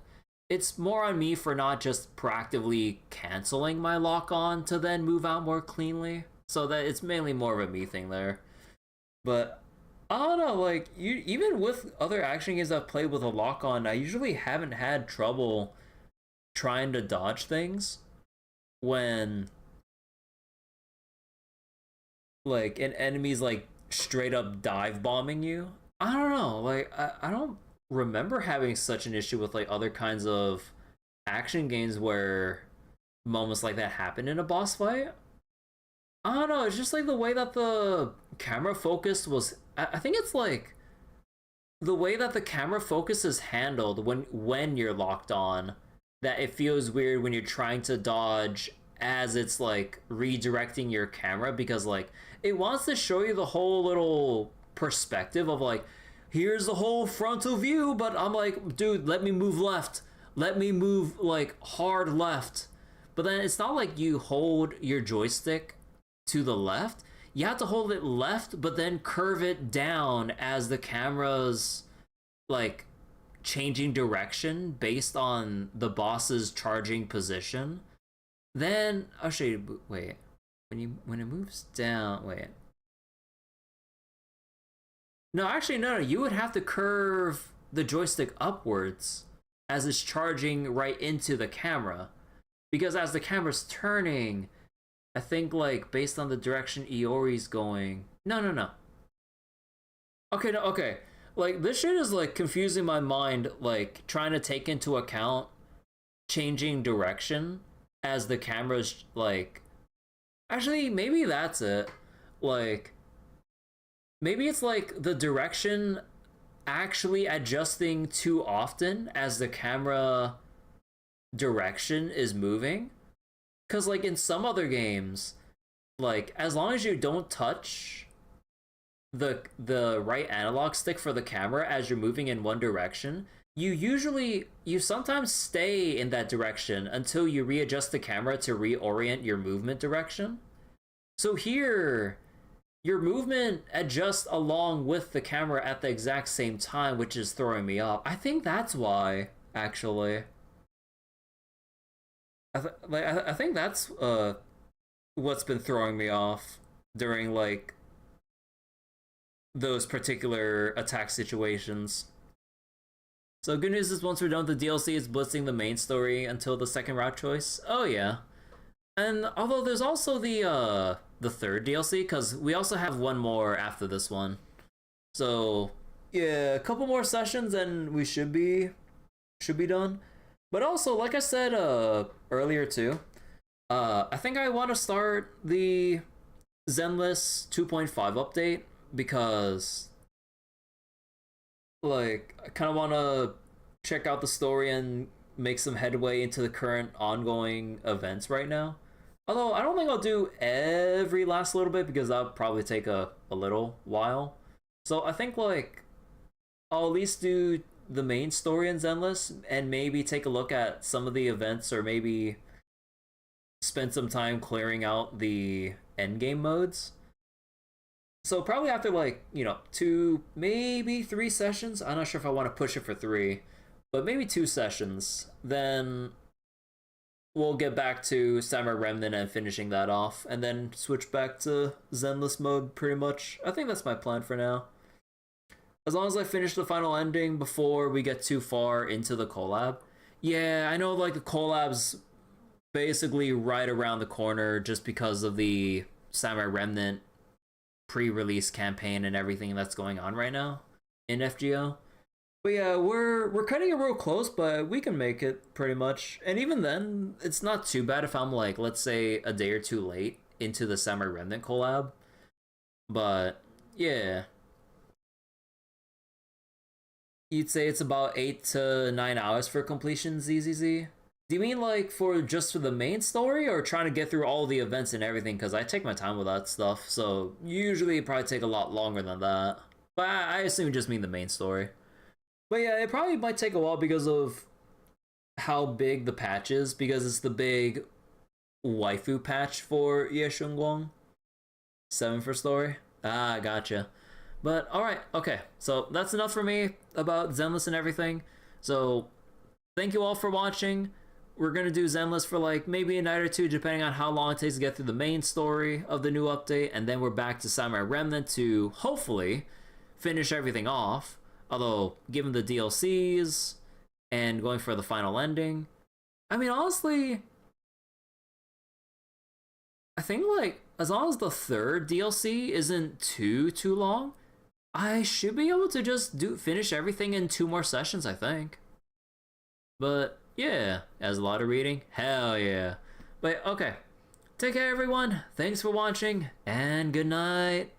it's more on me for not just proactively canceling my lock on to then move out more cleanly. So that it's mainly more of a me thing there. But I don't know, like, even with other action games I've played with a lock on, I usually haven't had trouble trying to dodge things when like an enemy's like straight up dive bombing you. I don't know, like I don't remember having such an issue with like other kinds of action games where moments like that happen in a boss fight. I don't know, it's just like the way that the camera focus was, I think it's like the way that the camera focus is handled when you're locked on, that it feels weird when you're trying to dodge as it's like redirecting your camera, because like it wants to show you the whole little perspective of like, here's the whole frontal view, but I'm like, dude, let me move left, let me move like hard left. But then it's not like you hold your joystick to the left, you have to hold it left but then curve it down as the camera's like changing direction based on the boss's charging position. Then I'll show you. Wait, when it moves down, wait, no, actually no, you would have to curve the joystick upwards as it's charging right into the camera, because as the camera's turning, I think like based on the direction Iori's going, no, okay, no, okay, like this shit is like confusing my mind, like trying to take into account changing direction as the camera's like, actually maybe that's it, like maybe it's like the direction actually adjusting too often as the camera direction is moving. Because like in some other games, like as long as you don't touch the right analog stick for the camera as you're moving in one direction, you sometimes stay in that direction until you readjust the camera to reorient your movement direction. So here, your movement adjusts along with the camera at the exact same time, which is throwing me off. I think that's why, actually. I think that's what's been throwing me off during like those particular attack situations. So good news is once we're done with the DLC, it's blitzing the main story until the second route choice. Oh yeah. And although there's also the third DLC, because we also have one more after this one. So yeah, a couple more sessions and we should be done. But also, like I said earlier too, I think I want to start the Zenless 2.5 update because like I kind of want to check out the story and make some headway into the current ongoing events right now. Although I don't think I'll do every last little bit because that'll probably take a little while. So I think like I'll at least do the main story in Zenless and maybe take a look at some of the events or maybe spend some time clearing out the endgame modes. So probably after like, 2, maybe 3 sessions, I'm not sure if I want to push it for 3, but maybe 2 sessions, then we'll get back to Samurai Remnant and finishing that off, and then switch back to Zenless mode pretty much. I think that's my plan for now. As long as I finish the final ending before we get too far into the collab. Yeah, I know like the collab's basically right around the corner just because of the Samurai Remnant pre-release campaign and everything that's going on right now in FGO. But yeah, we're cutting it real close, but we can make it pretty much. And even then, it's not too bad if I'm like, let's say a day or 2 late into the Samurai Remnant collab. But yeah. You'd say it's about 8 to 9 hours for completion, ZZZ? Do you mean like for the main story or trying to get through all the events and everything? Because I take my time with that stuff, so usually it probably take a lot longer than that. But I assume you just mean the main story. But yeah, it probably might take a while because of how big the patch is, because it's the big waifu patch for Ye Shunguang. 7 for story. Ah, gotcha. But alright, okay. So that's enough for me about Zenless and everything. So thank you all for watching. We're gonna do Zenless for like maybe a night or 2, depending on how long it takes to get through the main story of the new update, and then we're back to Samurai Remnant to hopefully finish everything off. Although, given the DLCs and going for the final ending, I mean, honestly, I think like as long as the third DLC isn't too long, I should be able to just finish everything in 2 more sessions, I think. But yeah, as a lot of reading, hell yeah. But okay, take care everyone, thanks for watching, and good night.